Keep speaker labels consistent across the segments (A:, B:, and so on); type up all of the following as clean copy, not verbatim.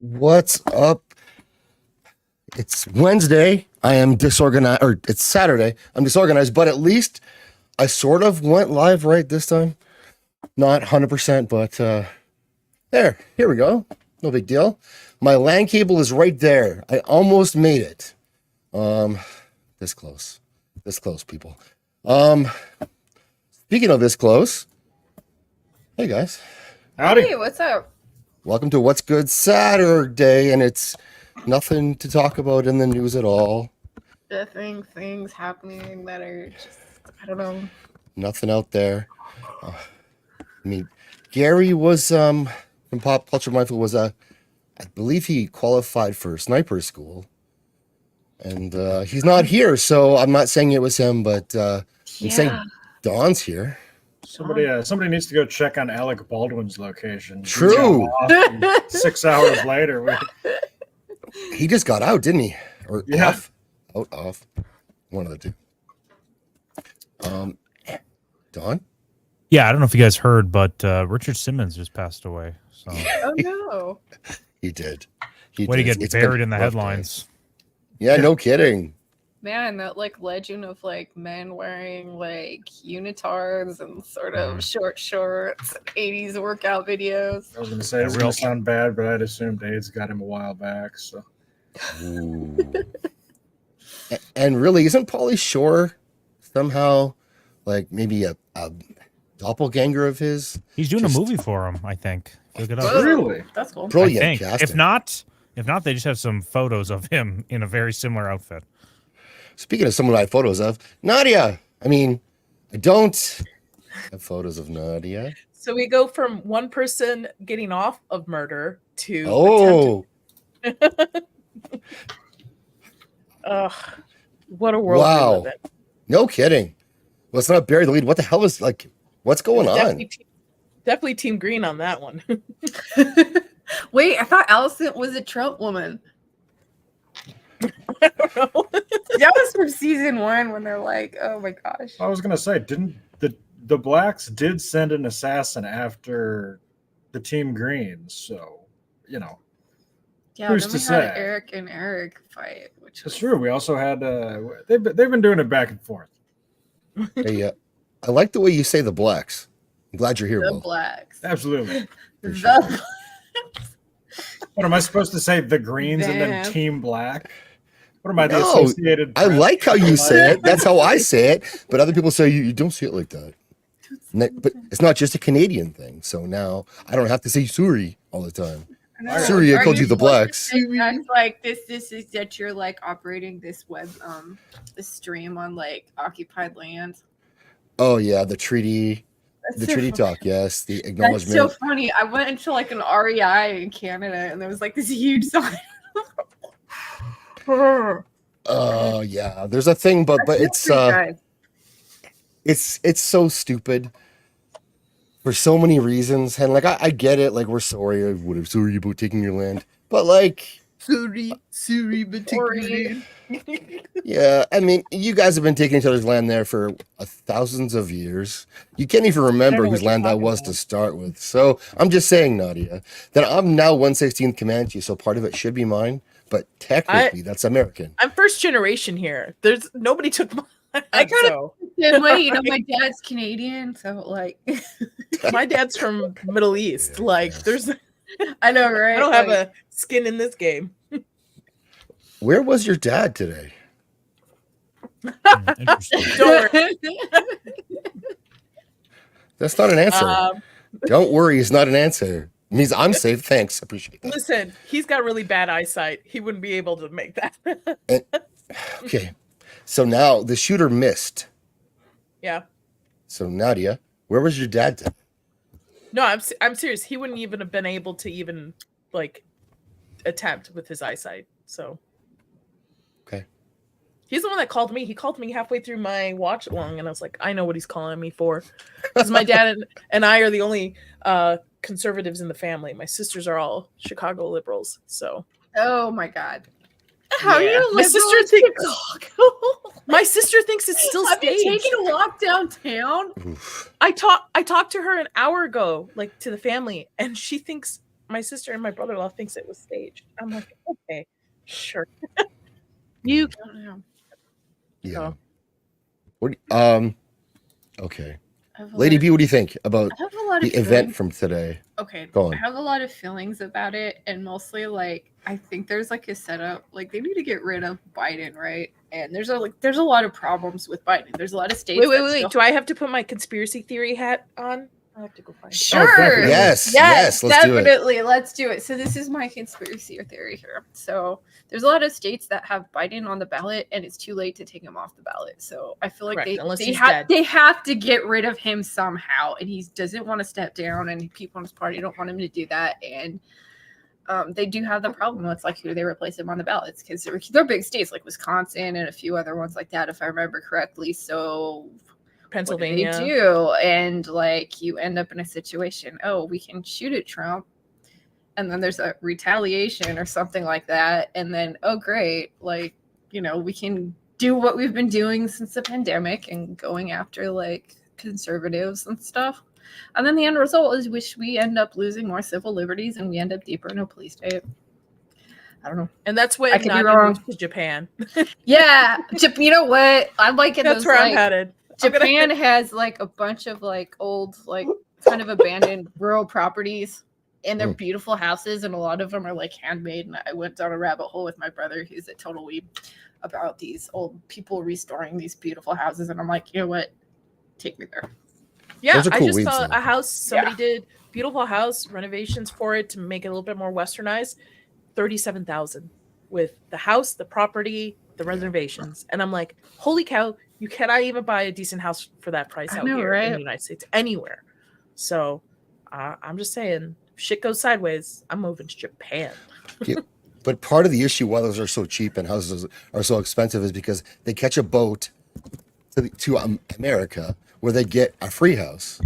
A: What's up? It's Wednesday. I am disorganized, or it's Saturday. I'm disorganized, but at least I sort of went live right this time. Not 100%, but here we go. No big deal. My LAN cable is right there. I almost made it. This close. This close, people. Speaking of this close, hey guys.
B: Howdy.
C: Hey, what's up?
A: Welcome to What's Good Saturday, and it's nothing to talk about in the news at all.
C: Things happening that are just, I don't know.
A: Nothing out there. I mean, Gerry was from Pop Culture Mindful was I believe he qualified for sniper school, and he's not here, so I'm not saying it was him, but I'm saying Dawn's here.
B: Somebody needs to go check on Alec Baldwin's location.
A: True.
B: 6 hours later.
A: He just got out, didn't he? Or
B: Yeah.
A: off. One of the two. Dawn?
D: Yeah, I don't know if you guys heard, but Richard Simmons just passed away. So
C: Oh no.
A: He did.
D: way to get
A: It's
D: buried
A: been
D: in the
A: rough
D: headlines.
A: days. Yeah, no kidding.
C: Man, that like legend of like men wearing like unitards and sort of short shorts, 80s workout videos.
B: I was going to say, it's going to sound bad, but I'd assumed AIDS got him a while back. So,
A: Ooh. And really, isn't Pauly Shore somehow like maybe a doppelganger of his?
D: He's doing a movie for him, I think. Look it up.
C: Whoa,
B: Really?
C: That's cool.
D: I
A: Brilliant
D: think.
A: casting.
D: If not, they just have some photos of him in a very similar outfit.
A: Speaking of someone I have photos of, Nadia. I mean, I don't have photos of Nadia.
E: So we go from one person getting off of murder to
A: Oh,
E: ugh, what a world
A: Wow.
E: we live in.
A: no kidding. Let's not bury the lead. What the hell is what's going on?
E: Definitely Team Green on that one.
C: Wait, I thought Allison was a Trump woman.
E: I don't know.
C: That was from season 1 when they're like, oh my gosh.
B: I was going to say, didn't the Blacks did send an assassin after the Team Greens? So,
C: Yeah,
B: who's
C: then
B: to
C: we
B: say?
C: had Eric and Eric fight, which
B: It's
C: was
B: true. We also had, they've been doing it back and forth.
A: Hey, I like the way you say the Blacks. I'm glad you're here,
C: the
A: Will.
C: blacks.
B: Absolutely.
C: The
B: What am I supposed to say? The Greens and then
C: Damn.
B: Team Black? What am I, the
A: No,
B: Associated
A: I
B: Press?
A: like how you say it. That's how I say it. But other people say you don't say it like that. But it's not just a Canadian thing. So now I don't have to say Suri all the time. Suri, I
C: Are
A: called you the Blacks.
C: That's like this is that you're like operating this web this stream on like occupied land.
A: Oh yeah, the treaty,
C: That's
A: the
C: so
A: treaty
C: funny.
A: talk. Yes, the
C: That's
A: acknowledgement.
C: so funny. I went into like an REI in Canada and there was like this huge sign.
A: Oh yeah, there's a thing, but it's so stupid for so many reasons. And like I get it, like we're sorry, whatever, sorry about taking your land, but like
E: Sorry, but
C: Sorry.
A: yeah, I mean, you guys have been taking each other's land there for thousands of years. You can't even remember
E: know
A: whose
E: what you're
A: land that
E: talking
A: was
E: about.
A: to start with. So I'm just saying, Nadia, that I'm now 1/16th Comanche, so part of it should be mine, but technically that's American.
E: I'm first generation here. There's nobody took my
C: I kinda-
E: so
C: Same way, you know, my dad's Canadian, so like
E: my dad's from Middle East. Like there's
C: I know, right?
E: I don't have
C: Like,
E: a skin in this game.
A: Where was your dad today?
D: Interesting.
E: Don't worry.
A: That's not an answer. Don't worry, it's not an answer. It means I'm safe. Thanks. Appreciate that.
E: Listen, he's got really bad eyesight. He wouldn't be able to make that.
A: Okay. So now the shooter missed.
E: Yeah.
A: So Nadia, where was your dad today?
E: No, I'm serious. He wouldn't even have been able to even like attempt with his eyesight. So
A: Okay.
E: he's the one that called me. He called me halfway through my watch along, and I was like, I know what he's calling me for. Because my dad and I are the only conservatives in the family. My sisters are all Chicago liberals. So
C: oh my god. How are
E: yeah.
C: you
E: My
C: liberal
E: sister
C: in
E: thinks
C: Chicago?
E: my sister thinks it's still
C: Have
E: staged.
C: you taken a walk downtown?
A: Oof.
E: I talked to her an hour ago, like to the family, and she thinks my sister and my brother-in-law thinks it was staged. I'm like, okay, sure. You
C: I don't know.
A: Yeah.
E: So-
A: What? Okay.
C: I have a
A: Lady
C: lot
A: B, what do you think about
C: I have a lot
A: the
C: of
A: event
C: feelings.
A: from today?
C: Okay,
A: Go on.
C: I have a lot of feelings about it, and mostly like I think there's like a setup. Like they need to get rid of Biden, right? And there's a lot of problems with Biden. There's a lot of states.
E: Wait. Do I have to put my conspiracy theory hat on? I have to go find it.
C: Sure.
B: definitely.
A: Yes, let's do it.
C: Definitely. Let's do it. So this is my conspiracy theory here. So there's a lot of states that have Biden on the ballot, and it's too late to take him off the ballot. So I feel like
E: Correct, unless
C: they
E: he's dead.
C: have to get rid of him somehow, and he doesn't want to step down, and people in his party don't want him to do that, and they do have the problem with like who they replace him on the ballots because they're big states like Wisconsin and a few other ones like that, if I remember correctly. So
E: Pennsylvania.
C: what do they do? And like you end up in a situation, oh, we can shoot at Trump, and then there's a retaliation or something like that, and then oh great, like we can do what we've been doing since the pandemic and going after like conservatives and stuff. And then the end result is we end up losing more civil liberties and we end up deeper in a police state. I don't know.
E: And that's when
C: I could be
E: Nadia
C: wrong.
E: moved to Japan.
C: Yeah. You know what? I'm like in
E: That's
C: those
E: where I'm
C: like
E: headed.
C: Japan has like a bunch of like old, like kind of abandoned rural properties, and they're beautiful houses, and a lot of them are like handmade. And I went down a rabbit hole with my brother, who's a total weeb, about these old people restoring these beautiful houses. And I'm like, you know what? Take me there.
E: Yeah,
A: Those are
E: I
A: cool
E: just
A: weeds,
E: saw
A: though.
E: a house. Somebody did beautiful house renovations for it to make it a little bit more westernized. 37,000 with the house, the property, the reservations, and I'm like, holy cow! You cannot even buy a decent house for that price out
C: know,
E: here in
C: right?
E: the United States anywhere. So I'm just saying, if shit goes sideways, I'm moving to Japan.
A: But part of the issue why those are so cheap and houses are so expensive is because they catch a boat to America where they get a free house,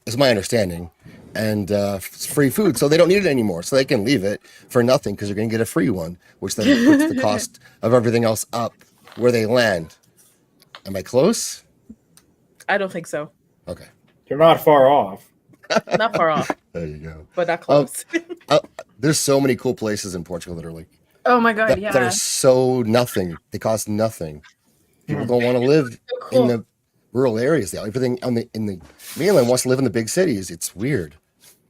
A: is my understanding, and free food. So they don't need it anymore. So they can leave it for nothing because they're going to get a free one, which then puts the cost of everything else up where they land. Am I close?
E: I don't think so.
A: Okay.
B: They're not far off.
E: Not far off,
A: There you go.
E: but not close.
A: There's so many cool places in Portugal that are like,
C: Oh my god,
A: that are so nothing. They cost nothing. People don't want to live
C: cool.
A: in the rural areas. Everything in the mainland wants to live in the big cities. It's weird.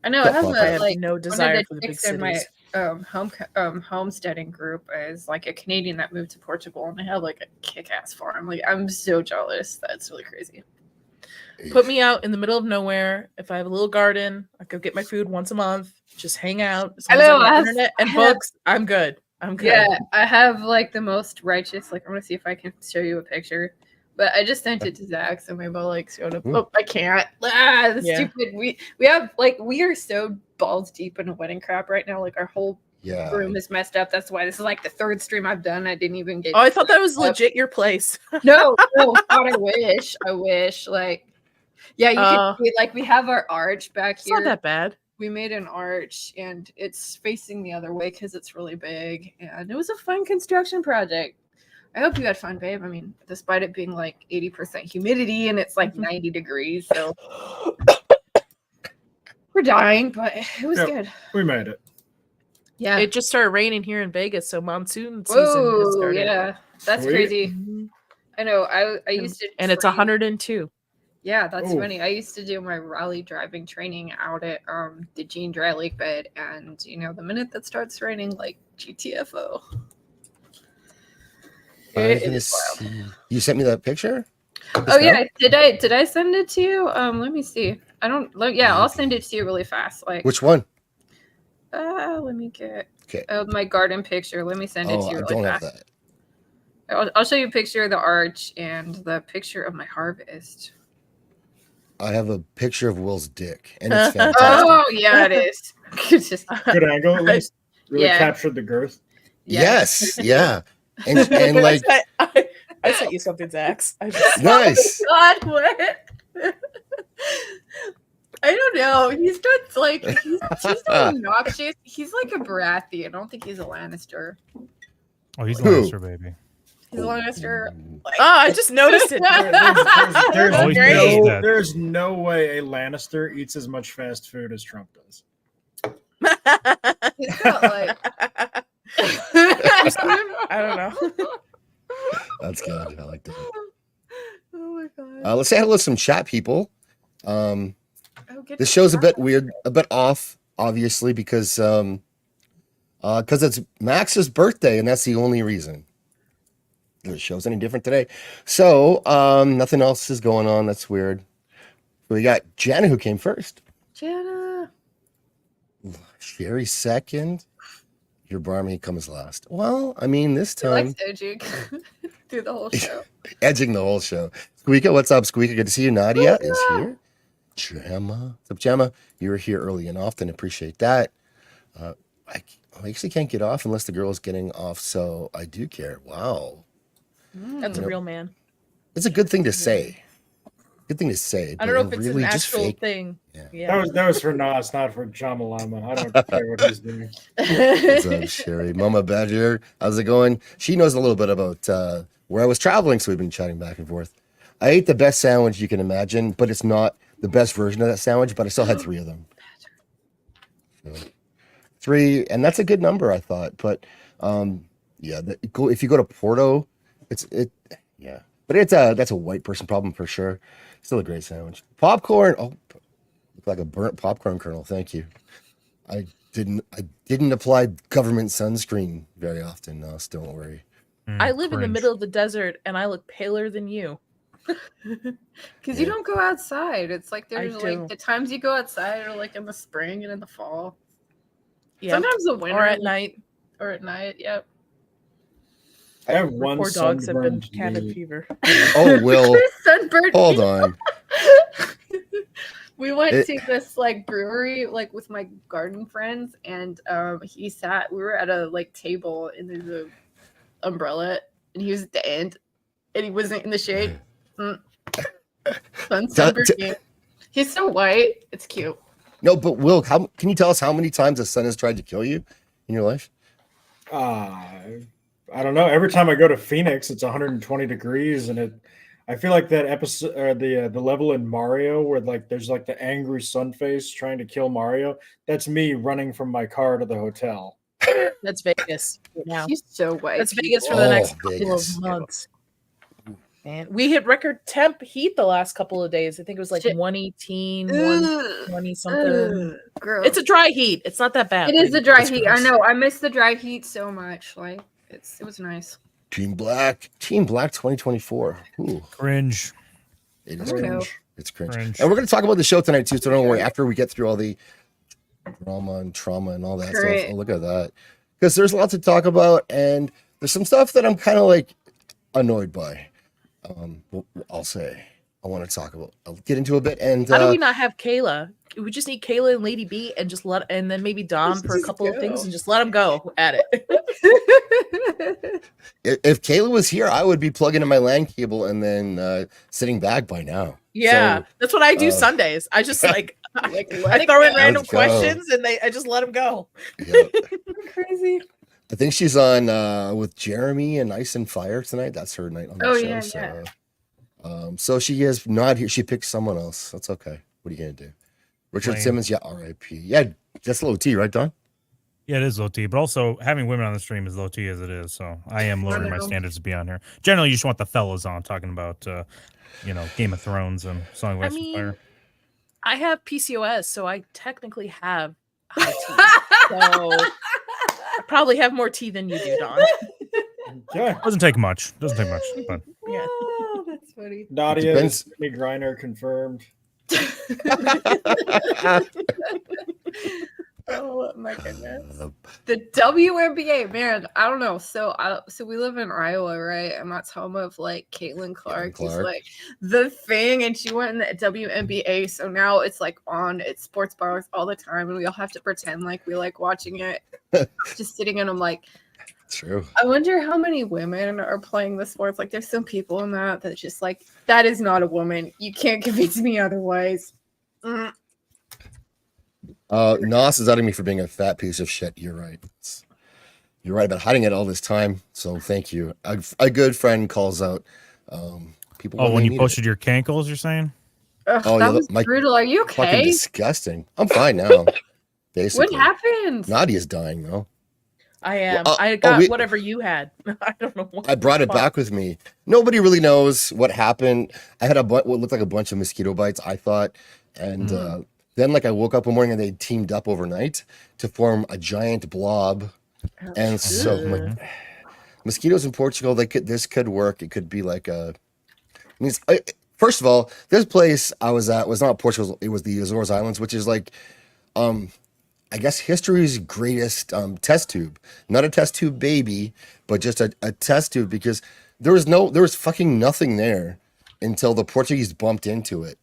C: I know. I have
A: I
E: have
C: like
E: no
C: one of
E: desire for the big
C: chicks in my
E: cities.
C: homesteading group is like a Canadian that moved to Portugal, and they have like a kick-ass farm. Like I'm so jealous. That's really crazy.
E: Put me out in the middle of nowhere. If I have a little garden, I could get my food once a month. Just hang out. As long as I have internet and books, I'm good. I'm good.
C: Yeah, I have like the most righteous. Like I'm gonna see if I can show you a picture. But I just sent it to Zach, so maybe I'll like showed up. Oh, I can't. Stupid. We have like we are so balls deep in a wedding crap right now. Like our whole room is messed up. That's why this is like the third stream I've done. I didn't even get.
E: Oh, I thought that was legit your place.
C: No, God, I wish. Like, yeah, you can see, like we have our arch back
E: It's
C: here.
E: not that bad.
C: We made an arch, and it's facing the other way because it's really big, and it was a fun construction project. I hope you had fun, babe. I mean, despite it being like 80% humidity and it's like 90 degrees, so we're dying, but it was good.
B: We made it.
C: Yeah.
E: It just started raining here in Vegas, so monsoon season has started.
C: Yeah, that's
B: Sweet.
C: crazy.
E: Mhm.
C: I know. I used to,
E: And it's 102.
C: Yeah, that's
B: Ooh.
C: funny. I used to do my rally driving training out at the Jean Dry Lake bed, and the minute that starts raining, like GTFO. It is wild.
A: You sent me that picture?
C: Oh yeah, did I send it to you? Let me see. I don't. Yeah, I'll send it to you really fast. Like
A: Which one?
C: let me get
A: Okay.
C: my garden picture. Let me send it to you
A: I
C: really
A: don't have
C: fast.
A: that.
C: I'll show you a picture of the arch and the picture of my harvest.
A: I have a picture of Will's dick, and it's fantastic.
C: Oh yeah, it is. It's just
B: Good angle, at least. Really
C: Yeah.
B: captured the girth.
A: Yes, yeah, and like
E: I sent you something, Zax.
A: nice.
C: God, what? I don't know. He's just like he's so obnoxious. He's like a Baratheon. I don't think he's a Lannister.
D: Oh, he's a
A: Who?
D: Lannister, baby.
C: He's a Lannister. Like,
E: Oh, I just noticed it.
D: Always
B: There's,
D: knows
B: no,
D: that.
B: there's no way a Lannister eats as much fast food as Trump does.
C: He's got like.
E: I don't know.
A: That's good. I like that.
C: Oh my god.
A: Let's say hello to some chat people.
C: Oh, get
A: This
C: to
A: show's a
C: chat.
A: bit weird, a bit off, obviously, because it's Max's birthday, and that's the only reason. The show's any different today. So, nothing else is going on. That's weird. We got Jenna who came first.
C: Jenna.
A: Sherry second. Your Barmy comes last. Well, I mean, this
C: He likes
A: time
C: edging through the whole show.
A: edging the whole show. Squeaka, what's up, Squeaka? Good to see you. Nadia is here. Gemma, what's up, Gemma? You were here early and often. Appreciate that. I actually can't get off unless the girl is getting off, so I do care. Wow,
E: That's a real man.
A: it's a good thing to say. Good thing to say.
E: I don't know
A: but
E: if it's
A: really
E: an
A: just
E: actual
A: fake.
E: thing.
A: Yeah.
E: Yeah.
B: That was for Nas, not for Jamalama. I don't care what he's doing.
A: What's up, Sherry? Mama Badger, how's it going? She knows a little bit about where I was traveling, so we've been chatting back and forth. I ate the best sandwich you can imagine, but it's not the best version of that sandwich, but I still had 3 of them. So, 3, and that's a good number, I thought. But yeah, if you go to Porto, yeah. But that's a white person problem for sure. Still a great sandwich. Popcorn. Oh, look like a burnt popcorn kernel. Thank you. I didn't apply government sunscreen very often. No, so don't worry.
E: I live in the
D: Cringe.
E: middle of the desert and I look paler than you.
C: Because you don't go outside. It's like there's
E: I
C: like
E: do.
C: the times you go outside are like in the spring and in the fall.
E: Yeah.
C: Sometimes the winter
E: Or at night.
C: Or at night. Yep.
B: I have
E: The
B: one
E: poor dogs have been
B: sunburned
E: cabin
B: knee.
E: fever.
A: Oh, Will,
C: Sunburned.
A: hold on.
C: We went
A: It-
C: to this like brewery like with my garden friends, and we were at a like table and there's a umbrella, and he was at the end, and he wasn't in the shade. Sunburned. He's so white. It's cute.
A: No, but Will, can you tell us how many times the sun has tried to kill you in your life?
B: I don't know. Every time I go to Phoenix, it's 120 degrees, and I feel like that episode or the level in Mario where like there's like the angry sun face trying to kill Mario. That's me running from my car to the hotel.
E: That's Vegas right now.
C: He's so white.
E: That's Vegas for the next couple
A: Vegas.
E: of months. Man, we hit record temp heat the last couple of days. I think it was like
C: Shit.
E: 118,
C: Ugh.
E: 120 something.
C: Ugh, gross.
E: It's a dry heat. It's not that bad.
C: It is a dry
A: It's
C: heat.
A: gross.
C: I know. I miss the dry heat so much. Like it was nice.
A: Team Black 2024. Ooh,
D: Cringe.
A: it is
C: I don't know.
A: cringe. It's cringe.
D: Cringe.
A: And we're going to talk about the show tonight too, so don't worry. After we get through all the drama and trauma and all that
C: Great.
A: stuff, oh, look at that. Because there's lots to talk about, and there's some stuff that I'm kind of like annoyed by. I'll say I want to talk about. I'll get into a bit, and
E: How do we not have Kayla? We just need Kayla and Lady B and just and then maybe Dom for a
C: Just
E: couple of
C: go.
E: things and just let them go at it.
A: if Kayla was here, I would be plugging in my LAN cable and then sitting back by now.
E: Yeah,
A: So,
E: that's what I do
A: uh,
E: Sundays. I just like
C: Like,
E: I
C: let it
E: throw in
C: go.
E: random
A: Let's go.
E: questions and I just let them go.
A: yeah.
C: Crazy.
A: I think she's on with Jeremy and Ice and Fire tonight. That's her night on the
C: Oh,
A: show.
C: yeah,
A: so, so she is not here. She picked someone else. That's okay. What are you gonna do? Richard
D: Lame.
A: Simmons, yeah, R.I.P. Yeah, that's low T, right, Don?
D: Yeah, it is low T, but also having women on the stream is low T as it is. So I am lowering my
C: know.
D: standards to be on here. Generally, you just want the fellas on talking about, Game of Thrones and Song of
E: I
D: Ice and
E: mean,
D: Fire.
E: I have PCOS, so I technically have high T. So I probably have more T than you do, Don.
B: Yeah.
D: Doesn't take much. Doesn't take much. But
E: Yeah.
C: Oh, that's funny.
B: Nadia
A: Depends.
B: is Brittany Griner confirmed.
C: Oh my goodness. The WNBA, man, I don't know. So we live in Iowa, right? And that's home of like Caitlin Clark. Who's
A: Clark.
C: like the thing, and she went in the WNBA. So now it's like on it's sports bars all the time, and we all have to pretend like we like watching it. Just sitting and I'm like,
A: True.
C: I wonder how many women are playing the sports. Like there's some people in that's just like, that is not a woman. You can't convince me otherwise. Mm.
A: Nos is outing me for being a fat piece of shit. You're right. You're right about hiding it all this time. So thank you. A good friend calls out people.
D: when
A: they
D: you
A: need
D: posted your cankles, you're saying?
C: Ugh,
A: Oh,
C: that
A: yeah,
C: was
A: my-
C: brutal. Are you
A: it. Fucking
C: okay?
A: disgusting. I'm fine now. Basically,
C: What happened?
A: Nadia's dying though.
E: I am.
A: Well,
E: I got whatever you had. I don't know what.
A: I brought it back with me. Nobody really knows what happened. I had what looked like a bunch of mosquito bites, I thought, and then like I woke up one morning and they teamed up overnight to form a giant blob. And so mosquitoes in Portugal, this could work. It could be like first of all, this place I was at was not Portugal. It was the Azores Islands, which is like, I guess history's greatest test tube. Not a test tube baby, but just a test tube, because there was fucking nothing there until the Portuguese bumped into it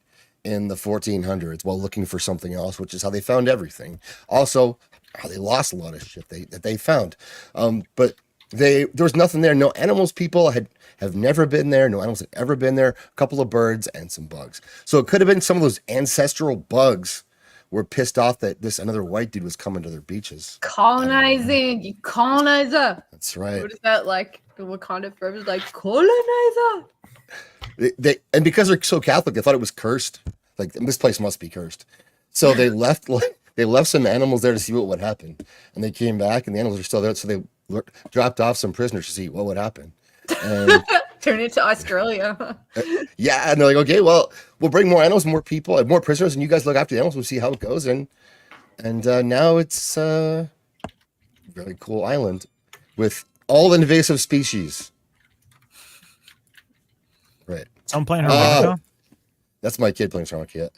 A: in the 1400s while looking for something else, which is how they found everything. Also, how they lost a lot of shit that they found. But there was nothing there. No animals, people have never been there. No animals have ever been there. A couple of birds and some bugs. So it could have been some of those ancestral bugs were pissed off that another white dude was coming to their beaches.
C: Colonizing, you colonizer.
A: That's right.
C: What is that like? The Wakanda forever is like colonizer.
A: And because they're so Catholic, they thought it was cursed. Like, this place must be cursed. So they left some animals there to see what would happen, and they came back, and the animals are still there. So they dropped off some prisoners to see what would happen. And
C: turn it to Australia.
A: yeah, and they're like, okay, well, we'll bring more animals, more people, and more prisoners, and you guys look after the animals. We'll see how it goes. And now it's a very cool island with all invasive species. Right.
D: I'm playing harmonica.
A: That's my kid playing harmonica.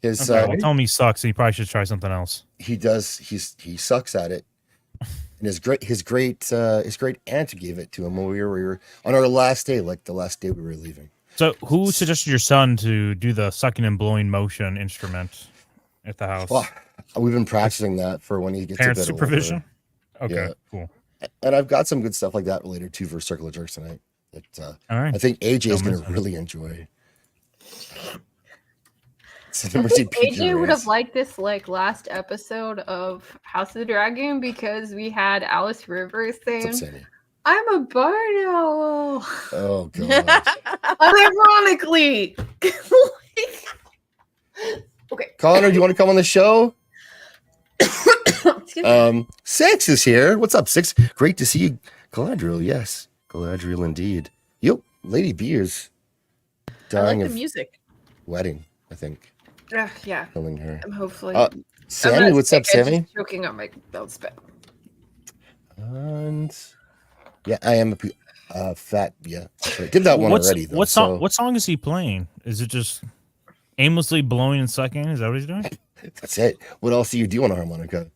A: His
D: well, tell him he sucks. So you probably should try something else.
A: He does. He sucks at it. And his great aunt gave it to him when we were on our last day, like the last day we were leaving.
D: So who suggested your son to do the sucking and blowing motion instrument at the house?
A: Well, we've been practicing that for when he gets
D: Parent
A: a bit
D: supervision.
A: older.
D: Okay,
A: Yeah.
D: cool.
A: And I've got some good stuff like that later too for Circle of Jerks tonight. That
D: All right.
A: I think AJ is
D: Don't
A: going
D: miss
A: to
D: it.
A: really enjoy.
C: I think AJ would have liked this like last episode of House of the Dragon because we had Alice Rivers
A: What's
C: saying,
A: up, Sammy?
C: "I'm a barn owl."
A: Oh god.
C: Unironically. Okay.
A: Connor, do you want to come on the show?
C: Excuse me.
A: Six is here. What's up, Six? Great to see you. Galadriel, yes. Galadriel indeed. Yep, Lady Beers
E: I
A: dying
E: like the
A: of
E: music.
A: wedding, I think.
C: Yeah.
A: Killing her.
C: I'm hopefully.
A: Sammy, what's up,
C: I'm
A: Sammy?
C: just choking on my belt spit.
A: And yeah, I am a fat. Yeah, I did that one already. Though,
D: What song is he playing? Is it just aimlessly blowing and sucking? Is that what he's doing?
A: That's it. What else do you do on a harmonica?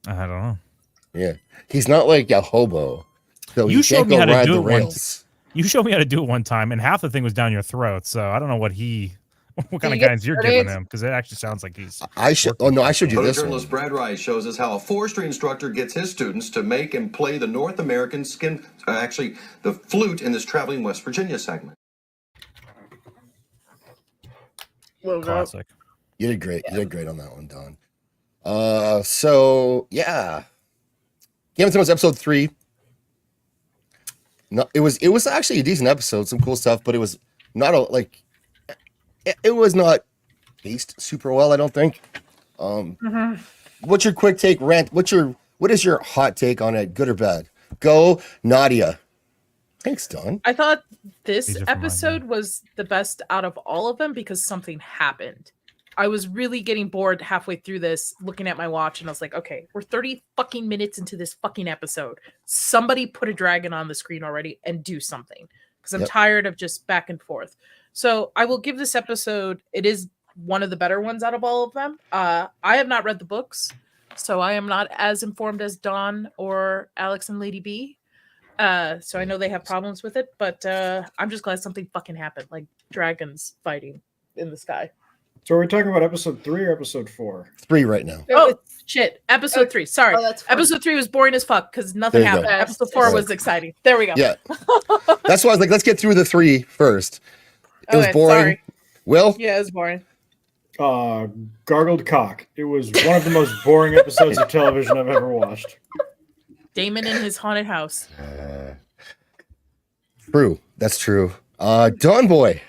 D: I don't know.
A: Yeah, he's not like a hobo. So
D: You
A: he
D: showed
A: can't
D: me
A: go
D: how to
A: ride
D: do
A: the
D: it once.
A: rails.
D: You showed me how to do it one time, and half the thing was down your throat. So I don't know what kind
C: you
D: of
C: get
D: guidance you're giving
C: started?
D: him, because it actually sounds like he's.
A: I should. Oh no, I should do this
F: Photojournalist
A: one.
F: Brad Rice shows us how a forestry instructor gets his students to make and play the North American the flute in this traveling West Virginia segment.
D: Classic.
A: You did great. You did great on that one, Don. So yeah, Game of Thrones episode 3. No, it was actually a decent episode, some cool stuff, but it was not it was not paced super well, I don't think. What's your quick take, rant? What is your hot take on it, good or bad? Go, Nadia. Thanks, Don.
E: I thought this
D: These are from mine,
E: episode was the best out of all of them because something happened. I was really getting bored halfway through this, looking at my watch, and I was like, okay, we're 30 fucking minutes into this fucking episode. Somebody put a dragon on the screen already and do something. Because I'm tired of just back and forth. So I will give this episode, it is one of the better ones out of all of them. I have not read the books, so I am not as informed as Dawn or Alex and Lady B. So I know they have problems with it, but I'm just glad something fucking happened, like dragons fighting in the sky.
B: So are we talking about episode 3 or episode 4?
A: 3 right now.
E: Oh shit! Episode 3. Sorry,
C: that's fine.
E: episode 3 was boring as fuck because nothing
A: There you go.
E: happened. Episode 4 was exciting. There we go.
A: Yeah. That's why I was like, let's get through the 3 first. It was
E: Okay,
A: boring.
E: sorry.
A: Will?
E: Yeah, it was boring.
B: Gargled cock. It was one of the most boring episodes of television I've ever watched.
E: Damon in his haunted house.
A: True. That's true. Dawn Boy.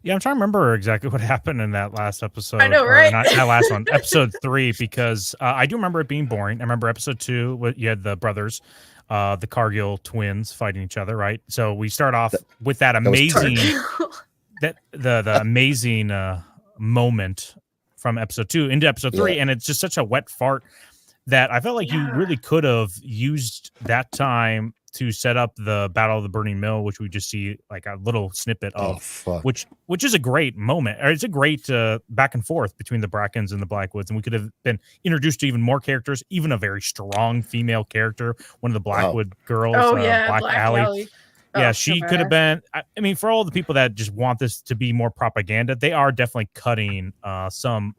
D: Yeah, I'm trying to remember exactly what happened in that last episode.
E: I know,
D: or
E: right?
D: Not that last one, episode 3, because I do remember it being boring. I remember episode 2, you had the brothers, the Cargill twins fighting each other, right? So we start off with that
A: was
D: amazing,
C: Cargill.
D: the amazing moment from episode 2 into episode 3,
A: Yeah.
D: and it's just such a wet fart that I felt like you really could have used that time to set up the Battle of the Burning Mill, which we just see like a little snippet
A: Oh
D: of,
A: fuck.
D: which is a great moment, or it's a great back and forth between the Brackens and the Blackwoods, and we could have been introduced to even more characters, even a very strong female character, one of the Blackwood girls,
C: Oh yeah,
D: Black Alley.
C: Oh,
D: Yeah,
C: so
D: she could have
C: badass.
D: been. I mean, for all the people that just want this to be more propaganda, they are definitely cutting some,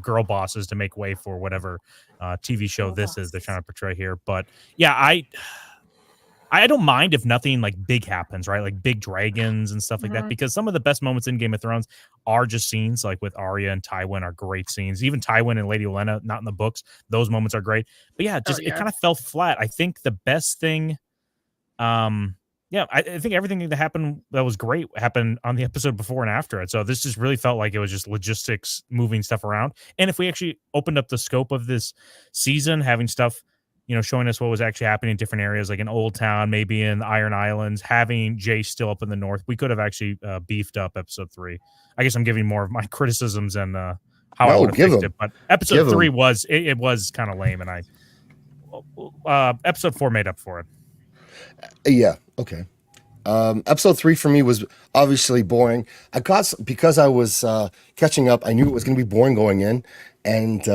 D: girl bosses to make way for whatever TV show this is they're trying to portray here. But yeah, I don't mind if nothing like big happens, right? Like big dragons and stuff like that, because some of the best moments in Game of Thrones are just scenes, like with Arya and Tywin are great scenes. Even Tywin and Lady Olenna, not in the books, those moments are great. But yeah, just it kind of fell flat. I think the best thing, I think everything that happened that was great happened on the episode before and after it. So this just really felt like it was just logistics, moving stuff around. And if we actually opened up the scope of this season, having stuff, showing us what was actually happening in different areas, like in Old Town, maybe in the Iron Islands, having Jace still up in the north, we could have actually beefed up episode 3. I guess I'm giving more of my criticisms and how I would have fixed it. But episode 3 was it was kind of lame, and episode 4 made up for it.
A: Yeah. Okay. Episode 3 for me was obviously boring. Because I was catching up, I knew it was going to be boring going in, and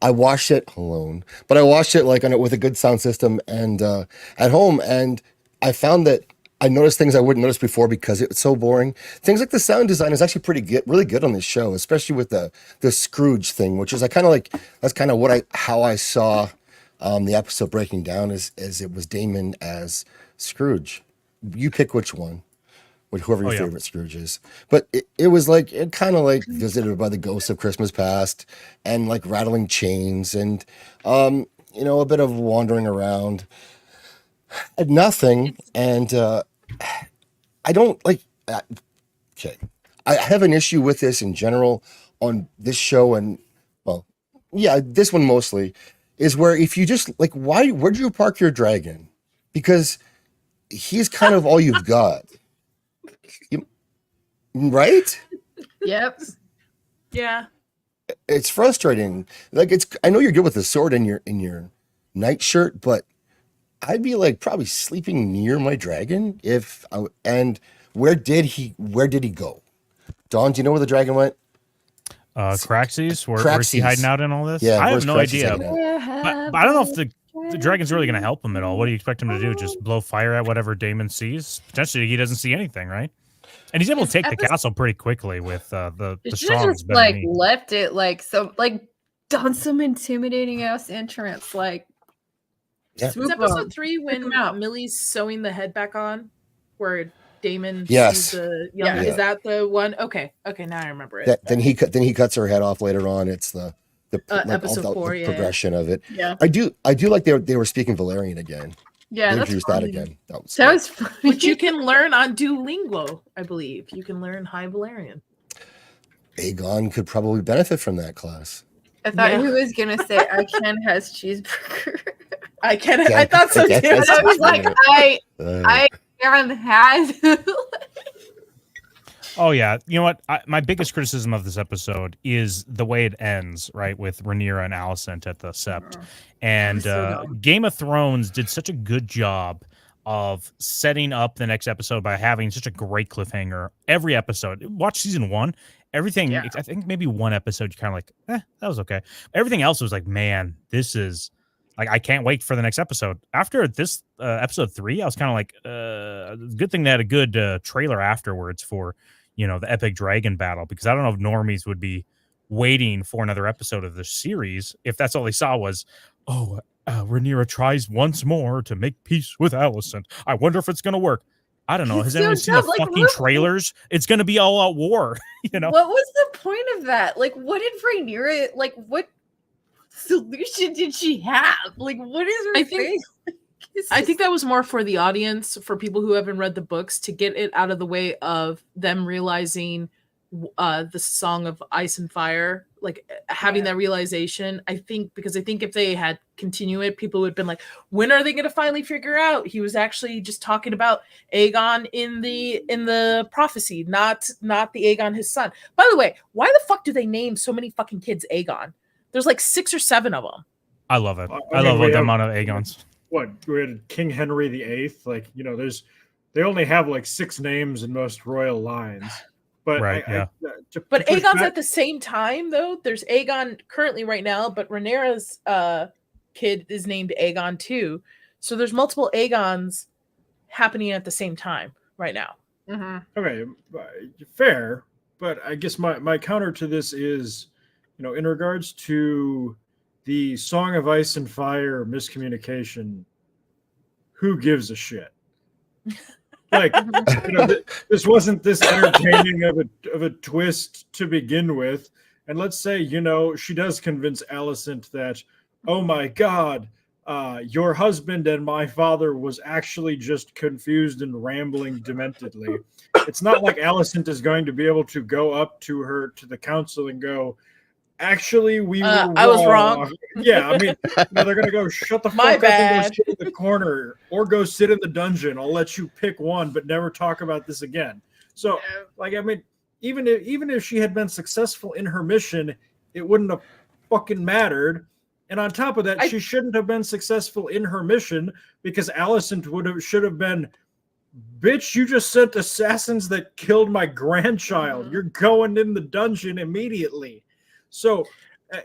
A: I watched it alone. But I watched it with a good sound system and at home, and I found that I noticed things I wouldn't notice before because it was so boring. Things like the sound design is actually really good on this show, especially with the Scrooge thing, which is that's kind of how I saw the episode breaking down as it was Damon as Scrooge. You pick which one, with whoever your favorite Scrooge is. But it was it kind of like visited by the ghosts of Christmas past, and like rattling chains, and a bit of wandering around. Nothing, and I don't like. Okay, I have an issue with this in general on this show, and this one mostly is where if you just where'd you park your dragon? Because he's kind of all you've got. Right?
C: Yep.
E: Yeah.
A: It's frustrating. I know you're good with the sword in your nightshirt, but I'd be probably sleeping near my dragon and where did he go? Dawn, do you know where the dragon went?
D: Craxes, where's he hiding out in all this?
A: Yeah,
D: I have no
A: Craxes
D: idea. But I don't know if the dragon's really going to help him at all. What do you expect him to do? Just blow fire at whatever Damon sees? Potentially, he doesn't see anything, right? And he's able to take the castle pretty quickly with the strongs.
C: Just left it done some intimidating ass entrance,
E: It's episode 3 when Millie's sewing the head back on, where Damon sees the young. Is that the one? Okay, now I remember it.
A: Then he cuts her head off later on. It's the
E: episode 4
A: progression of it.
C: Yeah,
A: I do like they were speaking Valerian again.
C: Yeah,
A: they introduced that again. That
C: was funny.
E: Which you can learn on Duolingo, I believe. You can learn High Valerian.
A: Aegon could probably benefit from that class.
C: I thought he was gonna say Iken has cheeseburger.
E: I thought so too.
C: I was like, I has.
D: Oh yeah, you know what? My biggest criticism of this episode is the way it ends, right, with Rhaenyra and Alicent at the Sept. And Game of Thrones did such a good job of setting up the next episode by having such a great cliffhanger every episode. Watch season 1, everything. I think maybe one episode you kind of that was okay. Everything else was like, man, this is I can't wait for the next episode. After this episode 3, I was kind of like, good thing they had a good trailer afterwards for, the epic dragon battle, because I don't know if normies would be waiting for another episode of the series if that's all they saw was, Rhaenyra tries once more to make peace with Alicent. I wonder if it's going to work. I don't know. Has anyone seen the fucking trailers? It's going to be all out war.
C: What was the point of that? What did Rhaenyra, what solution did she have? What is her thing?
E: I think that was more for the audience, for people who haven't read the books, to get it out of the way of them realizing the Song of Ice and Fire, like having that realization. I think if they had continued it, people would have been like, when are they going to finally figure out he was actually just talking about Aegon in the prophecy, not the Aegon his son. By the way, why the fuck do they name so many fucking kids Aegon? There's like 6 or 7 of them.
D: I love it.
B: I
D: I
B: mean,
D: love
B: we
D: the
B: have-
D: amount of Aegons.
B: What, we had King Henry VIII? Like, they only have like 6 names in most royal lines. But
D: Right, yeah.
E: But Aegon's at the same time, though. There's Aegon currently right now, but Rhaenyra's kid is named Aegon too. So there's multiple Aegons happening at the same time right now.
C: Mm-hmm.
B: Okay, fair. But I guess my counter to this is, in regards to the Song of Ice and Fire miscommunication, who gives a shit? Like, this wasn't this entertaining of a twist to begin with. And let's say, she does convince Alicent that, oh my God, your husband and my father was actually just confused and rambling dementedly. It's not like Alicent is going to be able to go up to the council and go, actually, we were wrong.
E: I was wrong.
B: Yeah, I mean, they're going to go, shut the
E: My
B: fuck
E: bad.
B: up and go sit in the corner or go sit in the dungeon. I'll let you pick one, but never talk about this again. So, like, I mean, even if she had been successful in her mission, it wouldn't have fucking mattered. And on top of that, she shouldn't have been successful in her mission because Alicent should have been, bitch, you just sent assassins that killed my grandchild. You're going in the dungeon immediately. So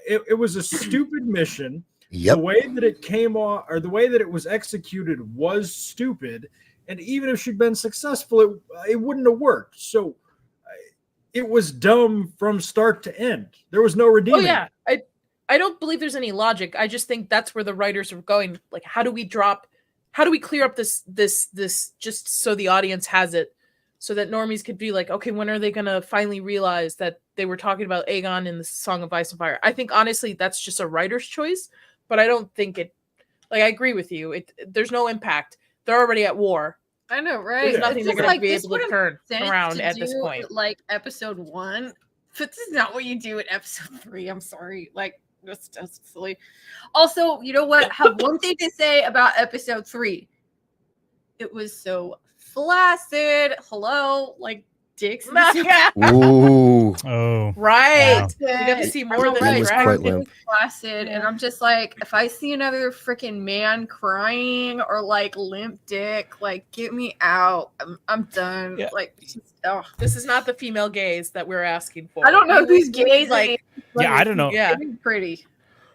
B: it was a stupid mission.
A: Yep.
B: The way that it came off, or the way that it was executed, was stupid. And even if she'd been successful, it wouldn't have worked. So it was dumb from start to end. There was no redeeming.
E: Oh yeah, I don't believe there's any logic. I just think that's where the writers are going. Like, how do we clear up this just so the audience has it, so that normies could be like, okay, when are they gonna finally realize that they were talking about Aegon in the Song of Ice and Fire? I think honestly that's just a writer's choice, but I don't think it. Like, I agree with you. There's no impact. They're already at war.
C: I know, right?
E: There's nothing they're
C: It's
E: going to be
C: this
E: able to
C: would've
E: turn
C: sense
E: around
C: to
E: at this
C: do,
E: point.
C: Like episode 1, but this is not what you do in episode 3. I'm sorry. Like, that's silly. Also, you know what? I have one thing to say about episode 3. It was so flaccid. Hello, like dicks.
A: Ooh.
D: Oh,
E: Right.
D: Wow.
E: You got to see more
C: I'm
E: than
A: That
C: right.
A: was
E: that.
A: quite
C: It was
A: limp.
C: flaccid, and I'm just like, if I see another freaking man crying or like limp dick, like get me out. I'm done.
D: Yeah.
C: Like, just, oh.
E: This is not the female gaze that we're asking for.
C: I don't know who's gay.
E: Like,
D: yeah, I don't know.
E: yeah.
C: Pretty.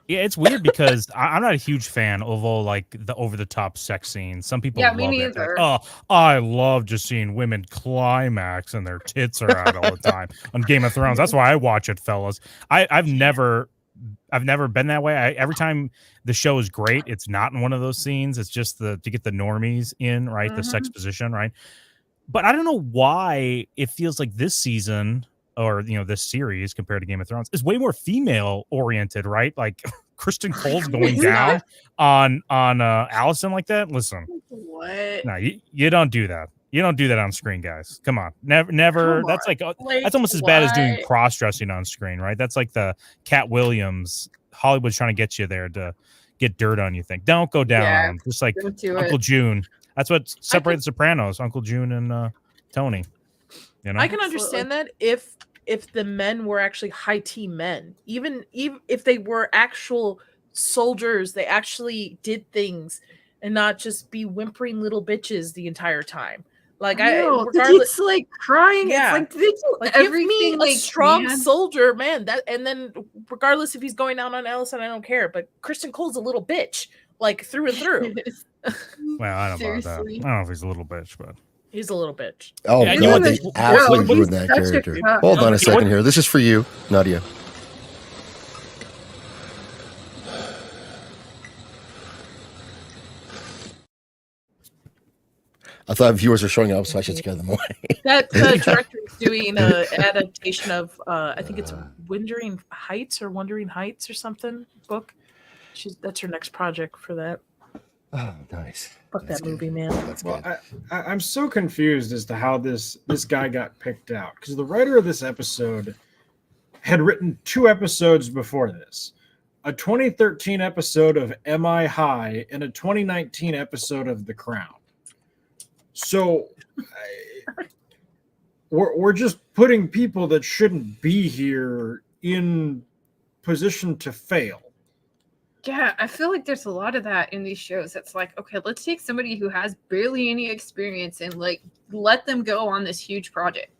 D: Yeah, it's weird because I'm not a huge fan of all like the over the top sex scenes. Some people
C: Yeah,
D: love
C: me
D: it. Like,
C: neither.
D: oh, I love just seeing women climax and their tits are out all the time on Game of Thrones. That's why I watch it, fellas. I've never been that way. Every time the show is great, it's not in one of those scenes. It's just to get the normies in, right? The sex position, right? But I don't know why it feels like this season, or this series compared to Game of Thrones, is way more female oriented, right? Like Kristen Cole's going down on Allison like that. Listen,
C: What?
D: no, you don't do that. You don't do that on screen, guys. Come on, never.
C: Come
D: That's
C: on.
D: like that's almost as bad as doing
C: what?
D: cross dressing on screen, right? That's like the Cat Williams. Hollywood's trying to get you there to get dirt on you. Think don't go down
C: Yeah,
D: on them. Just like
C: Don't do
D: Uncle
C: it.
D: June. That's what separated the Sopranos. Uncle June and Tony.
E: I can understand that if the men were actually high T men, even if they were actual soldiers, they actually did things and not just be whimpering little bitches the entire time. Like
C: it's like crying.
E: Yeah.
C: It's like they do
E: like give
C: everything
E: me a
C: they
E: strong
C: can.
E: soldier, man. That, and then regardless if he's going down on Allison, I don't care. But Kristen Cole's a little bitch, like through and through.
D: Well, I don't know about that.
C: Seriously.
D: I don't know if he's a little bitch, but
E: He's a little bitch.
A: Oh,
D: Yeah,
A: God,
D: you know
A: they
C: what?
A: absolutely
C: He's
A: ruined that
C: such a
A: character.
C: cunt.
A: Hold on a
D: You know
A: second
D: what?
A: here. This is for you, Nadia. I thought viewers are showing up, so I should scare them away.
E: That director is doing an adaptation of I think it's Wandering Heights or something book. That's her next project for that.
A: Oh, nice.
E: Fuck
A: That's
E: that
A: good.
E: movie, man.
A: That's
B: Well,
A: good.
B: I'm so confused as to how this guy got picked out, because the writer of this episode had written 2 episodes before this, a 2013 episode of Am I High and a 2019 episode of The Crown. So we're just putting people that shouldn't be here in position to fail.
C: Yeah, I feel like there's a lot of that in these shows. It's like, okay, let's take somebody who has barely any experience and like let them go on this huge project.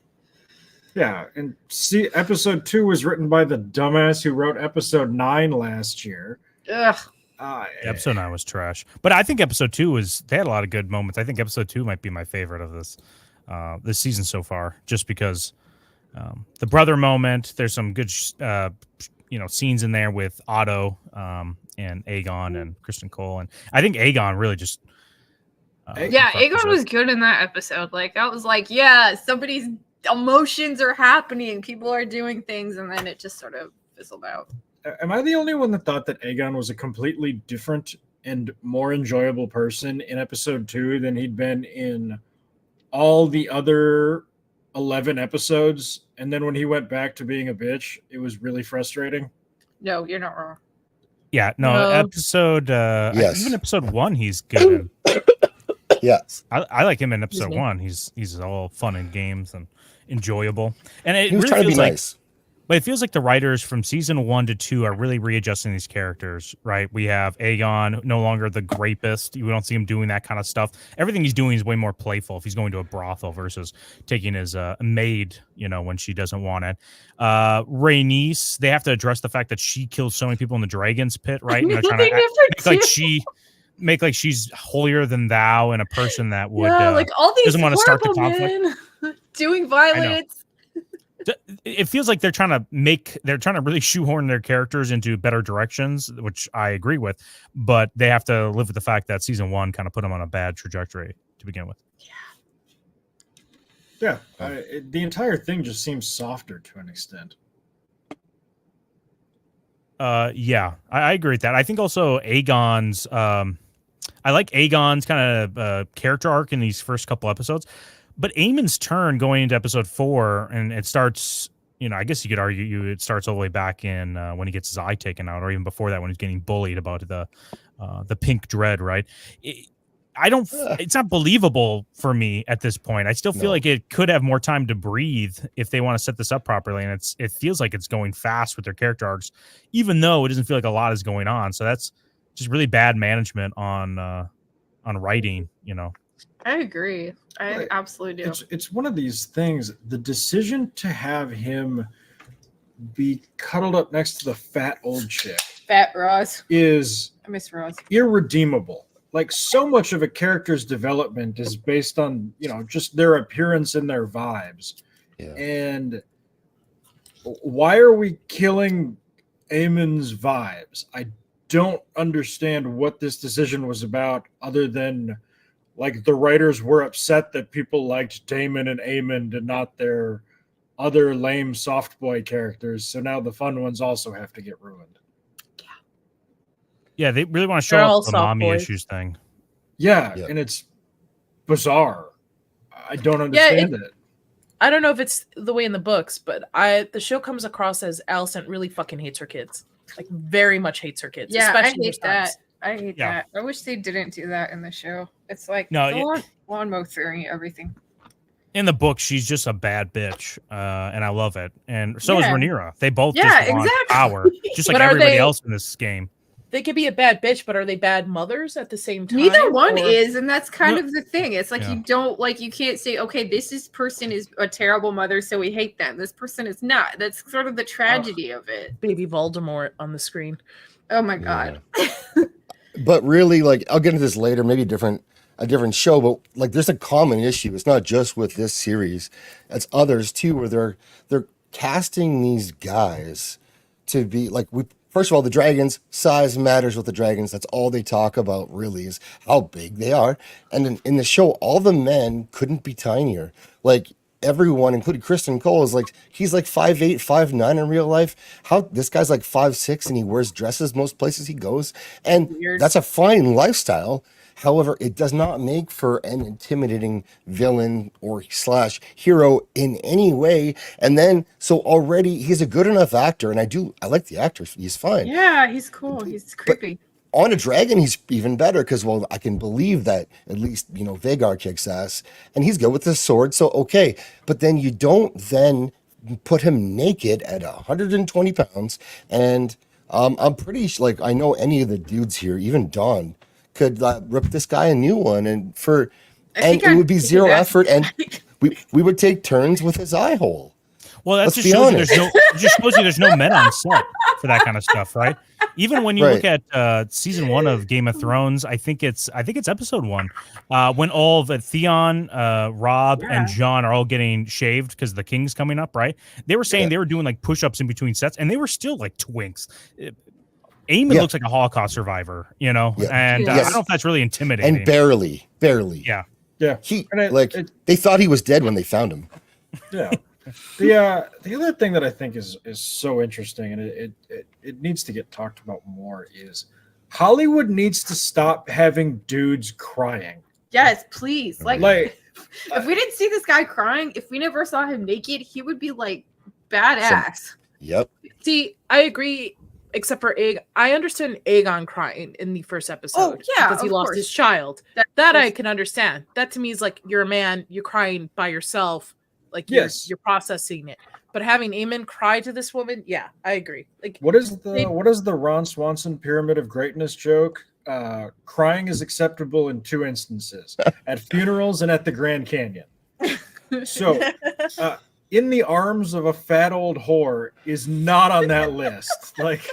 B: Yeah, and see, episode 2 was written by the dumbass who wrote episode 9 last year.
C: Ugh.
D: Episode 9 was trash, but I think episode 2 they had a lot of good moments. I think episode 2 might be my favorite of this season so far, just because the brother moment. There's some good scenes in there with Otto and Aegon and Kristen Cole, and I think Aegon really just
C: Yeah, Aegon was good in that episode. Like, I was like, yeah, somebody's emotions are happening, people are doing things, and then it just sort of fizzled out.
B: Am I the only one that thought that Aegon was a completely different and more enjoyable person in episode 2 than he'd been in all the other 11 episodes? And then when he went back to being a bitch, it was really frustrating.
C: No, you're not wrong.
D: Yeah, no. Episode
A: Yes.
D: Even episode 1, he's good in.
A: Yes.
D: I like him in episode 1. He's all fun and games and enjoyable, and it
A: He was
D: really
A: trying to
D: feels
A: be
D: like,
A: nice.
D: but it feels like the writers from season 1 to 2 are really readjusting these characters. Right? We have Aegon, no longer the rapist. We don't see him doing that kind of stuff. Everything he's doing is way more playful. If he's going to a brothel versus taking his maid, when she doesn't want it. Rhaenys, they have to address the fact that she kills so many people in the Dragon's Pit. Right?
C: They
D: Trying to make like she's holier than thou and a person that would
C: like all these
D: doesn't want to start the
C: horrible
D: conflict.
C: men doing violence.
D: It feels like they're trying to really shoehorn their characters into better directions, which I agree with, but they have to live with the fact that season 1 kind of put them on a bad trajectory to begin with.
B: Yeah, the entire thing just seems softer to an extent.
D: Yeah, I agree with that. I think also Aegon's I like Aegon's kind of character arc in these first couple episodes, but Aemon's turn going into episode 4, and it starts, I guess you could argue it starts all the way back in when he gets his eye taken out, or even before that when he's getting bullied about the pink dread, right? It's not believable for me at this point. I still feel like it could have more time to breathe if they want to set this up properly, and it feels like it's going fast with their character arcs, even though it doesn't feel like a lot is going on. So that's just really bad management on writing.
C: I agree. I absolutely do.
B: It's one of these things. The decision to have him be cuddled up next to the fat old chick,
C: Fat Roz.
B: I
C: miss Roz.
B: Irredeemable. Like, so much of a character's development is based on, just their appearance and their vibes.
A: Yeah.
B: And why are we killing Aemon's vibes? I don't understand what this decision was about, other than like the writers were upset that people liked Daemon and Aemon and not their other lame soft boy characters. So now the fun ones also have to get ruined.
D: Yeah, they really want to show
E: They're all
D: up the
E: soft
D: mommy
E: boys.
D: issues thing.
B: Yeah,
A: Yep.
B: and it's bizarre. I don't understand it.
E: I don't know if it's the way in the books, but the show comes across as Alicent really fucking hates her kids. Like, very much hates her kids.
C: Yeah,
E: especially
C: I hate
E: her
C: that.
E: sons.
C: I hate
D: Yeah.
C: that. I wish they didn't do that in the show. It's like
D: No,
C: lawn mowing everything.
D: In the book, she's just a bad bitch, and I love it. And so is
C: Yeah.
D: Rhaenyra. They both
C: Yeah,
D: just want
C: exactly.
D: power, just like
E: But are
D: everybody
E: they-
D: else in this game.
E: They could be a bad bitch, but are they bad mothers at the same time?
C: Neither one
E: or-
C: is, and that's kind
D: Well,
C: of the thing. It's like
D: yeah.
C: you can't say, okay, person is a terrible mother, so we hate them. This person is not. That's sort of the tragedy of it.
E: Baby Voldemort on the screen.
C: Oh my god.
A: But really, like, I'll get into this later, maybe a different show, but like, there's a common issue. It's not just with this series; it's others too, where they're casting these guys to be like, first of all, the dragons, size matters with the dragons. That's all they talk about, really, is how big they are. And in the show, all the men couldn't be tinier. Like, everyone, including Kristen Cole, is like, he's like 5'8", 5'9" in real life. How this guy's like 5'6", and he wears dresses most places he goes, and
C: Weird.
A: that's a fine lifestyle. However, it does not make for an intimidating villain or slash hero in any way. And then, so already he's a good enough actor, and I like the actor. He's fine.
C: Yeah, he's cool. He's creepy.
A: On a dragon, he's even better because, well, I can believe that at least, Vagar kicks ass and he's good with the sword. So, okay. But then you don't then put him naked at 120 pounds. And I'm pretty like, I know any of the dudes here, even Don, could rip this guy a new one. And it would be zero effort. And we would take turns with his eye hole.
D: Well, that
A: Let's
D: just
A: be
D: shows you
A: honest.
D: there's no men on set for that kind of stuff, right? Even when you look at season 1 of Game of Thrones, I think it's episode 1, when all of Theon, Rob, and Jon are all getting shaved because the king's coming up, right? They were saying they were doing like push-ups in between sets, and they were still like twinks. Eamon looks like a Holocaust survivor, and I don't know if that's really intimidating.
A: And barely.
B: Yeah.
A: They thought he was dead when they found him.
B: Yeah. The other thing that I think is so interesting, and it needs to get talked about more, is Hollywood needs to stop having dudes crying.
C: Yes, please. Like if we didn't see this guy crying, if we never saw him naked, he would be like badass.
A: Yep.
E: See, I agree, except for I understand Aegon crying in the first episode.
C: Oh, yeah,
E: because he lost his child. That I can understand. That to me is like, you're a man, you're crying by yourself. Like you're processing it, but having Aemon cry to this woman, I agree. Like,
B: what is the Ron Swanson pyramid of greatness joke? Crying is acceptable in 2 instances: at funerals and at the Grand Canyon. So, in the arms of a fat old whore is not on that list. Like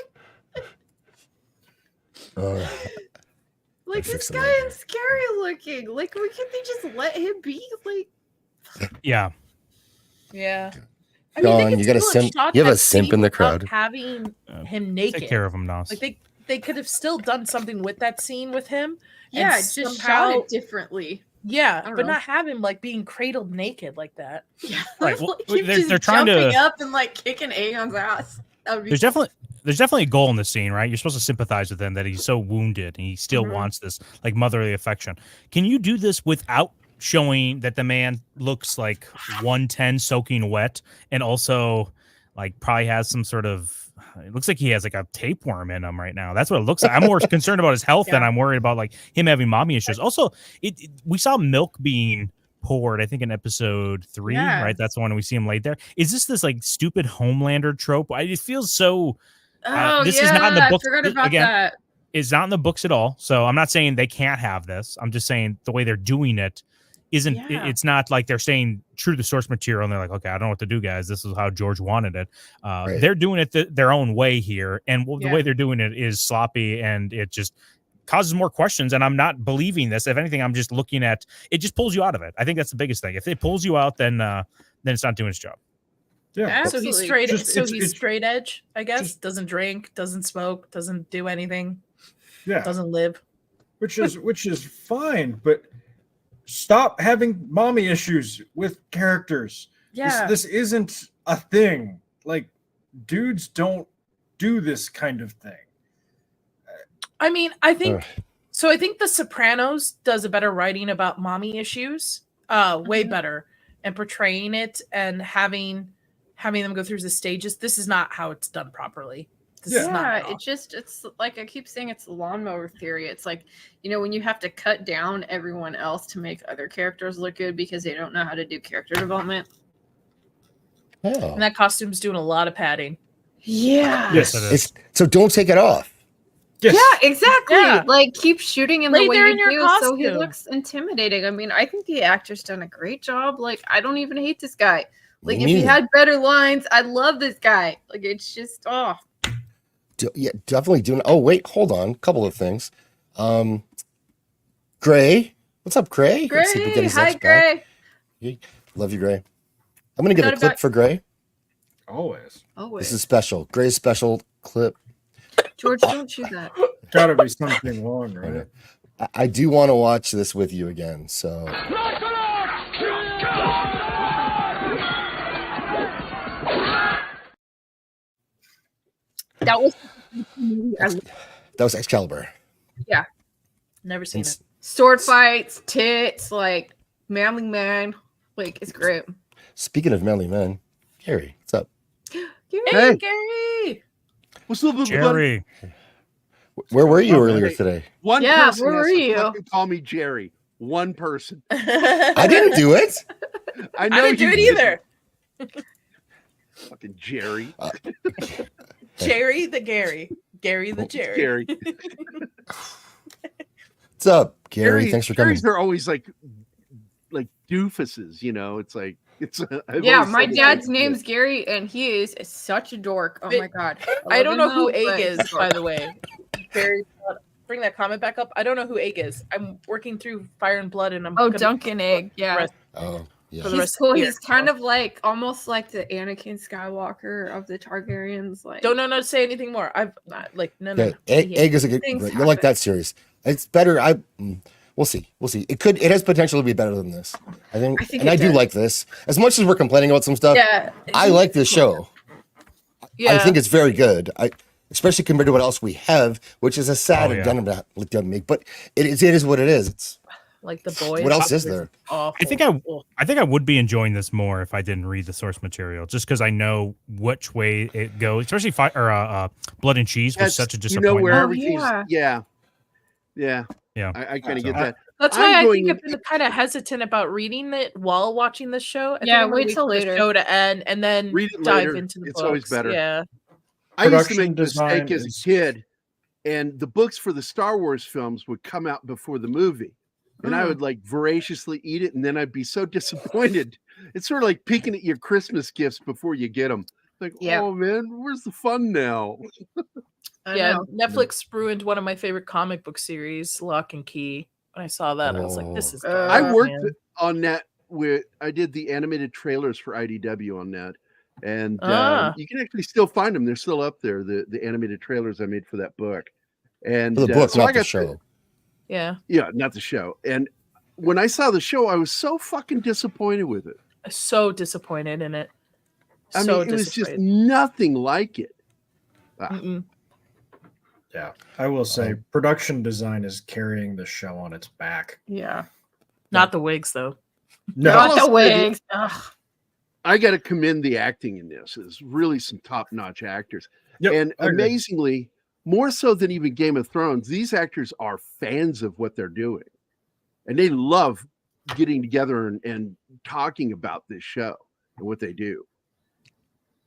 C: this guy is scary looking. Like, why can't they just let him be? Like,
E: Yeah. I
A: Don, you got a simp. You have a simp in the crowd.
E: Having him naked.
D: Take care of him, Nos.
E: Like they could have still done something with that scene with him.
C: Yeah, just shot it differently.
E: Yeah, but not have him like being cradled naked like that.
C: Yeah,
D: right. Well,
C: they're
D: trying
C: to up and like kicking Aegon's ass.
D: There's definitely a goal in this scene, right? You're supposed to sympathize with him that he's so wounded and he still wants this like motherly affection. Can you do this without showing that the man looks like 110 soaking wet, and also like probably has some sort of, it looks like he has like a tapeworm in him right now. That's what it looks like. I'm more concerned about his health than I'm worried about like him having mommy issues. Also, we saw milk being poured, I think in episode 3, right? That's the one we see him laid there. Is this like stupid Homelander trope? It feels so this is not in the book.
C: I forgot about that.
D: It's not in the books at all. So I'm not saying they can't have this. I'm just saying the way they're doing it isn't it's not like they're staying true to the source material and they're like, okay, I don't know what to do, guys. This is how George wanted it. They're doing it their own way here, and the way they're doing it is sloppy, and it just causes more questions. And I'm not believing this. If anything, I'm just looking at it. Just pulls you out of it. I think that's the biggest thing. If it pulls you out, then it's not doing its job.
B: Yeah.
E: Absolutely. So he's straight. He's straight edge, I guess. Doesn't drink, doesn't smoke, doesn't do anything.
B: Yeah.
E: Doesn't live.
B: Which is fine, but stop having mommy issues with characters.
C: Yeah.
B: This isn't a thing. Like, dudes don't do this kind of thing.
E: I mean, I think so. I think The Sopranos does a better writing about mommy issues, way better, and portraying it and having them go through the stages. This is not how it's done properly.
C: It's like I keep saying, it's the lawnmower theory. It's like, when you have to cut down everyone else to make other characters look good because they don't know how to do character development.
A: Oh.
E: And that costume's doing a lot of padding.
C: Yeah.
B: Yes, it is.
A: So don't take it off.
B: Yes.
C: Yeah, exactly.
E: Yeah.
C: Like, keep shooting in
E: Lay
C: the way
E: there
C: you
E: in your
C: do, so he
E: costume.
C: looks intimidating. I mean, I think the actor's done a great job. Like, I don't even hate this guy. Like, if he had better lines, I'd love this guy. Like, it's just
A: definitely doing. Oh wait, hold on. Couple of things. Gray, what's up, Gray?
C: Gray, hi, Gray.
A: Love you, Gray. I'm gonna get a clip for Gray.
B: Always.
A: This is special. Gray's special clip.
C: George, don't shoot that.
B: Gotta be something wrong, right?
A: I do want to watch this with you again. So.
C: That was
A: Excalibur.
C: Yeah.
E: Never seen it.
C: sword fights, tits, like manly man. Like it's great.
A: Speaking of manly men, Gerry, what's up?
C: Yay,
G: Hey.
C: Gary.
G: What's up, buddy?
D: Jerry.
A: Where were you
B: Oh,
A: earlier
G: hey.
A: today?
G: One
C: Yeah,
G: person
C: where
G: has
C: were
G: to
C: you?
G: fucking call me Jerry. One person.
A: I didn't do it.
G: I know
E: I didn't do
G: you
E: it either.
G: Fucking Jerry.
E: Jerry the Gary. Gary the Jerry.
G: Jerry.
A: What's up, Gerry? Thanks for coming.
G: Jerry's are always like doofuses, you know. It's like I've
C: Yeah,
G: always
C: my
G: said
C: dad's
G: that.
C: name's Gary, and he is such a dork. Oh my god.
E: I don't know
C: love
E: who
C: him, though,
E: Egg
C: but
E: is,
C: he's a
E: by
C: dork.
E: the way. Barry, bring that comment back up. I don't know who Egg is. I'm working through Fire and Blood, and I'm
C: Oh,
E: gonna-
C: Duncan Egg. Yeah.
E: rest-
A: Oh, yeah.
E: For the
C: He's
E: rest of
C: cool.
E: the year,
C: He's kind
E: so.
C: of like almost like the Anakin Skywalker of the Targaryens. Like
E: Don't know to say anything more. I've not like no.
A: Okay,
E: no.
A: egg is a good.
C: Things
A: You'll like
C: happen.
A: that series. It's better. We'll see. We'll see. It has potential to be better than this. I think
C: think
A: and
C: it
A: I do
C: does.
A: like this. As much as we're complaining about some stuff,
C: yeah.
A: I like this show.
E: Yeah.
A: I think it's very good. Especially compared to what else we have, which is a sad
D: Oh, yeah.
A: addendum to make. But it is what it is. It's
E: like the boys.
A: what else is there?
E: Awful.
D: I think I would be enjoying this more if I didn't read the source material, just because I know which way it goes. Especially Blood and Cheese was
G: That's-
D: such a
G: you
D: disappointment.
G: know where
C: Oh,
G: everything's
C: yeah.
G: yeah.
D: Yeah.
G: I kind of
D: So-
G: get that.
E: That's
G: I'm
E: why I
G: going
E: think
G: in-
E: I've been kind of hesitant about reading it while watching this show. I think
C: Yeah,
E: I'm gonna
C: wait till
E: for the
C: later.
E: show to end and then
G: Read it
E: dive
G: later.
E: into the
G: It's
E: books.
G: always better.
E: Yeah.
G: I used to
B: Production
G: make the mistake
B: design
G: as
B: is-
G: a kid, and the books for the Star Wars films would come out before the movie. And I
E: Mm.
G: would like voraciously eat it, and then I'd be so disappointed. It's sort of like peeking at your Christmas gifts before you get them. Like,
C: Yeah.
G: oh man, where's the fun now?
C: I
E: Yeah,
C: know.
E: Netflix ruined one of my favorite comic book series, Lock and Key. When I saw that, I was like, "This is."
C: Oh.
G: I
E: garbage,
G: worked
E: man.
G: on that with I did the animated trailers for IDW on that, and
E: Ah.
G: you can actually still find them. They're still up there. The animated trailers I made for that book, and
A: For the book,
G: so I
A: not the
G: got
A: show.
E: Yeah,
G: yeah, not the show. And when I saw the show, I was so fucking disappointed with it.
E: so disappointed in it.
G: I
E: So
G: mean, it was just
E: disappointed.
G: nothing like it.
E: Mm-mm.
B: Yeah, I will say production design is carrying the show on its back.
C: Yeah.
E: Not the wigs though.
B: No,
C: Not the
G: I'll say
C: wigs. Ugh.
G: I got to commend the acting in this. It's really some top-notch actors.
B: Yep,
G: And
B: I agree.
G: amazingly, more so than even Game of Thrones, these actors are fans of what they're doing. And they love getting together and talking about this show and what they do.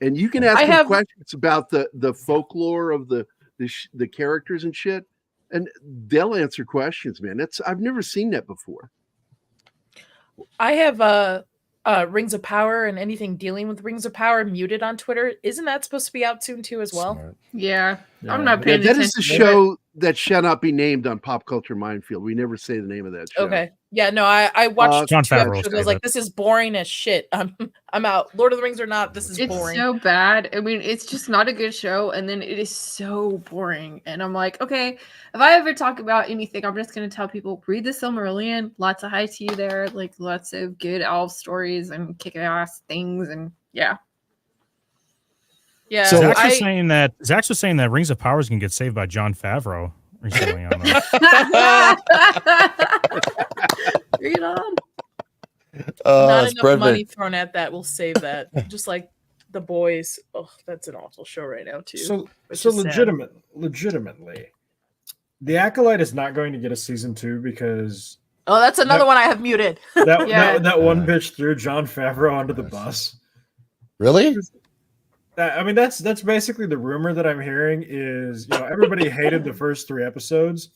G: And you can ask
E: I
G: them
E: have-
G: questions about the folklore of the characters and shit, and they'll answer questions, man. I've never seen that before.
E: I have Rings of Power and anything dealing with Rings of Power muted on Twitter. Isn't that supposed to be out soon too as well?
A: Smart.
C: Yeah.
B: Yeah.
C: I'm not
G: Yeah,
C: paying
G: that
C: attention.
G: is the
C: to it.
G: show that shall not be named on Pop Culture Minefield. We never say the name of that show.
E: Okay. Yeah, no, I watched
D: Jon
E: two
D: Favreau
E: episodes. I
D: said
E: was like,
D: it.
E: this is boring as shit. I'm out. Lord of the Rings or not, this is
C: It's
E: boring.
C: so bad. I mean, it's just not a good show, and then it is so boring. And I'm like, okay, if I ever talk about anything, I'm just gonna tell people read the Silmarillion. Lots of high tea there, like lots of good elf stories and kick-ass things, and yeah.
E: Yeah.
A: So-
D: Zach's was saying that Rings of Power is gonna get saved by Jon Favreau recently. On
C: Read on.
E: not
A: It's
E: enough
A: Brad
E: money
A: Pitt.
E: thrown at that will save that. Just like The Boys. Oh, that's an awful show right now too.
B: So
E: which is sad.
B: legitimately, The Acolyte is not going to get a season 2 because
E: Oh, that's another
B: that-
E: one I have muted.
B: that
C: Yeah.
B: that one bitch threw Jon Favreau under the bus.
A: Really?
B: I mean, that's basically the rumor that I'm hearing is, everybody hated the first 3 episodes,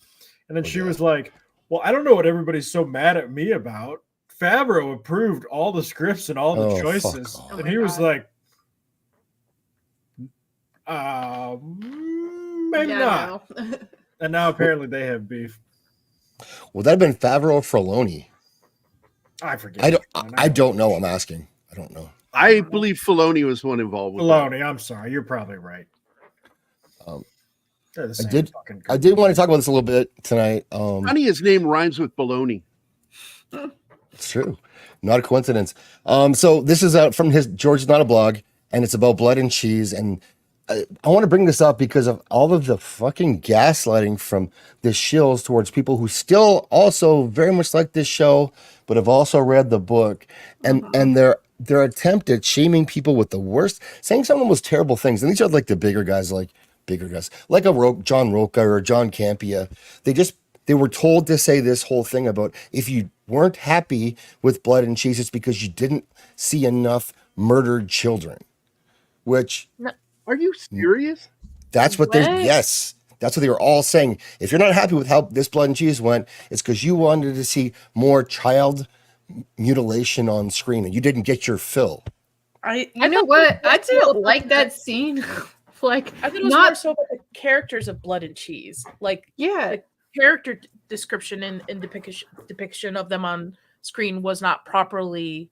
B: and then she was like, "Well, I don't know what everybody's so mad at me about. Favreau approved all the scripts and all the
A: Oh, fuck
B: choices,"
A: off.
B: and
C: Oh
B: he
C: my
B: was
C: God.
B: like, maybe
C: Yeah,
B: not."
C: no.
B: And now apparently they have beef.
A: Would that have been Favreau or Filoni?
B: I forget.
A: I don't.
B: which one.
A: I don't know. I'm asking. I don't know.
G: I believe Filoni was one involved with that.
B: Filoni, I'm sorry. You're probably right.
A: Um,
B: They're the same
A: did-
B: fucking
A: I did want to talk about this a little bit tonight.
G: Funny, his name rhymes with baloney.
A: It's true. Not a coincidence. So this is from his George's Not a Blog, and it's about blood and cheese. And I want to bring this up because of all of the fucking gaslighting from the shills towards people who still also very much like this show, but have also read the book, and their attempt at shaming people with the worst, saying some of the most terrible things. And these are like the bigger guys, like a John Roca or John Campia. They were told to say this whole thing about if you weren't happy with Blood and Cheese, it's because you didn't see enough murdered children, which.
G: Are you serious?
A: That's what yes. That's what they were all saying. If you're not happy with how this Blood and Cheese went, it's because you wanted to see more child mutilation on screen and you didn't get your fill.
C: You know what? I didn't like that scene. Like,
E: I thought it was more so about the characters of Blood and Cheese. Like,
C: yeah,
E: the character description and depiction of them on screen was not properly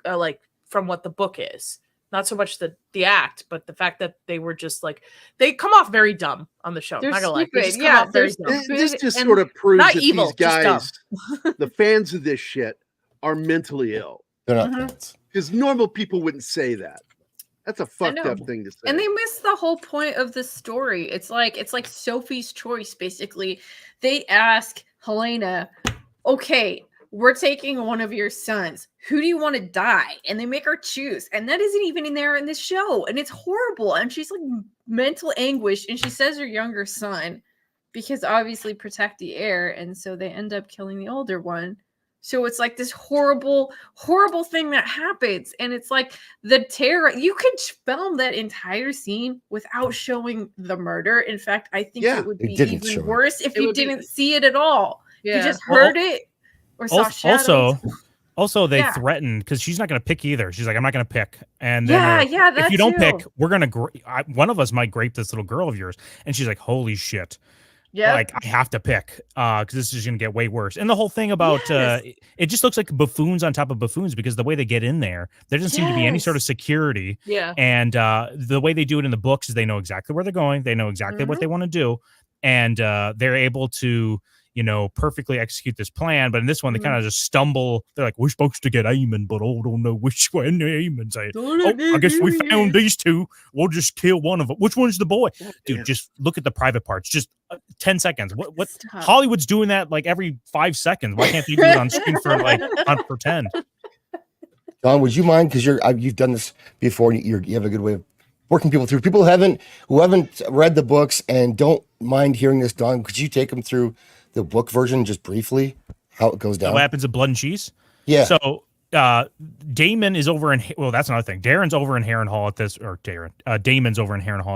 E: like from what the book is. Not so much the act, but the fact that they were just like, they come off very dumb on the show.
C: They're
E: not gonna
C: stupid.
E: lie. They just come off very dumb.
G: This just sort of proves
E: not
G: that
E: evil,
G: these guys,
E: just
G: the fans of this shit, are mentally ill.
A: They're not fans.
G: Because normal people wouldn't say that. That's a fucked up thing to say.
C: And they miss the whole point of the story. It's like Sophie's Choice, basically. They ask Helena, okay, we're taking one of your sons. Who do you want to die? And they make her choose. And that isn't even in there in this show. And it's horrible. And she's like mental anguish. And she says her younger son, because obviously protect the heir. And so they end up killing the older one. So it's like this horrible, horrible thing that happens. And it's like the terror. You could film that entire scene without showing the murder. In fact, I think it would be even worse if you didn't see it at all. You just heard it. Or saw shadows.
D: Also, they threatened because she's not going to pick either. She's like, I'm not going to pick. And then if you don't pick, we're going to, one of us might grape this little girl of yours. And she's like, holy shit. Yeah. Like, I have to pick because this is going to get way worse. And the whole thing about it just looks like buffoons on top of buffoons because the way they get in there doesn't seem to be any sort of security.
E: Yeah.
D: And the way they do it in the books is they know exactly where they're going. They know exactly what they want to do. And they're able to, perfectly execute this plan. But in this one, they kind of just stumble. They're like, we're supposed to get Eamon, but I don't know which one Eamon's at. I guess we found these two. We'll just kill one of them. Which one's the boy? Dude, just look at the private parts. Just 10 seconds. What Hollywood's doing that like every 5 seconds. Why can't they do it on screen for like for 10?
A: John, would you mind? Because you've done this before. You have a good way of working people through. People who haven't read the books and don't mind hearing this, Don, could you take them through the book version just briefly, how it goes down?
D: What happens at Blood and Cheese?
A: Yeah.
D: So Damon is over in, well, that's another thing. Damon's over in Harrenhal at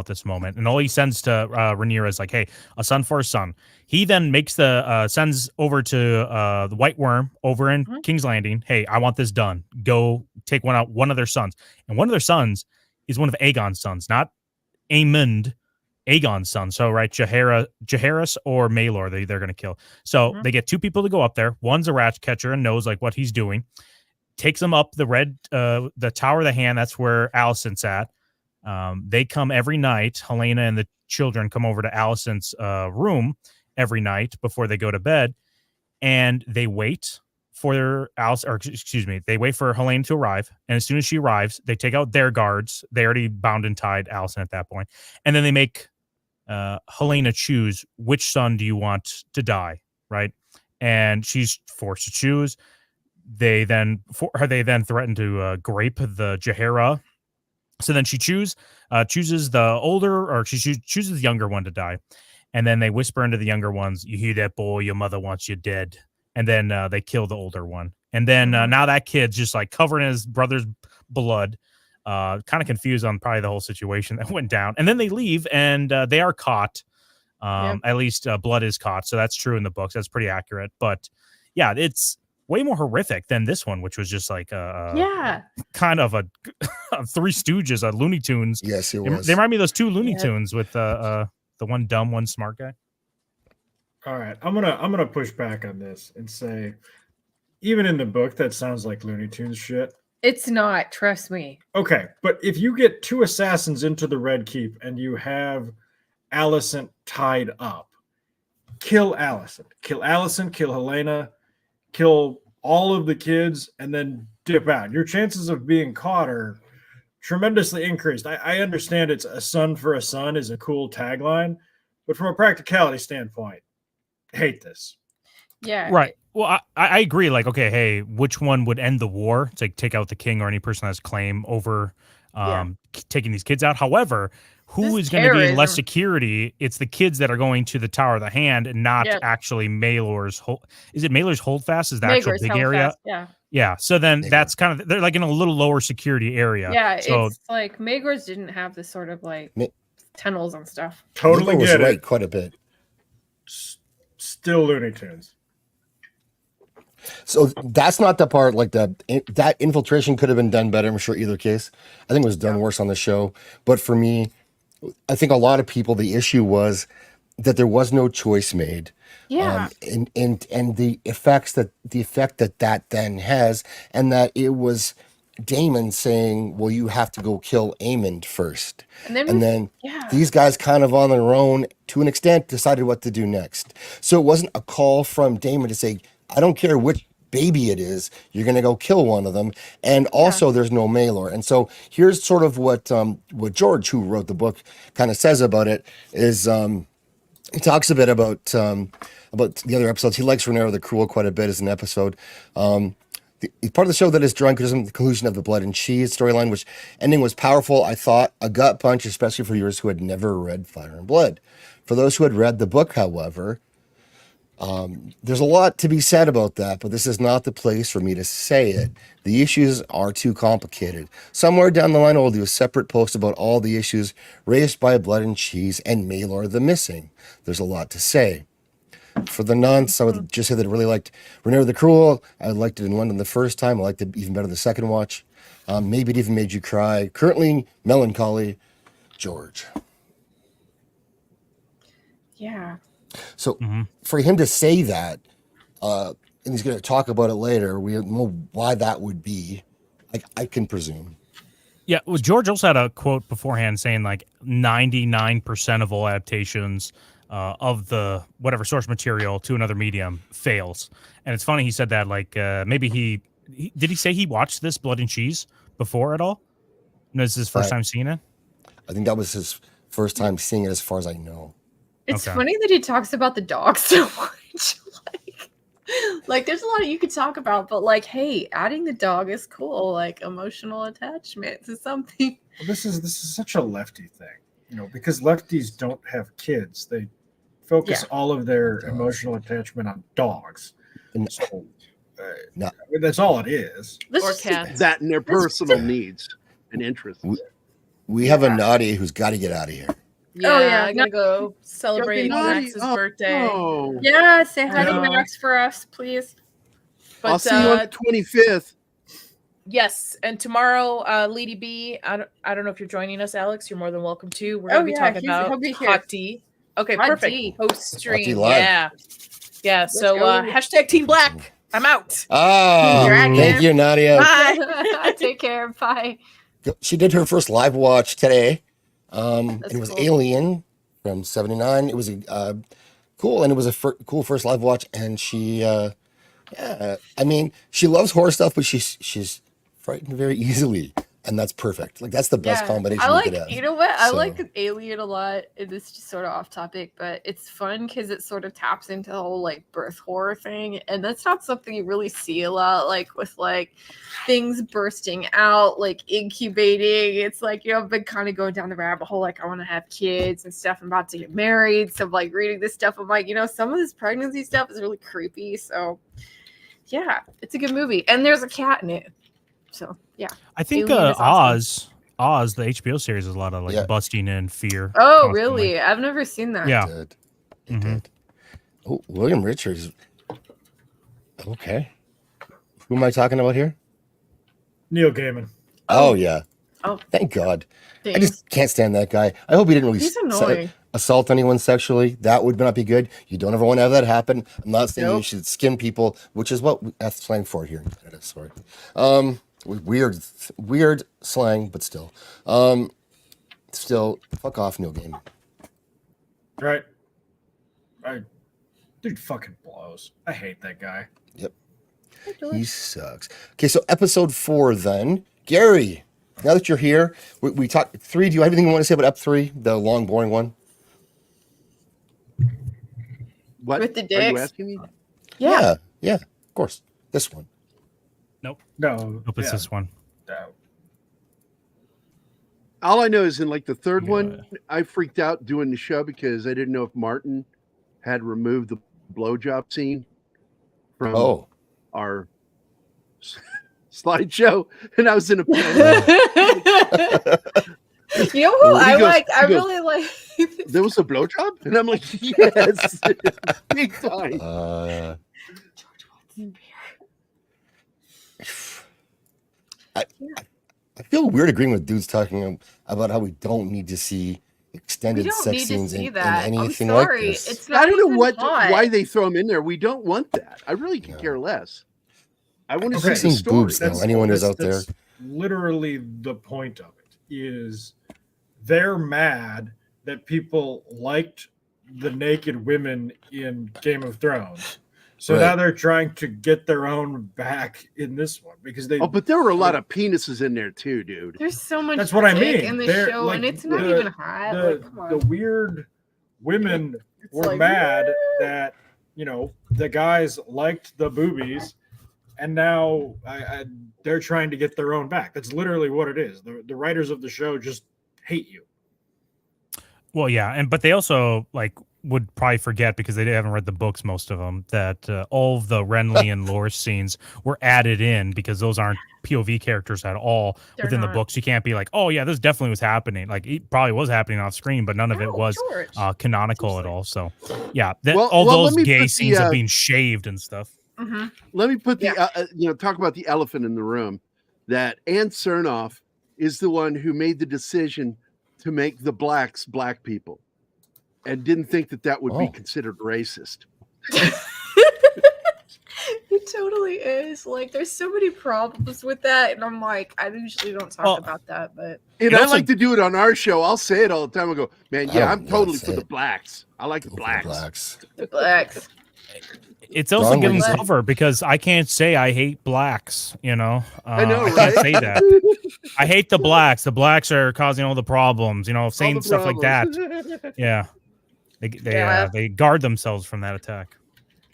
D: this moment. And all he sends to Rhaenyra is like, hey, a son for a son. He then makes sends over to the White Worm over in King's Landing. Hey, I want this done. Go take one of their sons. And one of their sons is one of Aegon's sons, not Aemond, Aegon's son. So, right, Jaehaerys or Maelor, they're going to kill. So they get two people to go up there. One's a rat catcher and knows like what he's doing. Takes them up the Tower of the Hand. That's where Alicent's at. They come every night. Helena and the children come over to Alicent's room every night before they go to bed, and they wait for they wait for Helena to arrive. And as soon as she arrives, they take out their guards. They already bound and tied Alicent at that point, and then they make Helena choose which son do you want to die, right? And she's forced to choose. They then threaten to grape the Jaehaera. So then she chooses the older, or she chooses the younger one to die. And then they whisper into the younger ones, "You hear that, boy? Your mother wants you dead." And then they kill the older one. And then now that kid's just like covered in his brother's blood, kind of confused on probably the whole situation that went down. And then they leave, and they are caught. At least blood is caught. So that's true in the books. That's pretty accurate. But yeah, it's way more horrific than this one, which was just like kind of a Three Stooges, a Looney Tunes.
A: Yes, it was.
D: They remind me of those two Looney Tunes with the one dumb, one smart guy.
B: All right, I'm gonna push back on this and say, even in the book, that sounds like Looney Tunes shit.
C: It's not, trust me.
B: Okay, but if you get two assassins into the Red Keep and you have Alicent tied up, kill Alicent, kill Helena, kill all of the kids, and then dip out. Your chances of being caught are tremendously increased. I understand it's a son for a son is a cool tagline, but from a practicality standpoint, hate this.
C: Yeah.
D: Right. Well, I agree. Like, okay, hey, which one would end the war? It's like take out the king or any person that has claim over taking these kids out. However, who
C: This
D: is going to be in less
C: terrorism.
D: security? It's the kids that are going to the Tower of the Hand and not
C: Yep.
D: actually Maelor's. Is it Maelor's Holdfast? Is the actual
C: Maegor's
D: big
C: held
D: area?
C: fast, yeah.
D: Yeah. So then
A: Maegor.
D: that's kind of, they're like in a little lower security area.
C: Yeah,
D: So
C: it's like Maegor's didn't have this sort of like
A: Ma-
C: tunnels and stuff.
B: Totally
A: Maegor was
B: get
A: right
B: it.
A: quite a bit.
B: Still Looney Tunes.
A: So that's not the part, like that infiltration could have been done better. I'm sure either case. I think it was done worse on the show. But for me, I think a lot of people, the issue was that there was no choice made.
C: Yeah.
A: And the effect that then has, and that it was Damon saying, well, you have to go kill Aemond first. And then
C: yeah.
A: these guys kind of on their own, to an extent, decided what to do next. So it wasn't a call from Damon to say, I don't care which baby it is, you're going to go kill one of them. And also there's no Maelor. And so here's sort of what George, who wrote the book, kind of says about it is, he talks a bit about the other episodes. He likes Rhaenyra the Cruel quite a bit as an episode. The part of the show that is drawing criticism, the conclusion of the Blood and Cheese storyline, which ending was powerful. I thought a gut punch, especially for viewers who had never read Fire and Blood. For those who had read the book, however, there's a lot to be said about that, but this is not the place for me to say it. The issues are too complicated. Somewhere down the line, I'll do a separate post about all the issues raised by Blood and Cheese and Maelor the Missing. There's a lot to say. For the nonce, I would just say that I really liked Rhaenyra the Cruel. I liked it in London the first time. I liked it even better the second watch. Maybe it even made you cry. Currently, melancholy. George.
C: Yeah.
A: So for him to say that, and he's going to talk about it later, we don't know why that would be. I can presume.
D: yeah, well, George also had a quote beforehand saying like 99% of all adaptations of the whatever source material to another medium fails. And it's funny he said that, like maybe he did he say he watched this Blood and Cheese before at all? No, this is his first time seeing it?
A: I think that was his first time seeing it as far as I know.
C: It's
D: Okay.
C: funny that he talks about the dog so much. like there's a lot you could talk about, but like, hey, adding the dog is cool. Like emotional attachment to something.
B: Well, this is such a lefty thing, because lefties don't have kids. They focus all of their emotional attachment on dogs.
A: And-
B: So,
A: No.
B: that's all it is.
C: Let's
E: Or
C: just-
E: cats.
G: That and their personal needs and interests.
A: We have a Nadia who's got to get out of here.
E: Yeah,
C: yeah,
E: I gotta go celebrate
C: Naughty.
E: Max's birthday.
G: Oh,
C: Yeah, say hi to
B: Yeah.
C: Max for us, please.
E: But
G: I'll see you on the 25th.
E: yes, and tomorrow, Lady B. I don't know if you're joining us, Alex. You're more than welcome to. We're gonna be talking
C: he'll
E: about
C: be here.
E: hot tea. Okay,
C: Hot
E: perfect.
C: tea.
E: Host stream.
A: live.
E: Yeah, yeah. So
C: go.
E: hashtag Team Black. I'm out.
A: Ah,
C: Dragon.
A: thank you, Nadia.
E: Bye.
C: Take care. Bye.
A: She did her first live watch today. And
C: That's
A: it was
C: cool.
A: Alien from '79. It was cool, and it was a cool first live watch. And she, I mean, she loves horror stuff, but she's frightened very easily, and that's perfect. Like that's the best combination
C: I
A: you
C: like,
A: could have.
C: you know what? I
A: So-
C: like Alien a lot. And this is just sort of off topic, but it's fun because it sort of taps into the whole like birth horror thing. And that's not something you really see a lot, like with like things bursting out, like incubating. It's like, I've been kind of going down the rabbit hole, like I want to have kids and stuff. I'm about to get married. So like reading this stuff, I'm like, some of this pregnancy stuff is really creepy. So yeah, it's a good movie. And there's a cat in it. So yeah.
D: I think
C: Alien is awesome.
D: Oz, the HBO series, is a lot of like
A: Yeah.
D: busting in fear.
C: Oh,
D: constantly.
C: really? I've never seen that.
D: Yeah.
A: It
D: Mhm.
A: did. Oh, William Richards. Okay. Who am I talking about here?
B: Neil Gaiman.
A: Oh yeah.
C: Oh.
A: Thank God. I
C: Dang.
A: just can't stand that guy. I hope he didn't really
C: He's annoying.
A: assault anyone sexually. That would not be good. You don't ever want to have that happen. I'm not saying you
C: Nope.
A: should skin people, which is what that's slang for here in Canada. Sorry. Weird slang, but still. Still, fuck off, Neil Gaiman.
B: Right? Dude fucking blows. I hate that guy.
A: Yep. He sucks. Okay, so episode 4 then. Gary, now that you're here, we talked 3. Do you have anything you want to say about Ep 3, the long, boring one?
G: What
C: With the
G: are you
C: dicks?
G: asking me?
C: Yeah.
A: Yeah, of course. This one.
B: No.
D: Nope, it's
B: yeah,
D: this one.
B: no.
G: All I know is in like the third
D: Yeah.
G: one, I freaked out doing the show because I didn't know if Martin had removed the blowjob scene from
A: Oh,
G: our slideshow, and I was in a panic.
C: You know who
G: He
C: I
G: goes-
C: like? I
G: he goes,
C: really like.
G: There was a blowjob, and I'm like, yes, big time.
A: I feel weird agreeing with dudes talking about how we don't need to see
C: We
A: extended
C: don't
A: sex
C: need to
A: scenes
C: see
A: in
C: that. I'm
A: anything
C: sorry.
A: like this.
C: It's not
G: I don't know
C: even hot.
G: why they throw them in there. We don't want that. I really could
A: No.
G: care less. I want to
B: Okay.
G: see the
A: Seeing
G: story.
A: boobs, though. Anyone who's out there.
B: That's literally the point of it. Is they're mad that people liked the naked women in Game of Thrones. So
A: Right.
B: now they're trying to get their own back in this one because they.
G: Oh, but there were a lot of penises in there too, dude.
C: There's so much.
B: That's what I
C: dick
B: mean.
C: in the
B: They're,
C: show,
B: like,
C: and it's not
B: the-
C: even hot.
B: the,
C: Like, come on.
B: the weird women
C: It's
B: were
C: like,
B: mad that the guys liked the boobies, and now they're trying to get their own back. That's literally what it is. The writers of the show just hate you.
D: Well, yeah, but they also would probably forget because they haven't read the books, most of them, that all of the Renly and Loras scenes were added in because those aren't POV characters at all
C: They're
D: within the
C: not.
D: books. You can't be like, oh yeah, this definitely was happening. Like it probably was happening off screen, but none of it
C: No,
D: was
C: George.
D: canonical at
C: Seriously.
D: all. So yeah,
G: Well,
D: all
G: let
D: those
G: me
D: gay
G: put the,
D: scenes of being shaved and stuff.
C: Mhm.
G: Let me put the
C: Yeah.
G: talk about the elephant in the room. That Ann Cernoff is the one who made the decision to make the blacks black people, and didn't think that would be
A: Oh.
G: considered racist.
C: It totally is. Like, there's so many problems with that, and I'm like, I usually don't talk
D: Well,
C: about that, but
G: And
D: It
G: I
D: also-
G: like to do it on our show. I'll say it all the time. I go, man,
A: I
G: yeah,
A: don't
G: I'm
A: know,
G: totally
A: say
G: for the
A: it.
G: blacks. I like the blacks.
C: the blacks.
D: It's also
A: Wrong
D: given
A: reason.
D: cover because I can't say I hate blacks.
G: I know,
D: I
G: right?
D: can't say that. I hate the blacks. The blacks are causing all the problems.
G: All
D: Saying
G: the
D: stuff like that.
G: problems.
D: Yeah,
C: Yeah.
D: they guard themselves from that attack.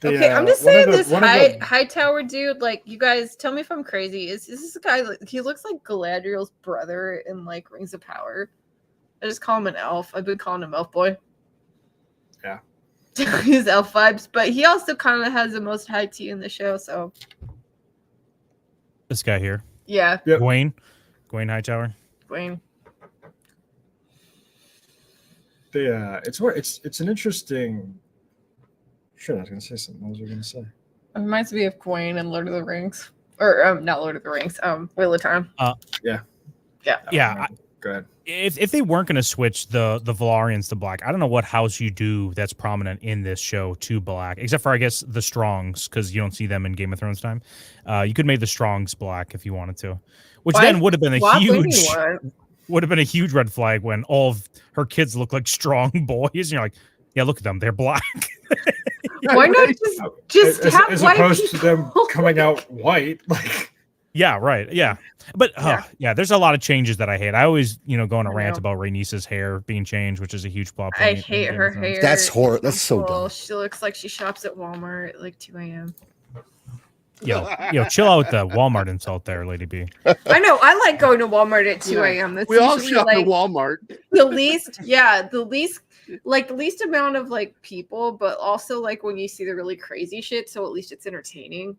C: Okay, I'm just
B: one of
C: saying
B: the-
C: this
B: one of the-
C: high tower dude, like, you guys tell me if I'm crazy. Is this a guy, like, he looks like Galadriel's brother in, like, Rings of Power. I just call him an elf. I've been calling him Elf Boy.
B: Yeah.
C: His elf vibes, but he also kind of has the most high tea in the show, so
D: This guy here,
C: yeah,
B: Yep.
D: Gawain Hightower.
C: Wayne.
B: It's an interesting. Shit, I was gonna say something. What was I gonna say?
C: It reminds me of Gawain and Lord of the Rings. Or not Lord of the Rings, Wheel of Time.
B: I
D: Yeah,
B: don't remember. Go ahead.
D: If they weren't going to switch the Valarians to black, I don't know what house you do that's prominent in this show to black, except for I guess the Strongs, because you don't see them in Game of Thrones time. You could make the Strongs black if you wanted to, which
C: Why
D: then would have been a
C: Swap
D: huge
C: anyone.
D: red flag when all of her kids look like strong boys. And you're like, yeah, look at them, they're black.
C: Why not just
B: as,
C: have
B: as
C: white
B: opposed to them
C: people?
B: coming out white? Like,
D: Yeah, right. Yeah. But
C: Yeah.
D: there's a lot of changes that I hate. I always, go on a
C: I
D: rant
C: know.
D: about Rhaenys's hair being changed, which is a huge plot point.
C: I
D: in
C: hate
D: Game
C: her
D: of Thrones.
C: hair.
A: That's horrible. That's so
C: Well,
A: dumb.
C: she looks like she shops at Walmart at like 2 a.m.
D: Yo, chill out with the Walmart insult there, Lady B.
C: I know. I like going to Walmart at 2
G: Yeah.
C: a.m. That's
G: We all
C: usually,
G: shop
C: like
G: at Walmart.
C: the least the least amount of like people, but also like when you see the really crazy shit, so at least it's entertaining.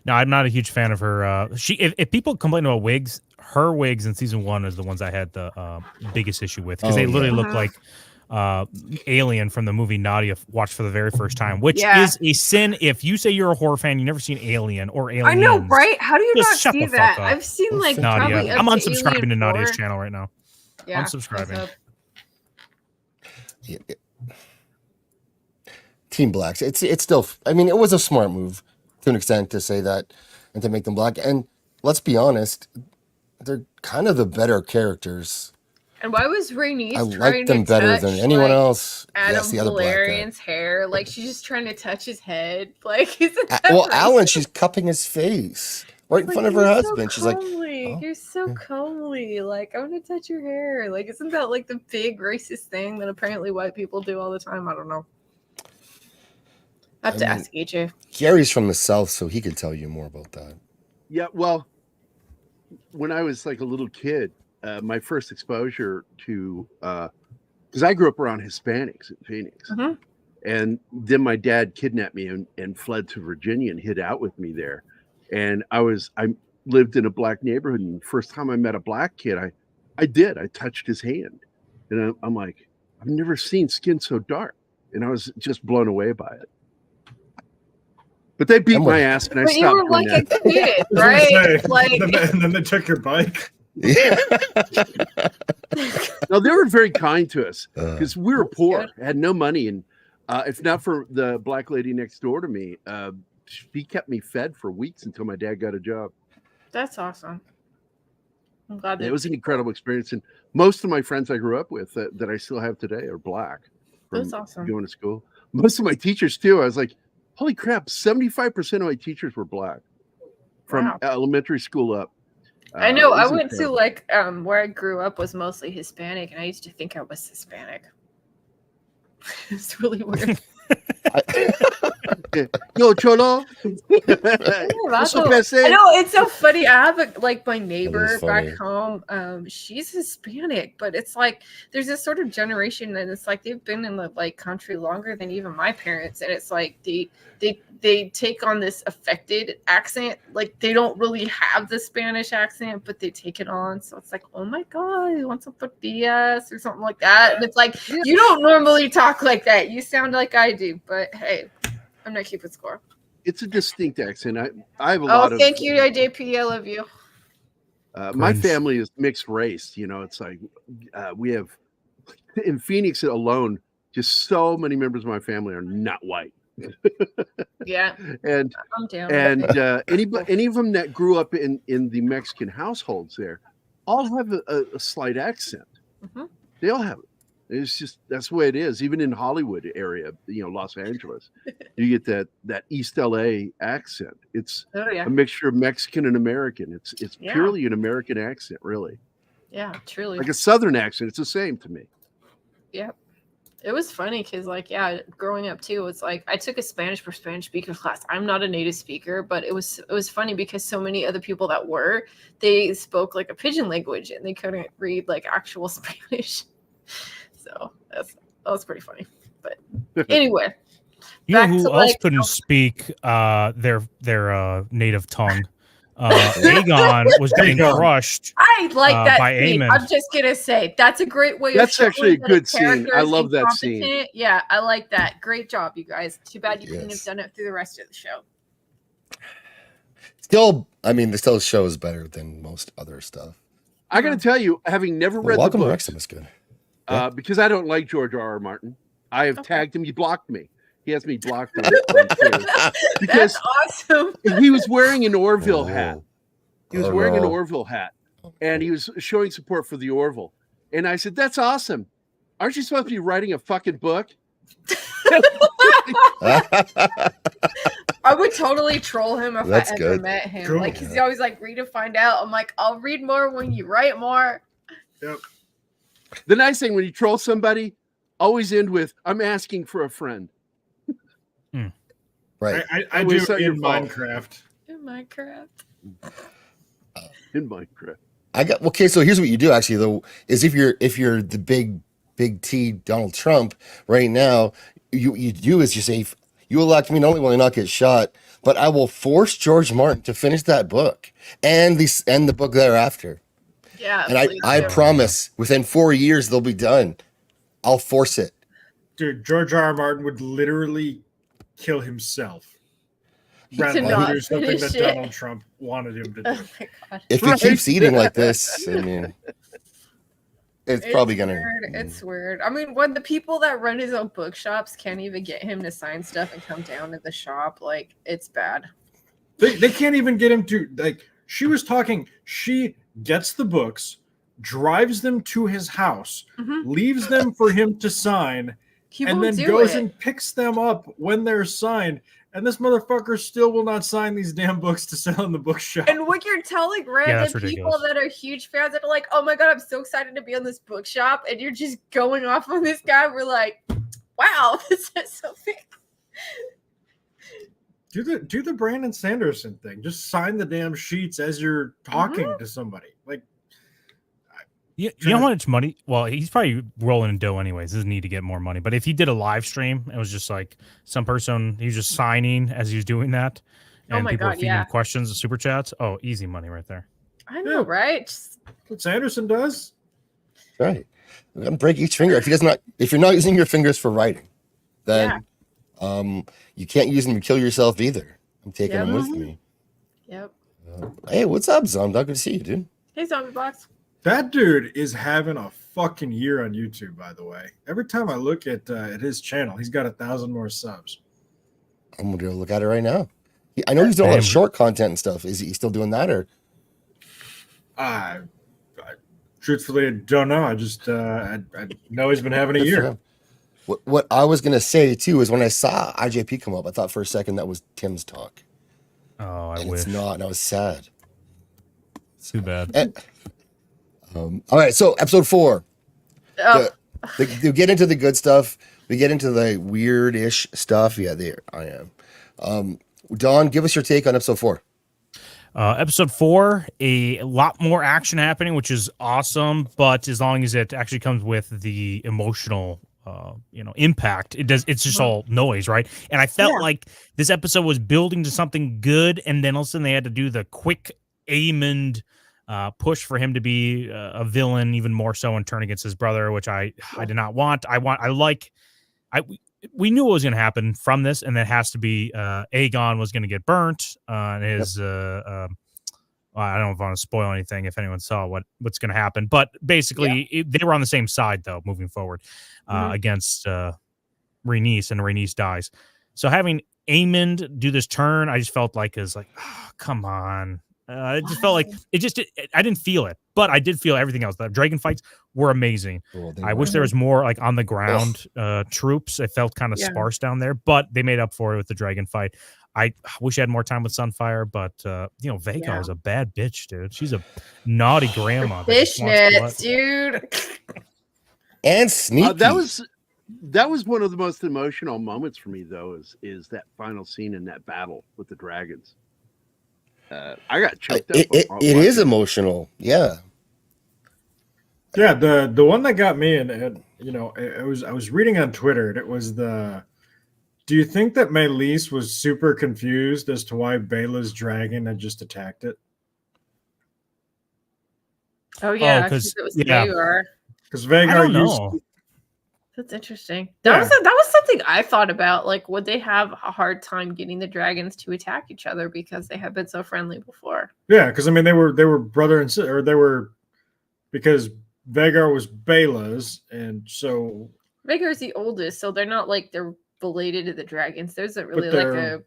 D: No, I'm not a huge fan of her. If people complain about wigs, her wigs in season 1 is the ones I had the biggest issue with because
A: Oh,
D: they literally
C: yeah.
D: look like Alien from the movie Nadia watched for the very first time, which
C: Yeah.
D: is a sin. If you say you're a horror fan, you've never seen Alien or Aliens.
C: I know, right? How do you
D: Just
C: not
D: shut
C: see
D: the fuck
C: that?
D: up.
C: I've seen like
A: Nadia.
C: probably
D: I'm
C: up to
D: unsubscribing to
C: Alien
D: Nadia's
C: 4.
D: channel right now.
C: Yeah,
D: unsubscribing.
C: what's up?
A: Yeah, Team Blacks. It's still. I mean, it was a smart move to an extent to say that and to make them black. And let's be honest, they're kind of the better characters.
C: And why was Rhaenys
A: I
C: trying
A: like them
C: to
A: better
C: touch,
A: than anyone
C: like,
A: else.
C: Adam
A: Yes, the other black guy.
C: Valerian's hair? Like she's just trying to touch his head. Like isn't that
A: Well,
C: racist?
A: Alan, she's cupping his face. right in
C: Like,
A: front of her
C: "You're
A: husband.
C: So
A: She's like,
C: comely.
A: "Oh,
C: You're so
A: yeah."
C: comely. Like, I want to touch your hair. Like, isn't that like the big racist thing that apparently white people do all the time? I don't know. I have
A: I
C: to
A: mean,
C: ask AJ.
A: Gary's from the South, so he could tell you more about that.
G: Yeah, well, when I was like a little kid, my first exposure to because I grew up around Hispanics in Phoenix,
C: Mhm.
G: and then my dad kidnapped me and fled to Virginia and hid out with me there, and I lived in a black neighborhood, and the first time I met a black kid, I touched his hand, and I'm like, I've never seen skin so dark, and I was just blown away by it. But they beat
A: I'm
G: my
A: with-
G: ass, and I
C: But you
G: stopped
C: were
G: doing
C: like
G: that.
C: a kid,
B: I was gonna
C: right?
B: say,
C: Like,
B: and then they took your bike.
A: Yeah.
G: No, they were very kind to us
A: Uh,
G: because we were
C: That's
G: poor, had no money, and if not for the black lady next door to me, she kept me fed for weeks until my dad got a job.
C: that's awesome. I'm glad that
G: It was an incredible experience, and most of my friends I grew up with that I still have today are black from
C: That's awesome.
G: going to school. Most of my teachers too. I was like, holy crap, 75% of my teachers were black from
C: Wow.
G: elementary school up.
C: I know.
G: It
C: I
G: was
C: went to
G: incredible.
C: like where I grew up was mostly Hispanic, and I used to think I was Hispanic. It's really weird.
G: Yo, cholo.
C: Yeah,
G: What's up,
C: I
G: Pese?
C: know, it's so funny. I have like my neighbor
A: funny.
C: back home. She's Hispanic, but it's like there's this sort of generation that it's like they've been in the like country longer than even my parents, and it's like they take on this affected accent. Like they don't really have the Spanish accent, but they take it on. So it's like, oh my god, you want some tortillas or something like that? And it's like you don't normally talk like that. You sound like I do, but hey, I'm not keeping score.
G: It's a distinct accent. I have a lot
C: Oh,
G: of.
C: thank you, IJP. I love you.
G: My
D: Cringe.
G: family is mixed race. You know, it's like we have in Phoenix alone, just so many members of my family are not white,
C: Yeah,
G: and
C: I'm down. with it.
G: any of them that grew up in the Mexican households there, all have a slight accent.
C: Mhm.
G: They all have it. It's just that's the way it is. Even in Hollywood area, you know, Los Angeles, you get that East LA accent. It's
C: Oh yeah,
G: a mixture of Mexican and American. It's
C: Yeah.
G: purely an American accent, really.
C: yeah, truly.
G: Like a Southern accent. It's the same to me.
C: Yep. It was funny because, like, yeah, growing up too, it's like I took a Spanish for Spanish speaker class. I'm not a native speaker, but it was funny because so many other people that were, they spoke like a pidgin language and they couldn't read like actual Spanish. So that was pretty funny. But anyway,
D: You know
C: back
D: who
C: to,
D: else
C: like,
D: couldn't speak their native tongue? Aegon was getting
B: Aegon.
D: crushed.
C: I like that
D: by
C: scene.
D: Aemon.
C: I'm just gonna say that's a great way.
G: That's
C: of
G: actually a
C: showing that
G: good scene.
C: character
G: I
C: is
G: love that scene.
C: incompetent. Yeah, I like that. Great job, you guys. Too bad you couldn't have
A: Yes.
C: done it through the rest of the show.
A: Still, I mean, the still show is better than most other stuff.
G: I got to tell you, having never read the
A: Welcome to
G: books,
A: Wrexham is good.
G: because I don't like George R.R. Martin, I have
C: Okay.
G: tagged him. He blocked me. He has me blocked on Twitter because
C: That's awesome.
G: he was wearing an Orville hat.
A: Oh.
G: He was
A: Oh,
G: wearing an
A: no.
G: Orville hat, and he was showing support for the Orville. And I said, "That's awesome. Aren't you supposed to be writing a fucking book?"
C: I would totally troll him if
A: That's
C: I ever
A: good.
C: met him.
B: Cool.
C: Like he's always like, read to find out. I'm like, I'll read more when you write more.
B: Yep.
G: The nice thing when you troll somebody, always end with, "I'm asking for a friend."
A: Right.
B: I
G: That
B: do
G: was not your
B: in
G: fault.
B: Minecraft.
C: In Minecraft.
G: In Minecraft.
A: I got okay. So here's what you do actually, though, is if you're the big T Donald Trump right now, you do is you say, you elect me, not only will I not get shot, but I will force George Martin to finish that book and the book thereafter.
C: Yeah.
A: And
C: please
A: I
C: do.
A: promise within 4 years they'll be done. I'll force it.
B: Dude, George R.R. Martin would literally kill himself rather
C: To
B: than
C: not
B: do something
C: finish
B: that
C: it.
B: Donald Trump wanted him to do.
C: Oh my god.
A: If he
G: Right.
A: keeps eating like this, I mean, it's probably gonna.
C: Weird. It's weird. I mean, when the people that run his own bookshops can't even get him to sign stuff and come down to the shop, like it's bad.
B: They can't even get him to, like, she was talking, she gets the books, drives them to his house,
C: Mhm.
B: leaves them for him to sign,
C: He
B: and
C: won't
B: then
C: do
B: goes
C: it.
B: and picks them up when they're signed and this motherfucker still will not sign these damn books to sell in the bookshop.
C: And when you're telling random
D: that's
C: people
D: ridiculous.
C: that are huge fans that are like, oh my god, I'm so excited to be on this bookshop, and you're just going off on this guy, we're like, wow, this is so big.
B: Do the Brandon Sanderson thing. Just sign the damn sheets as you're talking to somebody. Like,
D: You know how much money? Well, he's probably rolling in dough anyways. Doesn't need to get more money. But if he did a live stream, it was just like some person, he was just signing as he was doing that.
C: Oh
D: And
C: my
D: people were
C: God,
D: feeding
C: yeah.
D: him questions and super chats. Oh, easy money right there.
C: I know, right? Just,
B: what Sanderson does.
A: Right. Break each finger. If you're not using your fingers for writing, then you can't use them to kill yourself either. I'm taking them with me.
C: Yep.
A: Hey, what's up, Zombie? Good to see you, dude.
C: Hey, Zombie Box.
B: That dude is having a fucking year on YouTube, by the way. Every time I look at his channel, he's got 1,000 more subs.
A: I'm gonna go look at it right now. I know he's doing a lot of short content and stuff. Is he still doing that, or?
B: I truthfully don't know. I just I know he's been having a
A: Good for
B: year.
A: him. What I was gonna say too is when I saw IJP come up, I thought for a second that was Tim's talk.
D: Oh, I
A: And
D: wish.
A: it's not, and I was sad.
D: Too bad.
A: All right, so episode 4.
C: Oh,
A: We get into the good stuff. We get into the weird-ish stuff. Yeah, there I am. Don, give us your take on episode 4.
D: Episode 4, a lot more action happening, which is awesome. But as long as it actually comes with the emotional, impact, it's just all noise, right? And I felt like this episode was building to something good, and then all of a sudden they had to do the quick Aemond push for him to be a villain, even more so, and turn against his brother, which I did not want. We knew what was going to happen from this, and that has to be Aegon was going to get burnt. And his, I don't know if I want to spoil anything if anyone saw what's going to happen, but basically they were on the same side though, moving forward against Rhaenys, and Rhaenys dies. So having Aemond do this turn, I just felt like is like, oh, come on. It just felt like I didn't feel it, but I did feel everything else. The dragon fights were amazing. I wish there was more like on the ground troops. It felt kind of sparse down there, but they made up for it with the dragon fight. I wish I had more time with Sunfire, but Vhagar is a bad bitch, dude. She's a naughty grandma.
C: fishnets, dude.
A: And sneaky.
G: That was one of the most emotional moments for me, though, is that final scene in that battle with the dragons. I got choked up.
A: It is emotional. Yeah.
B: Yeah, the one that got me, and I was reading on Twitter, and it was do you think that Meleys was super confused as to why Bela's dragon had just attacked it?
C: Oh yeah,
D: because
C: it was Vhagar.
B: Because
D: I
B: Vhagar
D: don't
B: used
D: know.
C: That's interesting. That was something I thought about. Like, would they have a hard time getting the dragons to attack each other because they have been so friendly before?
B: Yeah, because I mean they were brother and sister, or they were, because Vhagar was Bela's, and so
C: Vhagar's the oldest, so they're not like they're related to the dragons. There's a really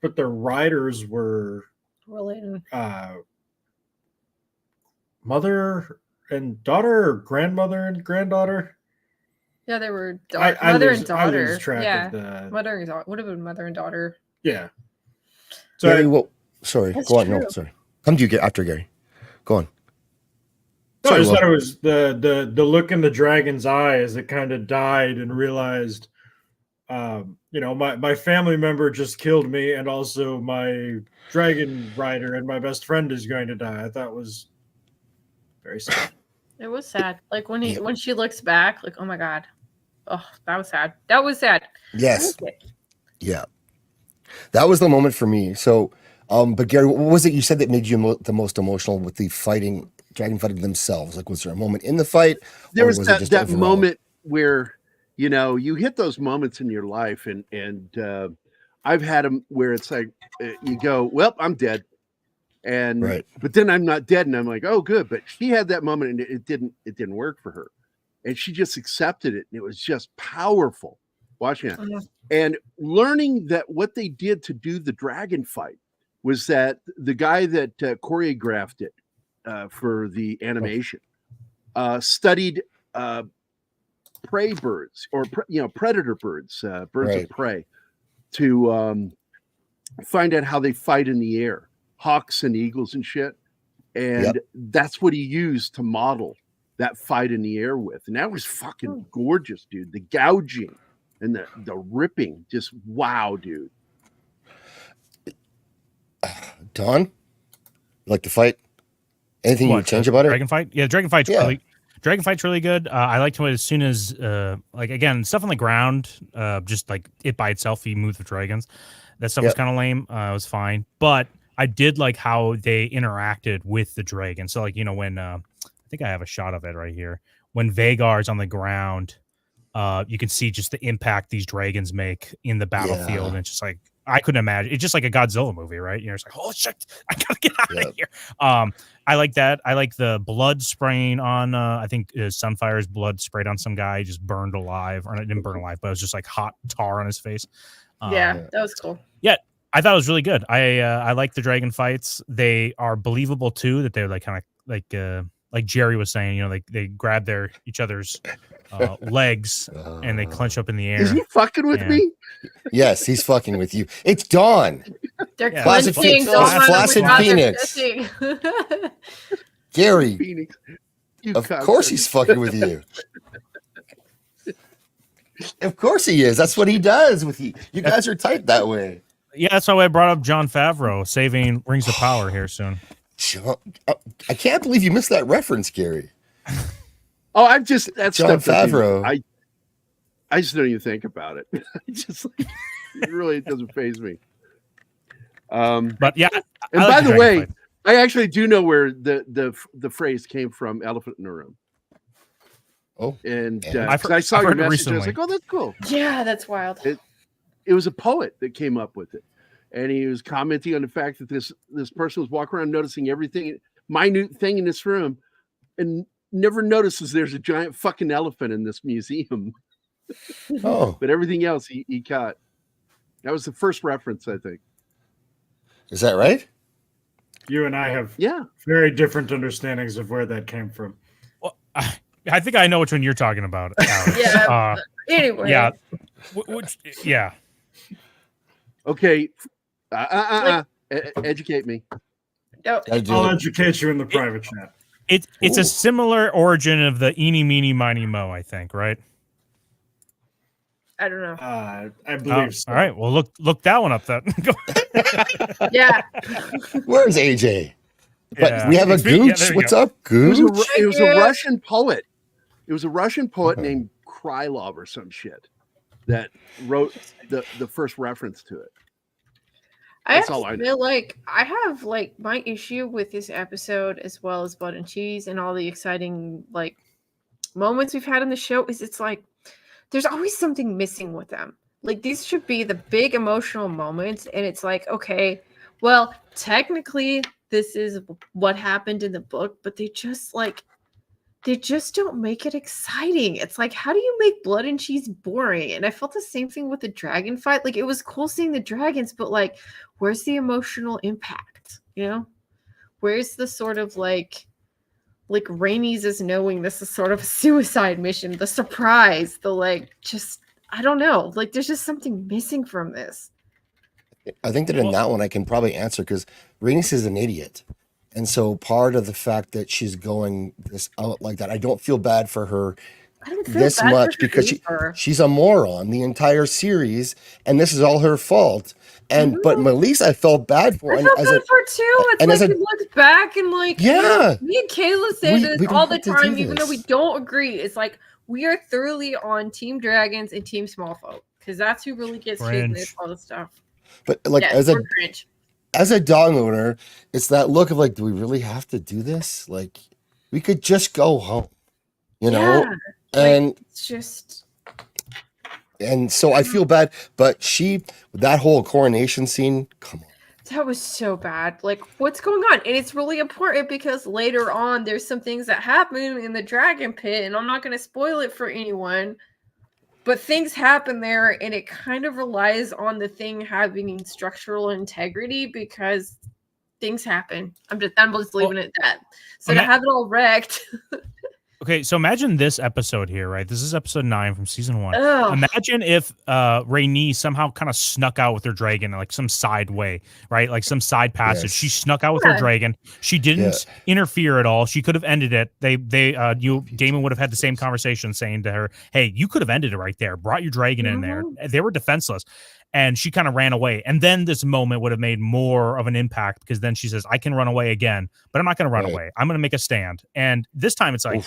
B: but their riders were
C: related.
B: Mother and daughter, or grandmother and granddaughter.
C: Yeah, they were
B: I
C: mother
B: lose-
C: and
B: I
C: daughter.
B: lose track
C: Yeah,
B: of the-
C: mother and daughter would have been mother and daughter.
B: Yeah. So
A: Gary, sorry.
C: That's
A: Go on.
C: true.
A: No, sorry. Come to you after Gary. Go on.
B: No, I just
A: Sorry,
B: thought it was the look in the dragon's eye as it kind of died and realized, my family member just killed me, and also my dragon rider and my best friend is going to die. I thought was very sad.
C: It was sad. Like when she looks back, like, oh my god, oh, that was sad. That was sad.
A: Yes. Yeah. That was the moment for me. So, but Gary, what was it you said that made you the most emotional with the dragon fighting themselves? Like, was there a moment in the fight?
G: There was
A: it
G: that
A: just
G: that
A: overall?
G: moment where you hit those moments in your life, and I've had them where it's like you go, well, I'm dead, and
A: Right.
G: but then I'm not dead, and I'm like, oh, good. But she had that moment, and it didn't work for her, and she just accepted it, and it was just powerful watching it.
C: Mhm.
G: And learning that what they did to do the dragon fight was that the guy that choreographed it for the animation studied prey birds, or predator birds, birds
A: Right.
G: of prey, to find out how they fight in the air, hawks and eagles and shit. And that's what he used to model that fight in the air with. And that was fucking gorgeous, dude. The gouging and the ripping, just wow, dude.
A: Don, you like the fight? Anything you would change about it?
D: Dragon fight? Yeah, Dragon fight's really good. I liked it as soon as like again, stuff on the ground, just like it by itself, he moved with dragons. That stuff was kind of lame. It was fine. But I did like how they interacted with the dragon. So like, you know, when I think I have a shot of it right here. When Vagar's on the ground, you can see just the impact these dragons make in the battlefield. And it's just like, I couldn't imagine. It's just like a Godzilla movie, right? You're just like, oh shit, I gotta get out of here. I like that. I like the blood spraying on, I think Sunfire's blood sprayed on some guy, just burned alive. Or it didn't burn alive, but it was just like hot tar on his face.
C: That was cool.
D: Yeah, I thought it was really good. I like the dragon fights. They are believable too, that they're like kind of like Gerry was saying, you know, like they grab each other's legs and they clench up in the air.
G: Is he fucking with me?
A: Yes, he's fucking with you. It's Dawn.
C: They're
A: Flaccid
C: clenching.
A: Phoenix. Gerry,
G: Phoenix.
A: of course he's fucking with you. Of course he is. That's what he does with you. You guys are tight that way.
D: Yeah, that's why I brought up Jon Favreau saving Rings of Power here soon.
A: I can't believe you missed that reference, Gerry.
G: Oh, that's
A: Jon
G: stuff
A: Favreau.
G: I just don't even think about it. It really doesn't faze me.
D: But yeah,
G: and by the way, I actually do know where the phrase came from, "elephant in the room."
A: Oh,
G: and
D: I
G: saw your message.
D: Recently.
G: I was like, "Oh, that's cool."
C: Yeah, that's wild.
G: It was a poet that came up with it, and he was commenting on the fact that this person was walking around noticing everything, minute thing in this room, and never notices there's a giant fucking elephant in this museum.
A: Oh,
G: but everything else he caught. That was the first reference, I think.
A: Is that right?
B: You and I have
G: Yeah.
B: very different understandings of where that came from.
D: Well, I think I know which one you're talking about, Alex.
C: Yeah. Anyway.
D: Yeah. Yeah.
G: Okay. Educate me.
C: No.
B: I'll educate you in the private chat.
D: It's a similar origin of the eeny, meeny, miny, mo, I think, right?
C: I don't know.
B: I believe so.
D: All right. Well, look that one up then.
C: Yeah.
A: Where's AJ? But
D: Yeah.
A: we have a Gooch. What's up, Gooch?
G: It was a Russian poet. It was a Russian poet named Krylov or some shit that wrote the first reference to it.
C: I
G: That's all I know.
C: feel like I have like my issue with this episode as well as Blood and Cheese and all the exciting like moments we've had in the show is it's like there's always something missing with them. Like these should be the big emotional moments and it's like, okay, well, technically this is what happened in the book, but they just don't make it exciting. It's like, how do you make Blood and Cheese boring? And I felt the same thing with the dragon fight. Like, it was cool seeing the dragons, but like, where's the emotional impact? You know, where's the sort of like Rainey's is knowing this is sort of a suicide mission, the surprise, the like, just I don't know. Like, there's just something missing from this.
A: I think that in that one I can probably answer because Rhaenys is an idiot. And so part of the fact that she's going this out like that, I don't feel bad for her this much because she's a moron the entire series, and this is all her fault. And but Melise, I felt bad for.
C: I felt bad for her too. It's like we looked back and like me and Kayla say this all the time, even though we don't agree. It's like we are thoroughly on Team Dragons and Team Smallfolk because that's who really gets hit with all the stuff.
A: But like as a dog owner, it's that look of like, do we really have to do this? Like, we could just go home, you know? And
C: it's just.
A: And so I feel bad, but that whole coronation scene, come on.
C: That was so bad. Like, what's going on? And it's really important because later on, there's some things that happen in the dragon pit, and I'm not going to spoil it for anyone. But things happen there, and it kind of relies on the thing having structural integrity because things happen. I'm just leaving it at that. So to have it all wrecked.
D: Okay, so imagine this episode here, right? This is episode 9 from season 1.
C: Ugh.
D: Imagine if Rhaenys somehow kind of snuck out with her dragon in like some side way, right? Like some side passage.
A: Yes.
D: She snuck out with her
C: Yeah.
D: dragon. She didn't interfere at all. She could have ended it. Damon would have had the same conversation saying to her, "Hey, you could have ended it right there. Brought your dragon in there. They were defenseless." And she kind of ran away. And then this moment would have made more of an impact because then she says, I can run away again, but I'm not going to run away. I'm going to make a stand. And this time it's like,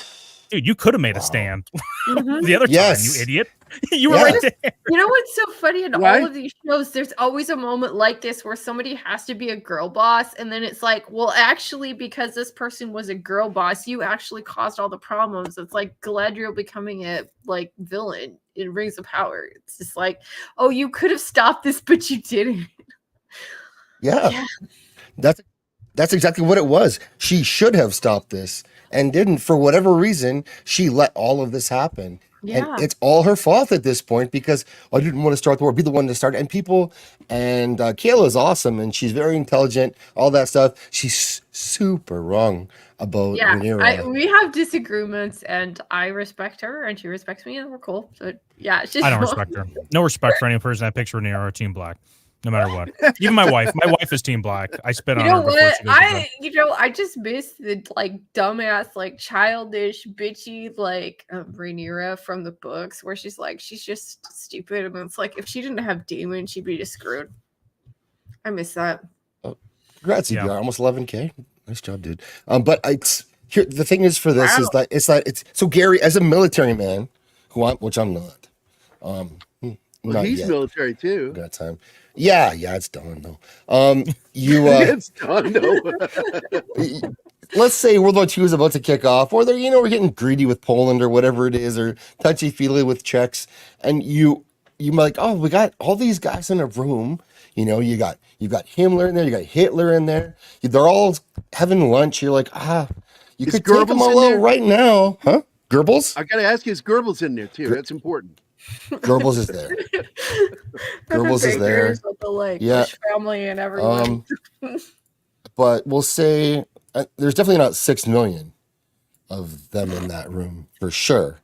D: dude, you could have made a stand the other time, you idiot. You were right there.
C: You know what's so funny in
G: Right?
C: all of these shows? There's always a moment like this where somebody has to be a girl boss, and then it's like, well, actually, because this person was a girl boss, you actually caused all the problems. It's like Galadriel becoming a like villain in Rings of Power. It's just like, oh, you could have stopped this, but you didn't.
A: Yeah. That's exactly what it was. She should have stopped this and didn't. For whatever reason, she let all of this happen.
C: Yeah.
A: And it's all her fault at this point because I didn't want to start the war, be the one to start. And Kayla is awesome and she's very intelligent, all that stuff. She's super wrong about Rhaenyra.
C: We have disagreements, and I respect her, and she respects me, and we're cool. So yeah, it's just
D: I don't respect her. No respect for any person that picks Rhaenyra or Team Black. No matter what. Even my wife. My wife is Team Black. I spit on her before she goes to bed.
C: I just miss the like dumbass, like childish, bitchy, like Rhaenyra from the books, where she's just stupid, and it's like if she didn't have Daemon, she'd be just screwed. I miss that.
A: Congrats, EBR, almost 11K. Nice job, dude. But here the thing is for this is that it's so Gerry, as a military man, which I'm not.
G: Well, he's
A: yet.
G: military too.
A: Got time. Yeah, it's done though.
G: It's done though.
A: Let's say World War II is about to kick off, or we're getting greedy with Poland or whatever it is, or touchy feely with Czechs, and you're like, oh, we got all these guys in a room. You got Himmler in there, you got Hitler in there. They're all having lunch. You're like, you
G: Is
A: could take them
G: Goebbels
A: all
G: in
A: out
G: there?
A: right now, huh? Goebbels?
G: I gotta ask you, is Goebbels in there too? That's important.
A: Goebbels is there. Goebbels is there.
C: With the like
A: Yeah.
C: Bush family and everyone.
A: But we'll say there's definitely not 6 million of them in that room for sure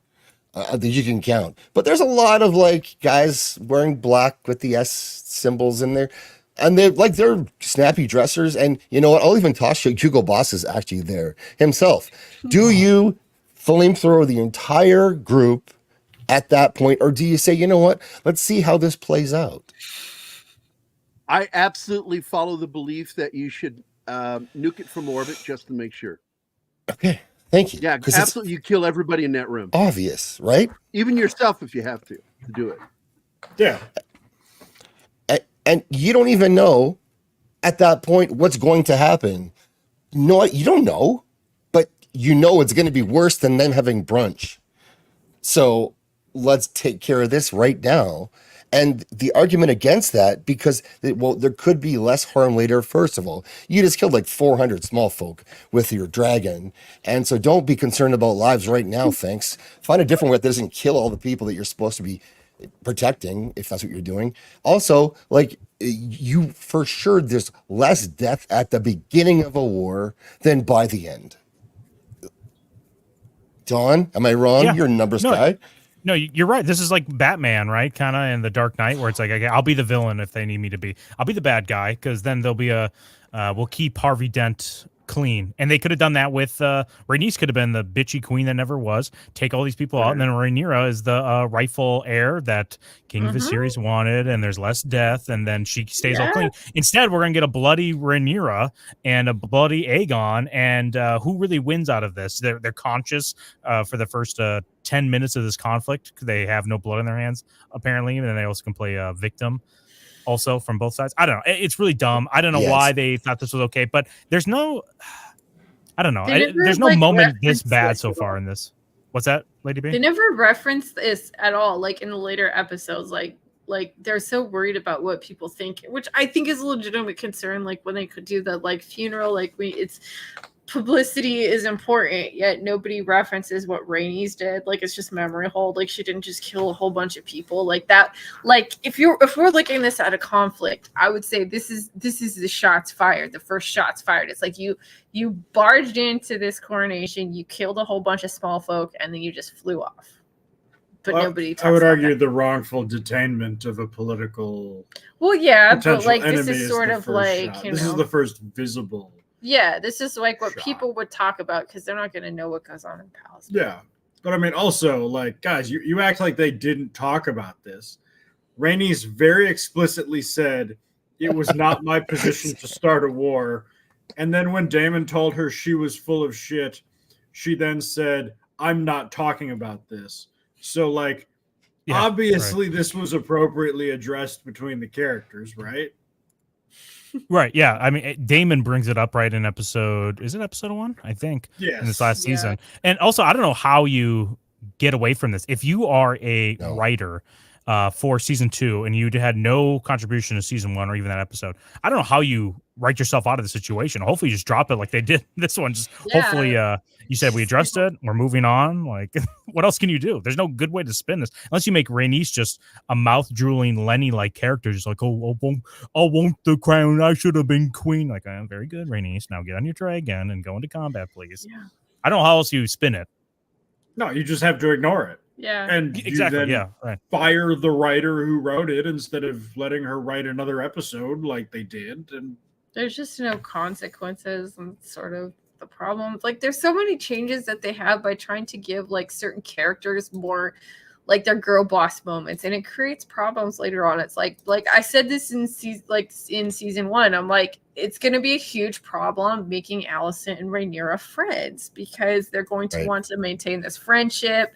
A: that you can count. But there's a lot of like guys wearing black with the S symbols in there, and they're snappy dressers. And you know what? I'll even toss you. Hugo Boss is actually there himself. Do you flamethrower the entire group at that point, or do you say, you know what? Let's see how this plays out?
G: I absolutely follow the belief that you should nuke it from orbit just to make sure.
A: Okay, thank you.
G: Yeah,
A: 'Cause
G: absolutely. You kill everybody in that room,
A: it's obvious, right?
G: even yourself if you have to do it.
B: Yeah.
A: And you don't even know at that point what's going to happen. No, you don't know, but you know it's going to be worse than them having brunch. So let's take care of this right now. And the argument against that, because there could be less harm later. First of all, you just killed like 400 small folk with your dragon. And so don't be concerned about lives right now. Thanks. Find a different way that doesn't kill all the people that you're supposed to be protecting, if that's what you're doing. Also, like you for sure, there's less death at the beginning of a war than by the end. Don, am I wrong?
D: Yeah.
A: You're a numbers guy.
D: No, you're right. This is like Batman, right? Kind of in the Dark Knight, where it's like, okay, I'll be the villain if they need me to be. I'll be the bad guy because then there'll be we'll keep Harvey Dent clean. And they could have done that with Rhaenys could have been the bitchy queen that never was. Take all these people out, and then Rhaenyra is the rightful heir that King of Viserys wanted, and there's less death, and then she stays all clean. Instead, we're gonna get a bloody Rhaenyra and a bloody Aegon, and who really wins out of this? They're conscious for the first 10 minutes of this conflict. They have no blood in their hands, apparently, and then they also can play a victim. Also from both sides. I don't know. It's really dumb. I don't know why they thought this was okay, but there's no, I don't know. There's no moment this bad so far in this. What's that, Lady B?
C: They never reference this at all, like in the later episodes. Like they're so worried about what people think, which I think is a legitimate concern. Like when they could do the like funeral, like publicity is important, yet nobody references what Rhaenys did. Like, it's just memory hold. Like, she didn't just kill a whole bunch of people like that. Like, if we're looking at this at a conflict, I would say this is the shots fired, the first shots fired. It's like you barged into this coronation, you killed a whole bunch of small folk, and then you just flew off. But nobody talks
B: I would
C: about
B: argue
C: that.
B: the wrongful detainment of a political
C: Well, yeah, but
B: potential
C: like this
B: enemy
C: is sort
B: the
C: of
B: first
C: like
B: shot.
C: you
B: This
C: know,
B: is the first visible.
C: yeah, this is like what
B: shot.
C: people would talk about because they're not going to know what goes on in Palestine.
B: Yeah, but I mean, also, like, guys, you act like they didn't talk about this. Rhaenys very explicitly said it was not my position to start a war, and then when Daemon told her she was full of shit, she then said, "I'm not talking about this." So, like,
D: Yeah,
B: obviously, this was appropriately addressed between the characters, right?
D: Right. Yeah. I mean, Damon brings it up right in episode. Is it episode 1? I think.
B: Yes.
D: In this last
C: Yeah.
D: season. And also, I don't know how you get away from this. If you are a writer for season 2 and you had no contribution to season 1 or even that episode, I don't know how you write yourself out of the situation. Hopefully, you just drop it like they did this one. Just hopefully, you said we addressed it. We're moving on. Like, what else can you do? There's no good way to spin this unless you make Rhaenys just a mouth drooling Lenny-like character, just like, oh, I want the crown. I should have been queen. Like, very good, Rhaenys. Now get on your dragon and go into combat, please.
C: Yeah.
D: I don't know how else you spin it.
B: No, you just have to ignore it.
C: Yeah.
B: And
D: Exactly.
B: you then
D: Yeah. Right.
B: fire the writer who wrote it instead of letting her write another episode like they did. And
C: There's just no consequences, and it's sort of the problem. Like, there's so many changes that they have by trying to give like certain characters more like their girl boss moments, and it creates problems later on. It's like I said this in season 1. I'm like, it's going to be a huge problem making Alicent and Rhaenyra friends because they're going to want to maintain this friendship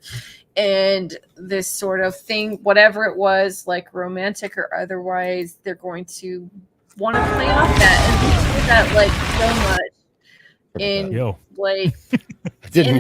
C: and this sort of thing, whatever it was, like romantic or otherwise. They're going to want to play off that, and we do that like so much in like in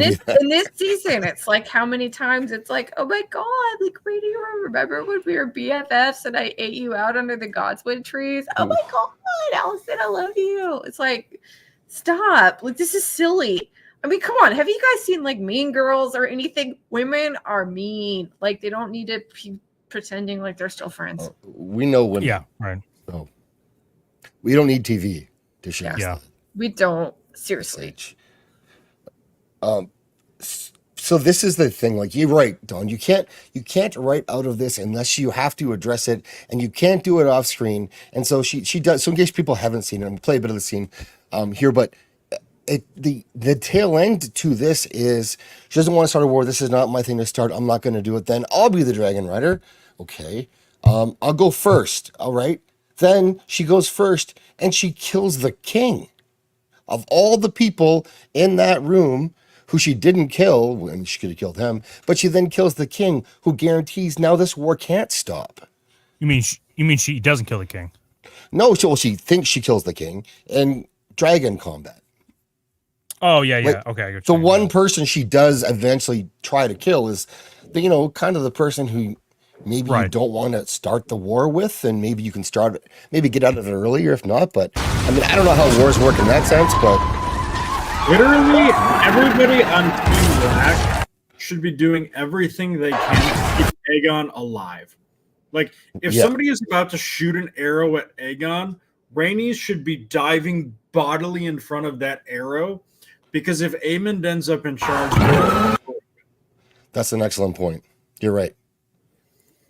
C: this season. It's like how many times it's like, oh my god, like Rhaenyra, remember when we were BFFs and I ate you out under the Godswood trees? Oh my god, Alicent, I love you. It's like, stop, like this is silly. I mean, come on, have you guys seen like Mean Girls or anything? Women are mean. Like, they don't need to be pretending like they're still friends.
A: We know women.
D: Yeah, right.
A: So we don't need TV to show us that.
C: We don't. Seriously.
A: So this is the thing. Like, you're right, Dawn. You can't write out of this unless you have to address it, and you can't do it off screen. And so she does. So in case people haven't seen it, I'm gonna play a bit of the scene here, but the tail end to this is she doesn't want to start a war. This is not my thing to start. I'm not going to do it. Then I'll be the dragon rider. Okay. I'll go first. All right. Then she goes first and she kills the king. Of all the people in that room who she didn't kill, and she could have killed him, but she then kills the king, who guarantees now this war can't stop.
D: You mean she doesn't kill the king?
A: No, she thinks she kills the king in dragon combat.
D: Oh yeah.
A: Like,
D: Okay.
A: So one person she does eventually try to kill is, kind of the person who maybe you don't want to start the war with, and maybe you can maybe get out of it earlier if not. But I mean, I don't know how wars work in that sense, but
B: literally everybody on Team Black should be doing everything they can to keep Aegon alive. Like, if somebody is about to shoot an arrow at Aegon, Rhaenys should be diving bodily in front of that arrow, because if Aemond ends up in charge,
A: that's an excellent point. You're right.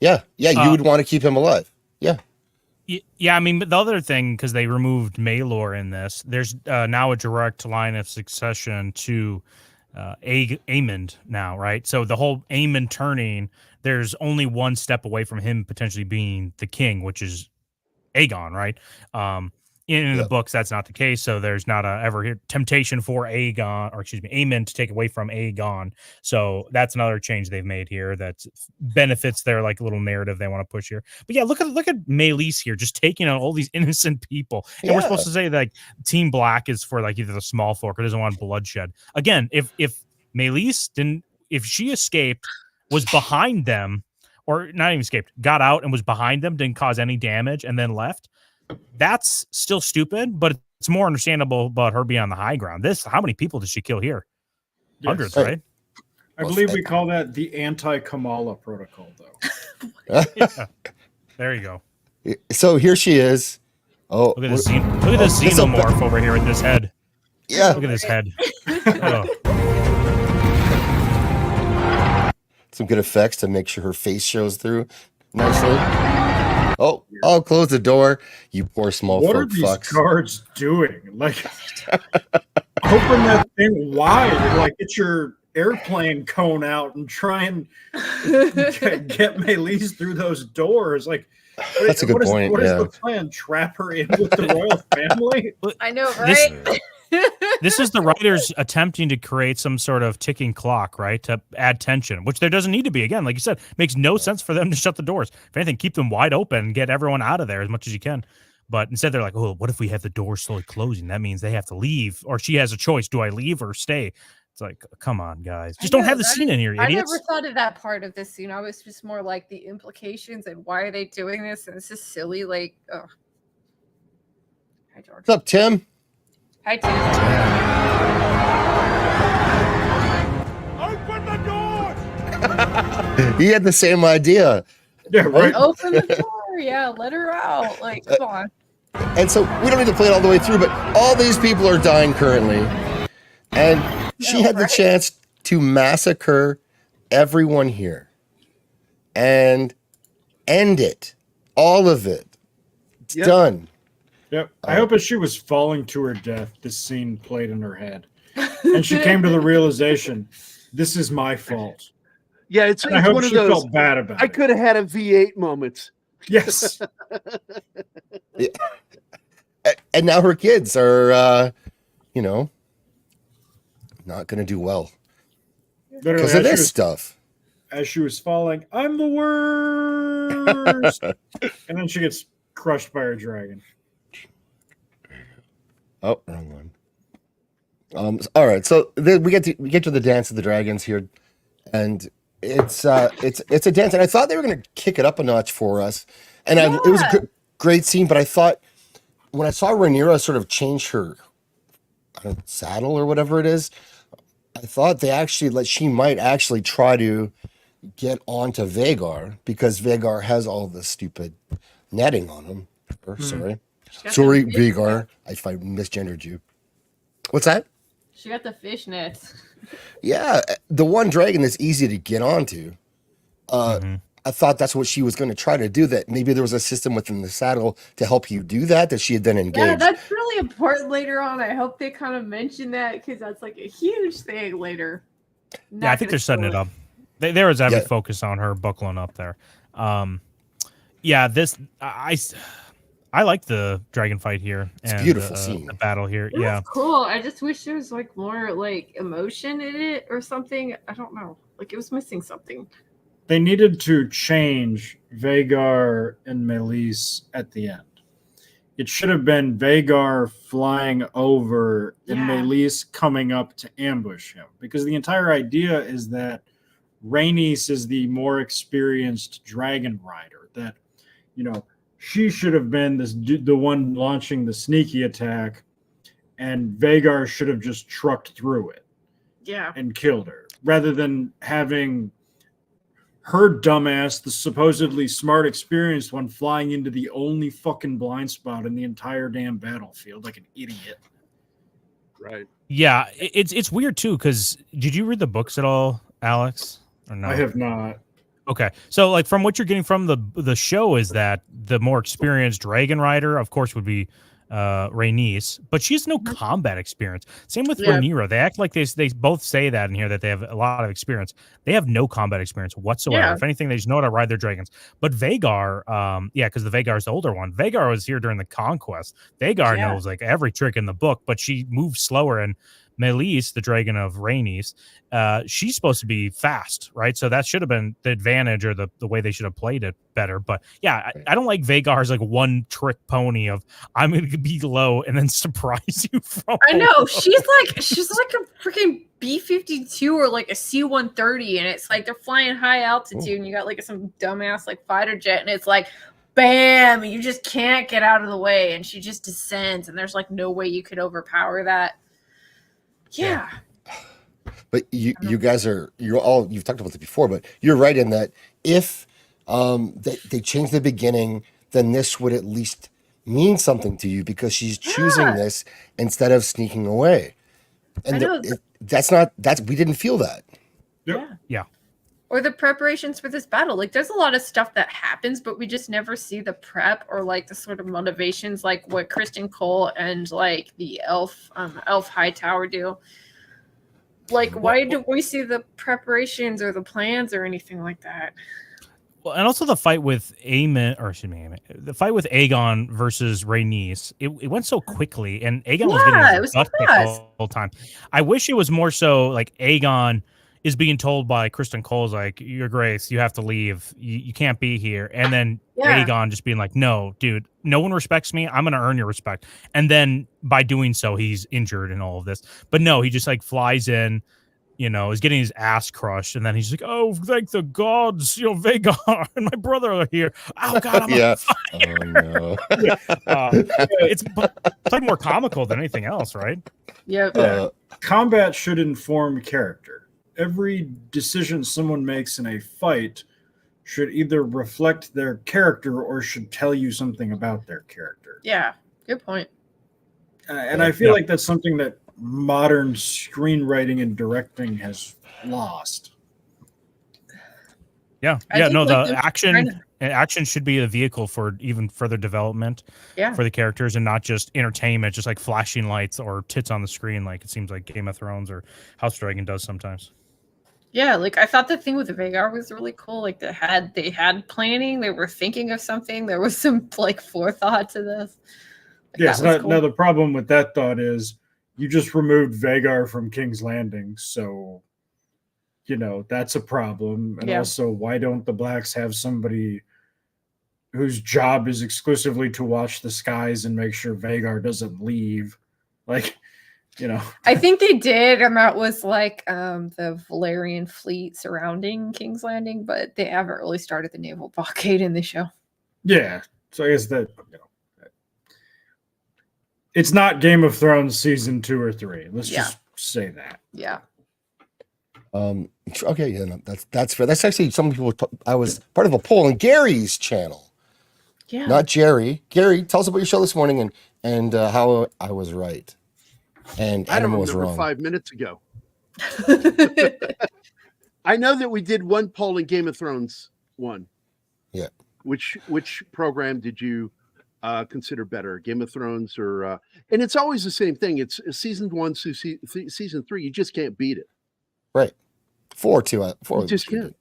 A: Yeah, you would want to keep him alive. Yeah.
D: Yeah, I mean, but the other thing, because they removed Maelor in this, there's now a direct line of succession to Aemond now, right? So the whole Aemond turning, there's only one step away from him potentially being the king, which is Aegon, right? In the books, that's not the case. So there's not ever temptation for Aemond to take away from Aegon. So that's another change they've made here that benefits their like little narrative they want to push here. But yeah, look at Meleys here, just taking out all these innocent people. And we're supposed to say that like Team Black is for like either the small folk or doesn't want bloodshed. Again, if Meleys if she escaped, was behind them, or not even escaped, got out and was behind them, didn't cause any damage, and then left, that's still stupid, but it's more understandable about her being on the high ground. How many people did she kill here? Hundreds,
B: Yes.
D: right?
B: I believe we call that the anti-Kamala protocol, though.
D: Yeah. There you go.
A: So here she is. Oh,
D: Look at this xenomorph over here with this head.
A: Yeah.
D: Look at this head. Oh.
A: Some good effects to make sure her face shows through nicely. Oh, I'll close the door. You poor small
B: What are
A: folk
B: these
A: fucks.
B: guards doing? Like, open that thing wide. Like, get your airplane cone out and try and get Melise through those doors. Like,
A: That's a good point.
B: What is
A: Yeah.
B: the plan? Trap her in with the royal family?
C: I know, right?
D: This is the writers attempting to create some sort of ticking clock, right? To add tension, which there doesn't need to be. Again, like you said, makes no sense for them to shut the doors. If anything, keep them wide open and get everyone out of there as much as you can. But instead, they're like, oh, what if we have the door slowly closing? That means they have to leave, or she has a choice. Do I leave or stay? It's like, come on, guys. Just don't have the scene in here,
C: I
D: idiots.
C: never thought of that part of this scene. I was just more like the implications and why are they doing this? And this is silly. Like, oh. Hi, George.
A: What's up, Tim?
C: Hi, Tim.
H: Open the door!
A: He had the same idea.
B: Yeah, right.
C: Open the door. Yeah, let her out. Like, come on.
A: And so we don't need to play it all the way through, but all these people are dying currently. And she had the chance to massacre everyone here and end it. All of it. It's done.
B: Yep. I hope as she was falling to her death, this scene played in her head. And she came to the realization, this is my fault.
G: Yeah, it's
B: And I hope
G: one of
B: she
G: those.
B: felt bad about
G: I
B: it.
G: could have had a V8 moments.
B: Yes.
A: And now her kids are, not going to do well
B: Literally,
A: because of this stuff.
B: as she was falling, I'm the worst. And then she gets crushed by her dragon.
A: Oh, wrong one. All right, so then we get to the dance of the dragons here, and it's a dance, and I thought they were going to kick it up a notch for us, and it was a great scene. But I thought when I saw Rhaenyra sort of change her saddle or whatever it is, I thought she might actually try to get onto Vhagar because Vhagar has all the stupid netting on him. Sorry, Vhagar. If I misgendered you. What's that?
C: She got the fishnets.
A: Yeah, the one dragon that's easy to get onto. I thought that's what she was going to try to do. That maybe there was a system within the saddle to help you do that she had then engaged.
C: Yeah, that's really important later on. I hope they kind of mention that because that's like a huge thing later.
D: Yeah, I think they're setting it up. There was every focus on her buckling up there. I like the dragon fight here.
A: It's
D: and,
A: beautiful scene.
D: The battle here.
C: It was cool. I just wish there was like more like emotion in it or something. I don't know. Like it was missing something.
B: They needed to change Vhagar and Melise at the end. It should have been Vhagar flying over and Melise coming up to ambush him. Because the entire idea is that Rhaenys is the more experienced dragon rider. That, she should have been the one launching the sneaky attack, and Vhagar should have just trucked through it.
C: Yeah.
B: And killed her. Rather than having her dumbass, the supposedly smart, experienced one, flying into the only fucking blind spot in the entire damn battlefield like an idiot.
G: Right.
D: Yeah, it's weird too, because did you read the books at all, Alex? Or no?
B: I have not.
D: Okay, so like from what you're getting from the show is that the more experienced dragon rider, of course, would be Rhaenys, but she has no combat experience. Same with Rhaenyra. They act like they both say that in here that they have a lot of experience. They have no combat experience whatsoever.
C: Yeah.
D: If anything, they just know how to ride their dragons. But Vhagar, because the Vhagar is the older one. Vhagar was here during the conquest. Vhagar knows like every trick in the book, but she moves slower. And Melise, the dragon of Rhaenys, she's supposed to be fast, right? So that should have been the advantage or the way they should have played it better. But yeah, I don't like Vhagar's like one trick pony of I'm going to be low and then surprise you from.
C: I know she's like a freaking B-52 or like a C-130, and it's like they're flying high altitude, and you got like some dumbass like fighter jet, and it's like bam, you just can't get out of the way, and she just descends, and there's like no way you could overpower that. Yeah.
A: But you guys you've talked about this before, but you're right in that if they change the beginning, then this would at least mean something to you because she's choosing this instead of sneaking away. And we didn't feel that.
D: Yeah.
C: Or the preparations for this battle. Like, there's a lot of stuff that happens, but we just never see the prep or like the sort of motivations, like what Kristen Cole and like the Elf Hightower do. Like, why do we see the preparations or the plans or anything like that?
D: Well, and also the fight with the fight with Aegon versus Rhaenys, it went so quickly, and Aegon was getting his butt kicked the whole time. I wish it was more so like Aegon is being told by Kristen Cole's like, Your Grace, you have to leave. You can't be here. And then Aegon just being like, no, dude, no one respects me. I'm going to earn your respect. And then by doing so, he's injured in all of this. But no, he just like flies in, is getting his ass crushed. And then he's like, oh, thank the gods, Vhagar and my brother are here. Oh, God, I'm on fire.
A: Oh, no.
D: It's probably more comical than anything else, right?
C: Yep.
B: Combat should inform character. Every decision someone makes in a fight should either reflect their character or should tell you something about their character.
C: Yeah, good point.
B: And I feel like that's something that modern screenwriting and directing has lost.
D: Yeah. The action should be a vehicle for even further development for the characters and not just entertainment, just like flashing lights or tits on the screen like it seems like Game of Thrones or House Dragon does sometimes.
C: Yeah, like I thought the thing with Vhagar was really cool. Like they had planning, they were thinking of something. There was some like forethought to this. Like,
B: yes, now the problem with that thought is you just removed Vhagar from King's Landing, so that's a problem. And also, why don't the Blacks have somebody whose job is exclusively to watch the skies and make sure Vhagar doesn't leave? Like,
C: I think they did, and that was like the Valerian fleet surrounding King's Landing, but they haven't really started the naval blockade in the show.
B: Yeah, so I guess that it's not Game of Thrones season 2 or 3. Let's just say that.
C: Yeah.
A: Okay. Yeah. No, that's fair. That's actually some people. I was part of a poll on Gary's channel.
C: Yeah.
A: Not Gerry. Gary, tell us about your show this morning and how I was right. And Adam was wrong
G: 5 minutes ago. I know that we did one poll in Game of Thrones 1.
A: Yeah.
G: Which program did you consider better, Game of Thrones or? And it's always the same thing. It's season 1 through season 3. You just can't beat it.
A: Right. 4 too. 4
G: you just can't.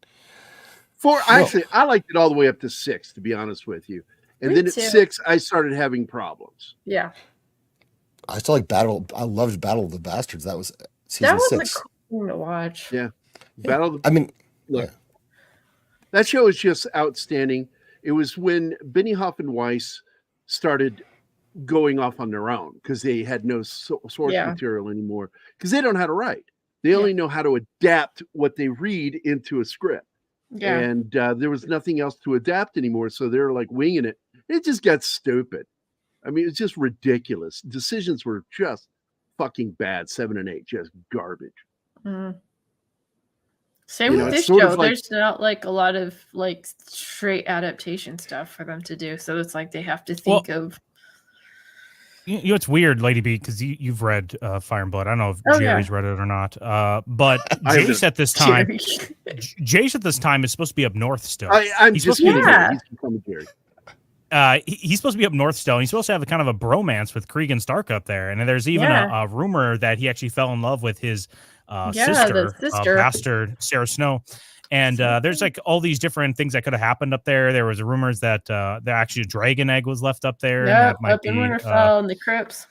G: 4. Actually, I liked it all the way up to 6. To be honest with you, and then at 6, I started having problems.
C: Yeah.
A: I still like Battle. I loved Battle of the Bastards. That was season 6.
C: That was cool to watch.
G: Yeah.
A: Look,
G: that show is just outstanding. It was when Benioff and Weiss started going off on their own because they had no source material anymore because they don't know how to write. They only know how to adapt what they read into a script. Yeah. And there was nothing else to adapt anymore. So they're like winging it. It just got stupid. I mean, it's just ridiculous. Decisions were just fucking bad. 7 and 8, just garbage.
C: Same with this show. There's not like a lot of like straight adaptation stuff for them to do. So it's like they have to think of.
D: It's weird, Lady B, because you've read Fire and Blood. I don't know if Jerry's read it or not. But Jace at this time, Jace at this time is supposed to be up north still.
G: He's just kidding. He's becoming Jerry.
D: He's supposed to be up north still. And he's supposed to have a kind of a bromance with Cregan Stark up there. And there's even a rumor that he actually fell in love with his sister, bastard Sarah Snow. And there's like all these different things that could have happened up there. There was rumors that there actually a dragon egg was left up there.
C: Yeah,
D: and that might
C: up in Winterfell and the crypts.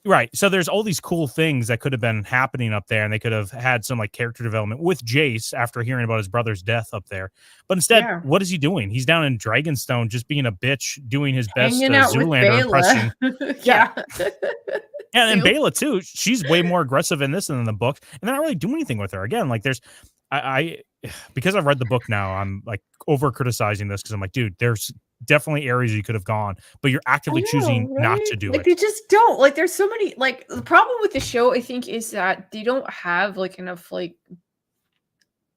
D: Right. So there's all these cool things that could have been happening up there, and they could have had some like character development with Jace after hearing about his brother's death up there. But instead, what is he doing? He's down in Dragonstone just being a bitch, doing his best Zoolander impression. And Bela too. She's way more aggressive in this than in the book, and they're not really doing anything with her. Again, like there's I because I've read the book now, I'm like over criticizing this because I'm like, dude, there's definitely areas you could have gone, but you're actively choosing not to do
C: like,
D: it.
C: They just don't. Like, there's so many. Like, the problem with the show, I think, is that they don't have like enough. Like,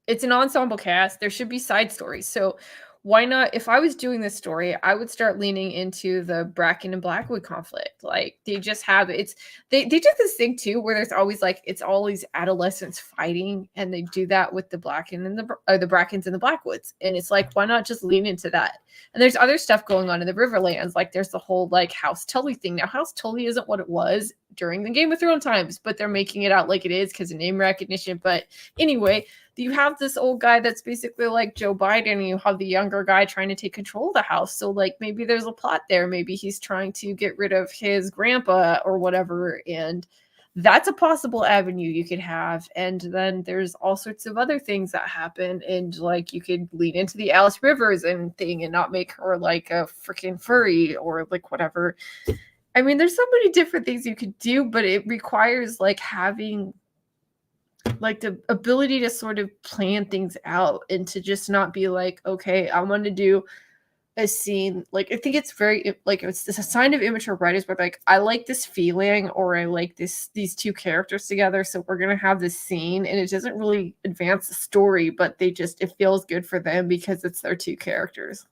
C: it's an ensemble cast. There should be side stories. So why not? If I was doing this story, I would start leaning into the Bracken and Blackwood conflict. Like, they just have it's they do this thing too where there's always like it's always adolescents fighting, and they do that with the Bracken and the Brackens and the Blackwoods. And it's like, why not just lean into that? And there's other stuff going on in the Riverlands. Like, there's the whole like House Tully thing. Now, House Tully isn't what it was during the Game of Thrones times, but they're making it out like it is because of name recognition. But anyway, you have this old guy that's basically like Joe Biden, and you have the younger guy trying to take control of the house. So like maybe there's a plot there. Maybe he's trying to get rid of his grandpa or whatever. And that's a possible avenue you could have. And then there's all sorts of other things that happen. And like you could lean into the Alice Rivers and thing and not make her like a freaking furry or like whatever. I mean, there's so many different things you could do, but it requires like having like the ability to sort of plan things out and to just not be like, okay, I want to do a scene. Like, I think it's very like it's a sign of immature writers, but like, I like this feeling or I like these two characters together, so we're gonna have this scene, and it doesn't really advance the story, but it feels good for them because it's their two characters.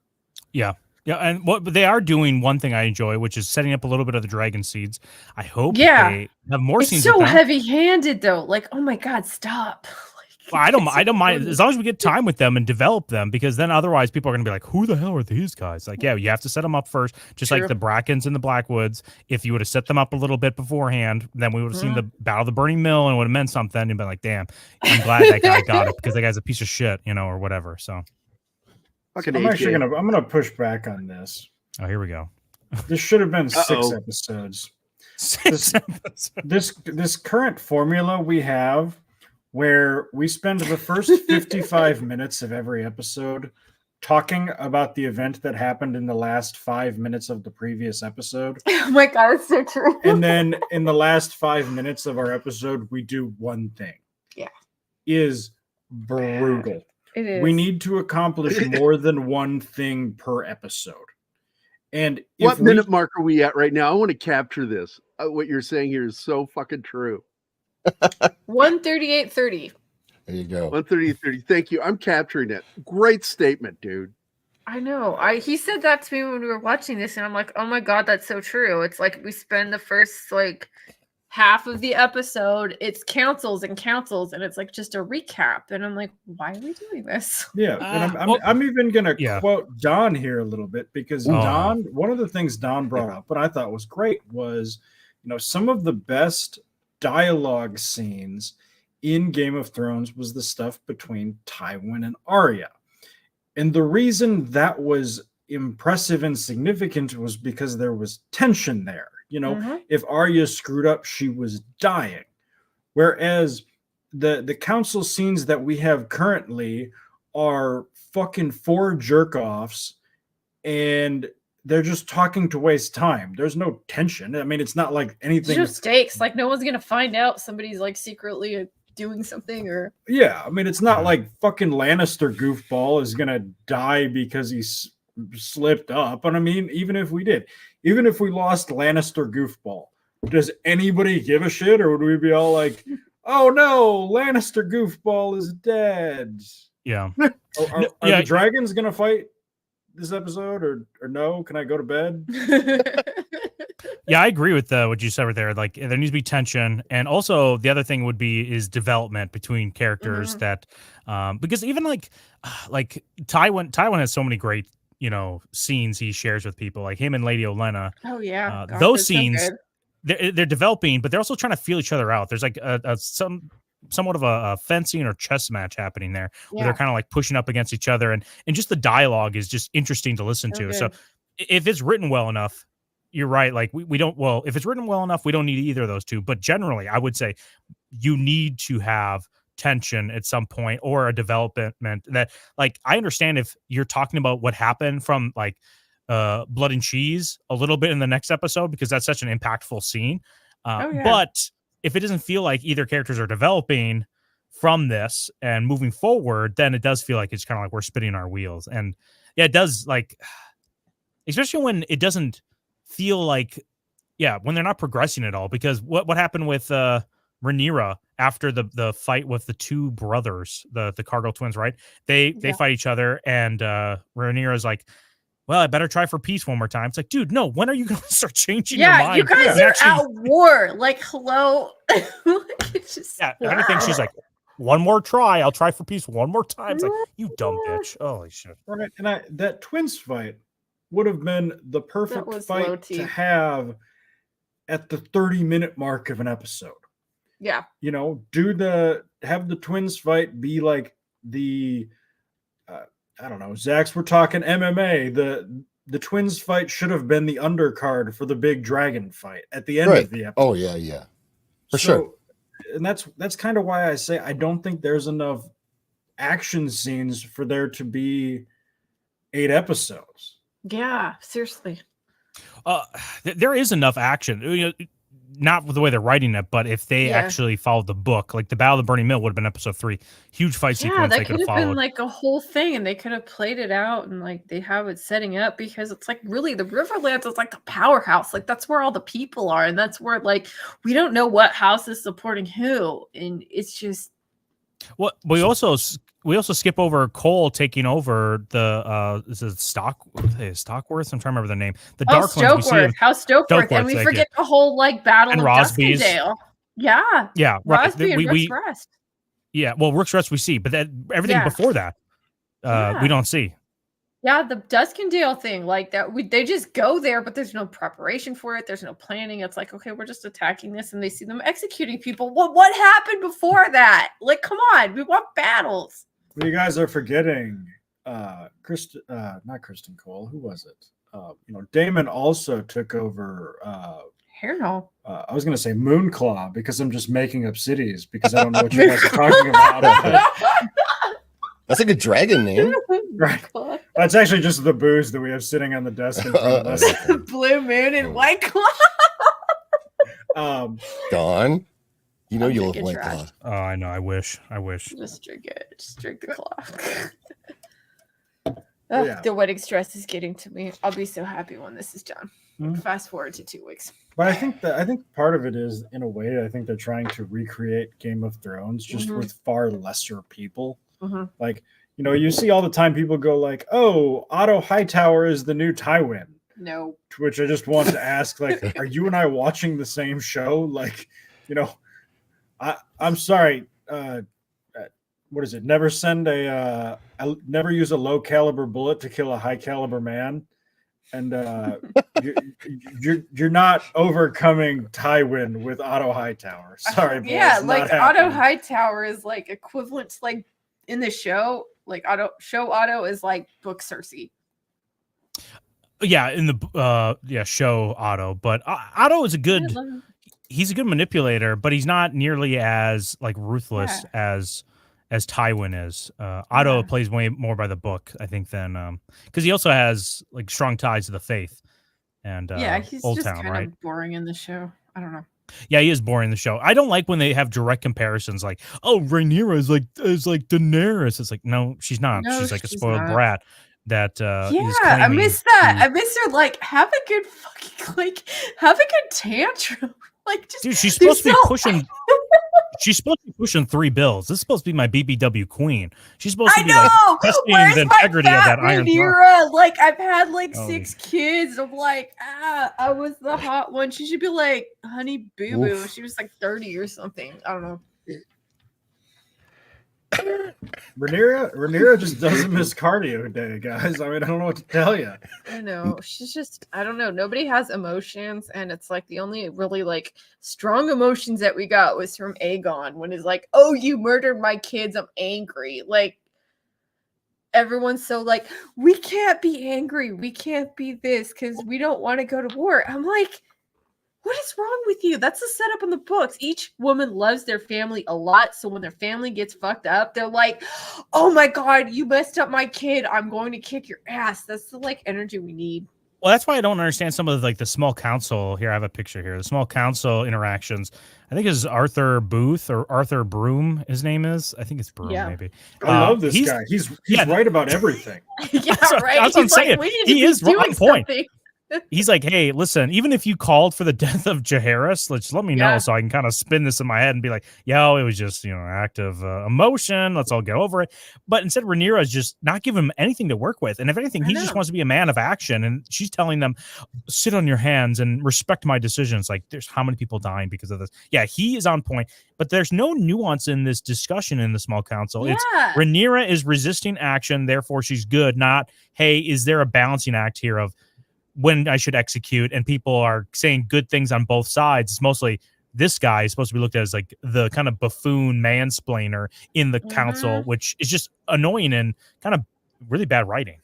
D: Yeah. Yeah, and what they are doing, one thing I enjoy, which is setting up a little bit of the dragon seeds. I hope they have more
C: It's
D: scenes.
C: so
D: with them.
C: heavy-handed though. Like, oh my god, stop.
D: Well, I don't mind as long as we get time with them and develop them, because then otherwise people are going to be like, who the hell are these guys? Like, yeah, you have to set them up first, just like the Brackens and the Blackwoods. If you would have set them up a little bit beforehand, then we would have seen the Battle of the Burning Mill and it would have meant something and been like, damn, I'm glad that guy got it because that guy's a piece of shit, or whatever. So
B: I'm gonna push back on this.
D: Oh, here we go.
B: This should have been 6 episodes. This current formula we have, where we spend the first 55 minutes of every episode talking about the event that happened in the last 5 minutes of the previous episode.
C: Oh my god, it's so true.
B: And then in the last 5 minutes of our episode, we do one thing.
C: Yeah.
B: Is brutal.
C: It is.
B: We need to accomplish more than one thing per episode. And
G: what minute mark are we at right now? I want to capture this. What you're saying here is so fucking true.
C: 1:38:30.
A: There you go.
G: 1:38:30. Thank you. I'm capturing it. Great statement, dude.
C: I know. He said that to me when we were watching this, and I'm like, oh my god, that's so true. It's like we spend the first like half of the episode, it's councils, and it's like just a recap, and I'm like, why are we doing this?
B: Yeah, and I'm even gonna quote Don here a little bit, because Don, one of the things Don brought up, what I thought was great was, some of the best dialogue scenes in Game of Thrones was the stuff between Tywin and Arya, and the reason that was impressive and significant was because there was tension there. If Arya screwed up, she was dying. Whereas the council scenes that we have currently are fucking 4 jerk-offs, and they're just talking to waste time. There's no tension. I mean, it's not like anything.
C: There's no stakes. Like, no one's gonna find out somebody's like secretly doing something, or
B: I mean, it's not like fucking Lannister goofball is gonna die because he's slipped up. And I mean, even if we lost Lannister goofball, does anybody give a shit, or would we be all like, oh no, Lannister goofball is dead?
D: Yeah.
B: Are the dragons gonna fight this episode, or no? Can I go to bed?
D: Yeah, I agree with what you said right there. Like, there needs to be tension, and also the other thing would be is development between characters that, because even like Tywin has so many great scenes he shares with people, like him and Lady Olenna.
C: Oh yeah,
D: gosh, those scenes so they're developing, but they're also trying to feel each other out. There's like somewhat of a fencing or chess match happening there, where they're kind of like pushing up against each other, and just the dialogue is just interesting to listen to. So if it's written well enough, you're right. Like we don't. Well, if it's written well enough, we don't need either of those two. But generally, I would say you need to have tension at some point, or a development that, like, I understand if you're talking about what happened from like Blood and Cheese a little bit in the next episode, because that's such an impactful scene. But if it doesn't feel like either characters are developing from this and moving forward, then it does feel like it's kind of like we're spinning our wheels. And yeah, it does, like, especially when it doesn't feel like, when they're not progressing at all. Because what happened with Rhaenyra after the fight with the two brothers, the Cargill twins, right? They fight each other, and Rhaenyra's like, well, I better try for peace one more time. It's like, dude, no, when are you going to start changing your mind?
C: You guys are at war. Like, hello. It's just,
D: if anything, she's like, one more try. I'll try for peace one more time. It's like, you dumb bitch. Holy shit.
B: Right. And that twins fight would have been the perfect fight to have at the 30-minute mark of an episode.
C: Yeah.
B: You know, have the twins fight be like the I don't know, Zach's, we're talking MMA. The twins fight should have been the undercard for the big dragon fight at the end of the episode.
A: Oh yeah. For sure.
B: And that's kind of why I say I don't think there's enough action scenes for there to be 8 episodes.
C: Yeah, seriously.
D: There is enough action. You know, not the way they're writing it, but if they actually followed the book, like the Battle of the Burning Mill would have been episode 3. Huge fight sequence.
C: That could have been like a whole thing, and they could have played it out, and like they have it setting up, because it's like really the Riverlands is like the powerhouse. Like that's where all the people are, and that's where like we don't know what house is supporting who, and it's just.
D: Well, we also skip over Cole taking over the is it Stockworth? I'm trying to remember the name. The Dark Ones. We see
C: House Stokeworth, and we forget the whole like battle
D: and
C: of
D: Rosby's.
C: Duskendale. Yeah,
D: right.
C: Rosby and Rook's Rest.
D: Yeah, well, Rook's Rest we see, but everything before that, we don't see.
C: Yeah, the Duskendale thing, like that, they just go there, but there's no preparation for it. There's no planning. It's like, okay, we're just attacking this, and they see them executing people. What happened before that? Like, come on, we want battles.
B: Well, you guys are forgetting, not Kristen Cole. Who was it? Damon also took over.
C: Hairno.
B: I was going to say Moonclaw, because I'm just making up cities because I don't know what you guys are talking about.
A: That's like a dragon name.
B: Right. That's actually just the booze that we have sitting on the desk in front of us.
C: Blue Moon and White Claw.
A: Dawn, you know you love White Claw.
D: Oh, I know. I wish.
C: Just drink it. Just drink the claw. The wedding stress is getting to me. I'll be so happy when this is done. Fast forward to 2 weeks.
B: But I think part of it is, in a way, I think they're trying to recreate Game of Thrones just with far lesser people. Like, you see all the time people go like, "Oh, Otto Hightower is the new Tywin."
C: No.
B: To which I just want to ask, like, are you and I watching the same show? Like, I'm sorry. What is it? Never use a low caliber bullet to kill a high caliber man. And you're not overcoming Tywin with Otto Hightower. Sorry, boys.
C: Yeah, like Otto Hightower is like equivalent to like in the show, like Otto is like book Cersei.
D: Yeah, in the show Otto, but Otto is he's a good manipulator, but he's not nearly as like ruthless as Tywin is. Otto plays way more by the book, I think, than because he also has like strong ties to the faith. And
C: he's
D: Old
C: just
D: Town,
C: kind
D: right?
C: of boring in the show. I don't know.
D: Yeah, he is boring in the show. I don't like when they have direct comparisons, like, "Oh, Rhaenyra is like Daenerys." It's like, no, she's not.
C: No,
D: she's like a
C: she's
D: spoiled
C: not.
D: brat. That is
C: I
D: claiming
C: miss that. I miss her. Like, have a good have a good tantrum. Like, just
D: dude, she's supposed to be pushing. She's supposed to be pushing 3 bills. This is supposed to be my BBW queen. She's supposed to be like testing the integrity of that iron throne.
C: Like, I've had like 6 kids. I'm like, I was the hot one. She should be like Honey Boo Boo. She was like 30 or something. I don't know.
B: Rhaenyra just doesn't miss cardio day, guys. I mean, I don't know what to tell you.
C: I know. She's just, I don't know. Nobody has emotions, and it's like the only really like strong emotions that we got was from Aegon when he's like, "Oh, you murdered my kids. I'm angry." Like, everyone's so like, we can't be angry. We can't be this because we don't want to go to war. I'm like, what is wrong with you? That's the setup in the books. Each woman loves their family a lot. So when their family gets fucked up, they're like, "Oh my God, you messed up my kid. I'm going to kick your ass." That's the like energy we need.
D: Well, that's why I don't understand some of the small council here. I have a picture here. The small council interactions. I think is Arthur Booth or Arthur Broom. His name is. I think it's Broom.
C: Yeah.
D: Maybe.
B: I love this guy. He's right about everything.
C: Yeah,
D: That's what
C: right.
D: I'm
C: He's like,
D: saying.
C: we need
D: He
C: to be
D: is
C: doing
D: on point.
C: something.
D: He's like, hey, listen, even if you called for the death of Jaehaerys, let's let me know
C: Yeah.
D: so I can kind of spin this in my head and be like, yo, it was just, an act of emotion. Let's all get over it. But instead, Rhaenyra is just not giving him anything to work with. And if anything, he just wants to be a man of action. And she's telling them, sit on your hands and respect my decisions. Like, there's how many people dying because of this. Yeah, he is on point. But there's no nuance in this discussion in the small council.
C: Yeah.
D: It's Rhaenyra is resisting action, therefore she's good. Not, hey, is there a balancing act here of when I should execute, and people are saying good things on both sides. It's mostly this guy is supposed to be looked at as like the kind of buffoon mansplainer in the council, which is just annoying and kind of really bad writing.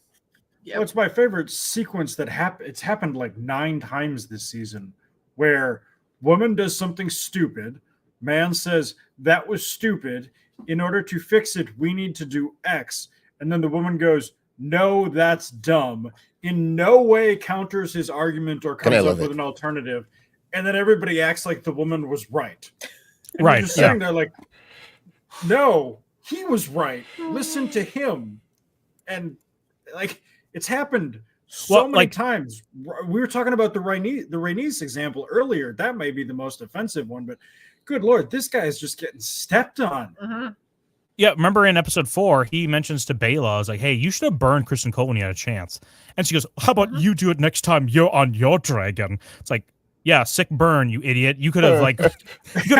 B: Well, it's my favorite sequence that it's happened like 9 times this season, where woman does something stupid, man says that was stupid. In order to fix it, we need to do X, and then the woman goes, no, that's dumb. In no way counters his argument or comes up with an alternative. And then everybody acts like the woman was right. And you're just sitting there like, no, he was right. Listen to him. And like, it's happened so many times. We were talking about the Rhaenys example earlier. That may be the most offensive one, but good Lord, this guy is just getting stepped on.
D: Yeah, remember in episode 4, he mentions to Bela, I was like, hey, you should have burned Kristen Cole when you had a chance. And she goes, how about you do it next time you're on your dragon? It's like, yeah, sick burn, you idiot. You could have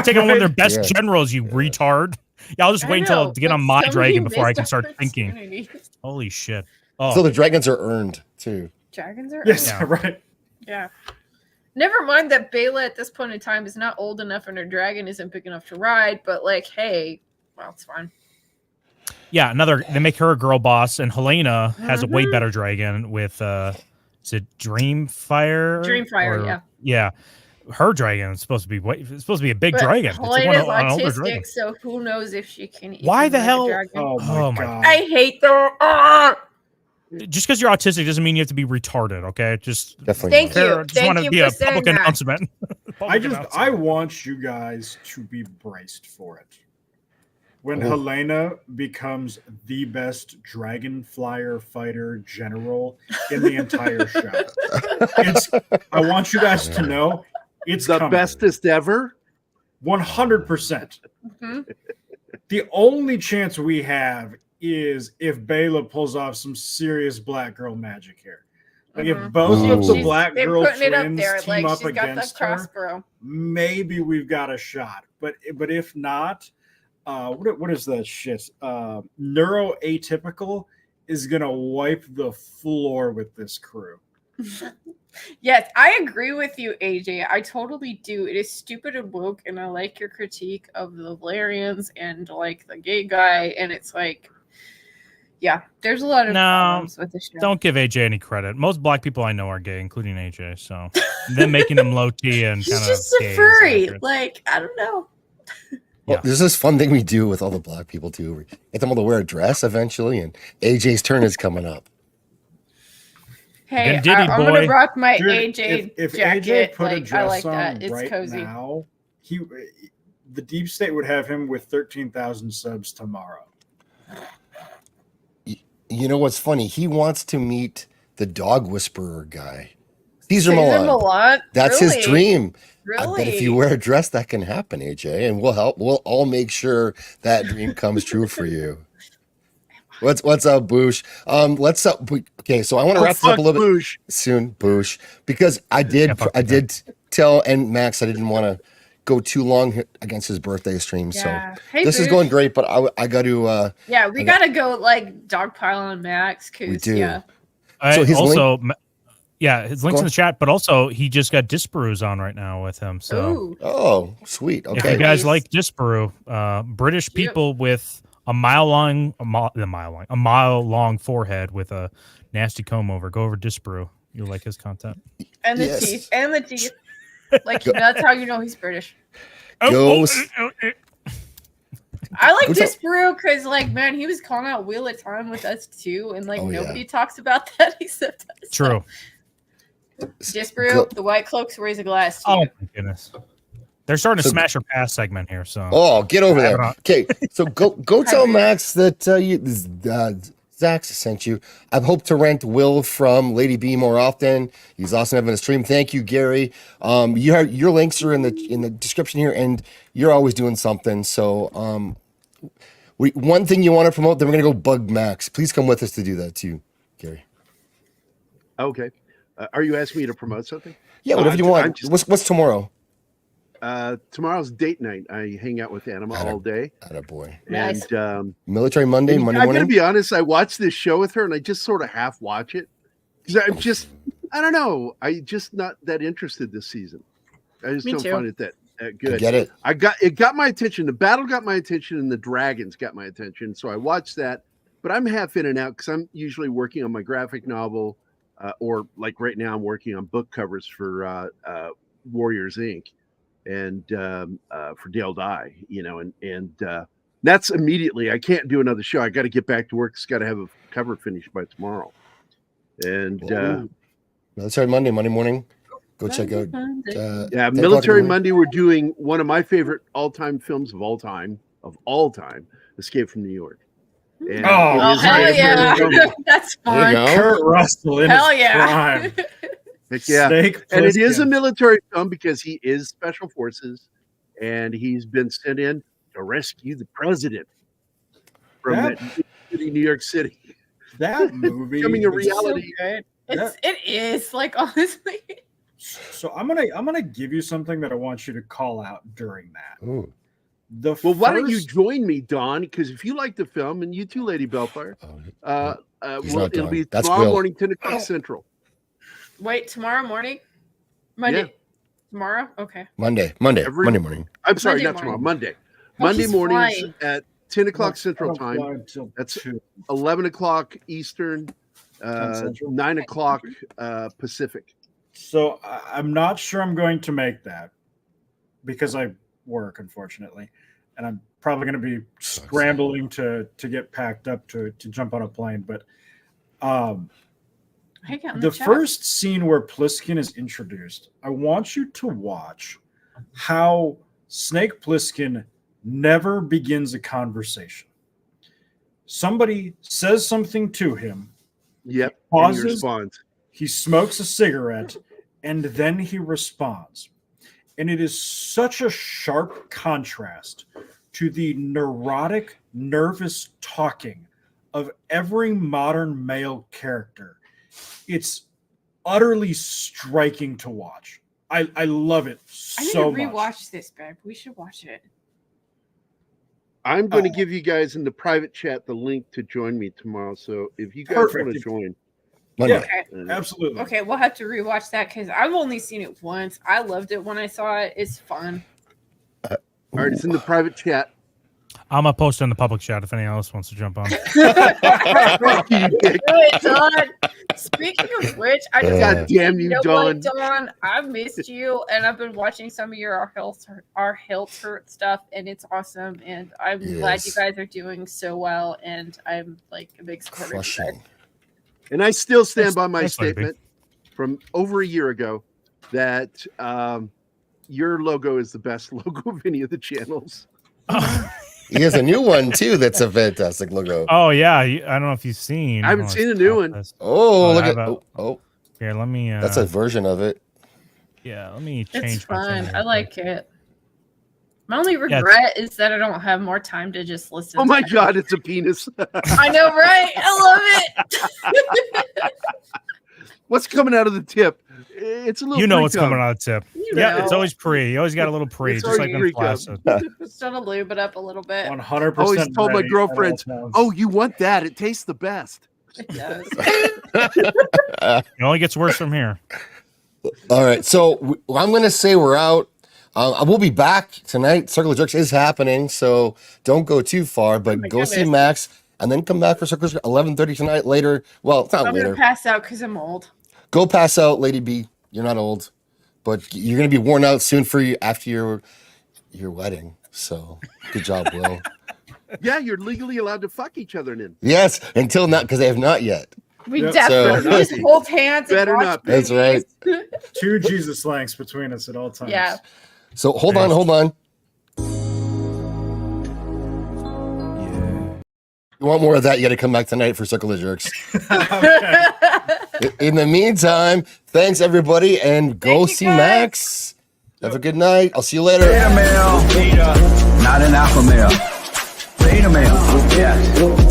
D: taken one of their best generals, you retard. Yeah, I'll just wait until to get on my dragon before I can start thinking. Holy shit. Oh.
A: So the dragons are earned too.
C: Dragons are
B: earned. Right.
C: Yeah. Never mind that Bela at this point in time is not old enough and her dragon isn't big enough to ride, but like, hey, well, it's fine.
D: Yeah, they make her a girl boss, and Helena has a way better dragon with is it Dreamfire?
C: Dreamfire,
D: yeah. Her dragon is supposed to be a big dragon.
C: Helena's
D: it's an older
C: autistic,
D: dragon.
C: so who knows if she can.
D: Why the hell?
B: Oh my God!
C: I hate the.
D: Just because you're autistic doesn't mean you have to be retarded. Okay, just
A: definitely.
C: Thank you.
D: Just want to be a public announcement.
B: I want you guys to be braced for it. When Helena becomes the best dragon flyer fighter general in the entire show, I want you guys to know it's
G: the bestest ever.
B: 100%. The only chance we have is if Bela pulls off some serious black girl magic here. Like if both of the black girl twins team up against her, maybe we've got a shot. But if not. What is that shit? Neuroatypical is gonna wipe the floor with this crew.
C: Yes, I agree with you, AJ. I totally do. It is stupid and woke, and I like your critique of the Valerians and like the gay guy. And it's like, yeah, there's a lot of problems with the show.
D: Don't give AJ any credit. Most black people I know are gay, including AJ. So them making him low T and kind of
C: just a furry. Like, I don't know.
A: Well, there's this fun thing we do with all the black people too. We get them all to wear a dress eventually, and AJ's turn is coming up.
C: Hey, I'm gonna rock my AJ
B: if
C: jacket.
B: AJ put a dress
C: I like that.
B: on
C: It's
B: right
C: cozy.
B: now, the deep state would have him with 13,000 subs tomorrow.
A: You know what's funny? He wants to meet the dog whisperer guy, Caesar Milan. That's his dream.
C: Really?
A: I bet if you wear a dress, that can happen, AJ, and we'll help. We'll all make sure that dream comes true for you. What's up, Boosh? Okay, so I want to wrap this up a little bit soon, Boosh, because I did tell and Max I didn't want to go too long against his birthday stream.
C: Yeah.
A: So
C: hey,
A: this
C: Boosh.
A: is going great, but I got to.
C: Yeah, we got to go like dogpile on Max.
A: We do.
C: Yeah.
D: So his also. His link's in the chat, but also he just got Disparu's on right now with him. So,
A: sweet. Okay,
D: if you guys like Disparu, British people with a mile long forehead with a nasty comb over, go over Disparu. You'll like his content.
C: And the teeth. Like that's how you know he's British. I like Disparu because, like, man, he was calling out Wheel of Time with us too, and like nobody talks about that except us.
D: True.
C: Disbrew, the White Cloaks raise a glass to
D: Oh
C: you.
D: my goodness. They're starting to
A: So-
D: smash or pass segment here. So
A: Oh, get over
D: I have
A: there.
D: it on.
A: Okay, so go tell
C: Hi.
A: Max that Zach sent you. I hope to rent Will from Lady B more often. He's awesome having a stream. Thank you, Gary. Your links are in the description here, and you're always doing something. So one thing you want to promote, then we're gonna go bug Max. Please come with us to do that too, Gary.
G: Okay. Are you asking me to promote something?
A: Yeah, whatever you want. What's tomorrow?
G: Tomorrow's date night. I hang out with Anima all day.
A: Attaboy.
C: Nice.
G: And
A: Military Monday, Monday
G: I'm going to
A: morning.
G: be honest. I watched this show with her, and I just sort of half watch it because I don't know. I'm just not that interested this season. I just
C: Me
G: don't
C: too.
G: find it that
A: I
G: good.
A: get it.
G: It got my attention. The battle got my attention, and the dragons got my attention. So I watched that, but I'm half in and out because I'm usually working on my graphic novel, or like right now I'm working on book covers for Warriors Inc. and for Dale Dye, and that's immediately. I can't do another show. I got to get back to work. It's got to have a cover finished by tomorrow. And
A: Military Monday, Monday morning. Go check out.
G: Military Monday. We're doing one of my favorite all-time films of all time, Escape from New York. And
B: Oh,
G: it is
C: Hell
G: very,
C: yeah.
G: very good.
C: That's
A: There you
C: fun.
A: go.
B: Kurt Russell in
C: Hell
B: his
C: yeah.
B: prime.
G: Heck yeah.
B: Snake
G: And it is a
B: Plissken.
G: military film because he is special forces, and he's been sent in to rescue the president from
B: That-
G: that city, New York City.
B: That movie
G: Becoming a
B: is
G: reality.
C: So good. It is like honestly.
B: So I'm gonna give you something that I want you to call out during that.
A: Ooh.
G: Well, why don't you join me, Don? Because if you like the film, and you too, Lady Balefire,
A: He's not
G: it'll
A: Don.
G: be
A: That's
G: tomorrow
A: Will.
G: morning, 10 o'clock Central.
C: Wait, tomorrow morning? Monday.
G: Yeah.
C: Tomorrow? Okay.
A: Monday
G: Monday
A: morning.
G: I'm sorry,
C: Monday
G: not tomorrow,
C: morning.
G: Monday.
C: Oh,
G: Monday
C: he's
G: mornings
C: flying.
G: at 10 o'clock
B: I
G: Central
B: don't fly
G: Time.
B: until
G: That's
B: 2.
G: 11 o'clock Eastern,
B: 10 Central.
G: 9 o'clock Pacific.
B: So I'm not sure I'm going to make that because I work, unfortunately, and I'm probably going to be scrambling to get packed up to jump on a plane. But
C: Hey, get on
B: the
C: chat.
B: first scene where Plissken is introduced, I want you to watch how Snake Plissken never begins a conversation. Somebody says something to him.
G: Yep.
B: Pauses.
G: And he responds.
B: He smokes a cigarette, and then he responds. And it is such a sharp contrast to the neurotic, nervous talking of every modern male character. It's utterly striking to watch. I love it
C: I need
B: so
C: to
B: much.
C: rewatch this, babe. We should watch it.
G: I'm going to give you guys in the private chat the link to join me tomorrow. So if you guys
B: Perfect.
G: want to join,
A: Monday.
C: Okay.
B: Absolutely.
C: Okay, we'll have to rewatch that because I've only seen it once. I loved it when I saw it. It's fun.
G: all right, it's in the private chat.
D: I'm gonna post it in the public chat if anyone else wants to jump on.
C: Good, Don. Speaking of which, I just
G: God damn you,
C: know
G: Don.
C: what, Don? I've missed you, and I've been watching some of your our health hurt stuff, and it's awesome. And I'm glad you
A: Yes.
C: guys are doing so well, and I'm like a big supporter of you guys.
A: Crushing.
G: And I still stand by my
D: Thanks, Lady B.
G: statement from over a year ago that your logo is the best logo of any of the channels.
A: He has a new one too. That's a fantastic logo.
D: Oh yeah, I don't know if you've seen.
G: I haven't seen a new one.
A: Oh, look
D: I
A: at
D: have a- Here, let me.
A: that's a version of it.
D: Yeah, let me change.
C: It's
D: my
C: fun.
D: thing
C: I
D: real
C: like
D: quick.
C: it. My only regret is that I don't have more time to just listen.
G: Oh my
C: to it.
G: God, it's a penis.
C: I know, right? I love it.
G: What's coming out of the tip? It's a little.
D: You know what's
G: pre-cum.
D: coming out of the tip.
C: You
D: Yeah, it's
C: know.
D: always pre. You always got a little pre,
G: It's
D: just like
G: already
D: in
G: pre-cum.
D: flaccid.
C: Just trying to lube it up a little bit.
B: 100%.
G: Always told my
B: ready at all
G: girlfriends,
B: times.
G: "Oh, you want that? It tastes the best."
C: It does.
D: It only gets worse from here.
A: All right, so I'm going to say we're out. I will be back tonight. Circle of Jerks is happening, so don't go too far. But
C: my
A: go see
C: goodness.
A: Max, and then come back for Circle of Jerks 11:30 tonight. Later, well, it's not
C: I'm
A: later.
C: gonna pass out because I'm old.
A: Go pass out, Lady B. You're not old, but you're going to be worn out soon for you after your wedding. So good job, Will.
G: Yeah, you're legally allowed to fuck each other in.
A: Yes, until not because they have not yet.
C: We
B: Yep.
C: definitely
G: So-
C: just hold hands. And
G: Better
C: watch
G: not be.
A: That's right.
C: movies.
B: 2 Jesus lengths between us at all times.
C: Yeah.
A: So hold on. You want more of that? You got to come back tonight for Circle of Jerks.
B: Okay.
A: In the meantime, thanks everybody, and go
C: Thank you,
A: see
C: guys.
A: Max. Have a good night. I'll see you later.
I: Beta male, not an alpha male. Beta male, yes.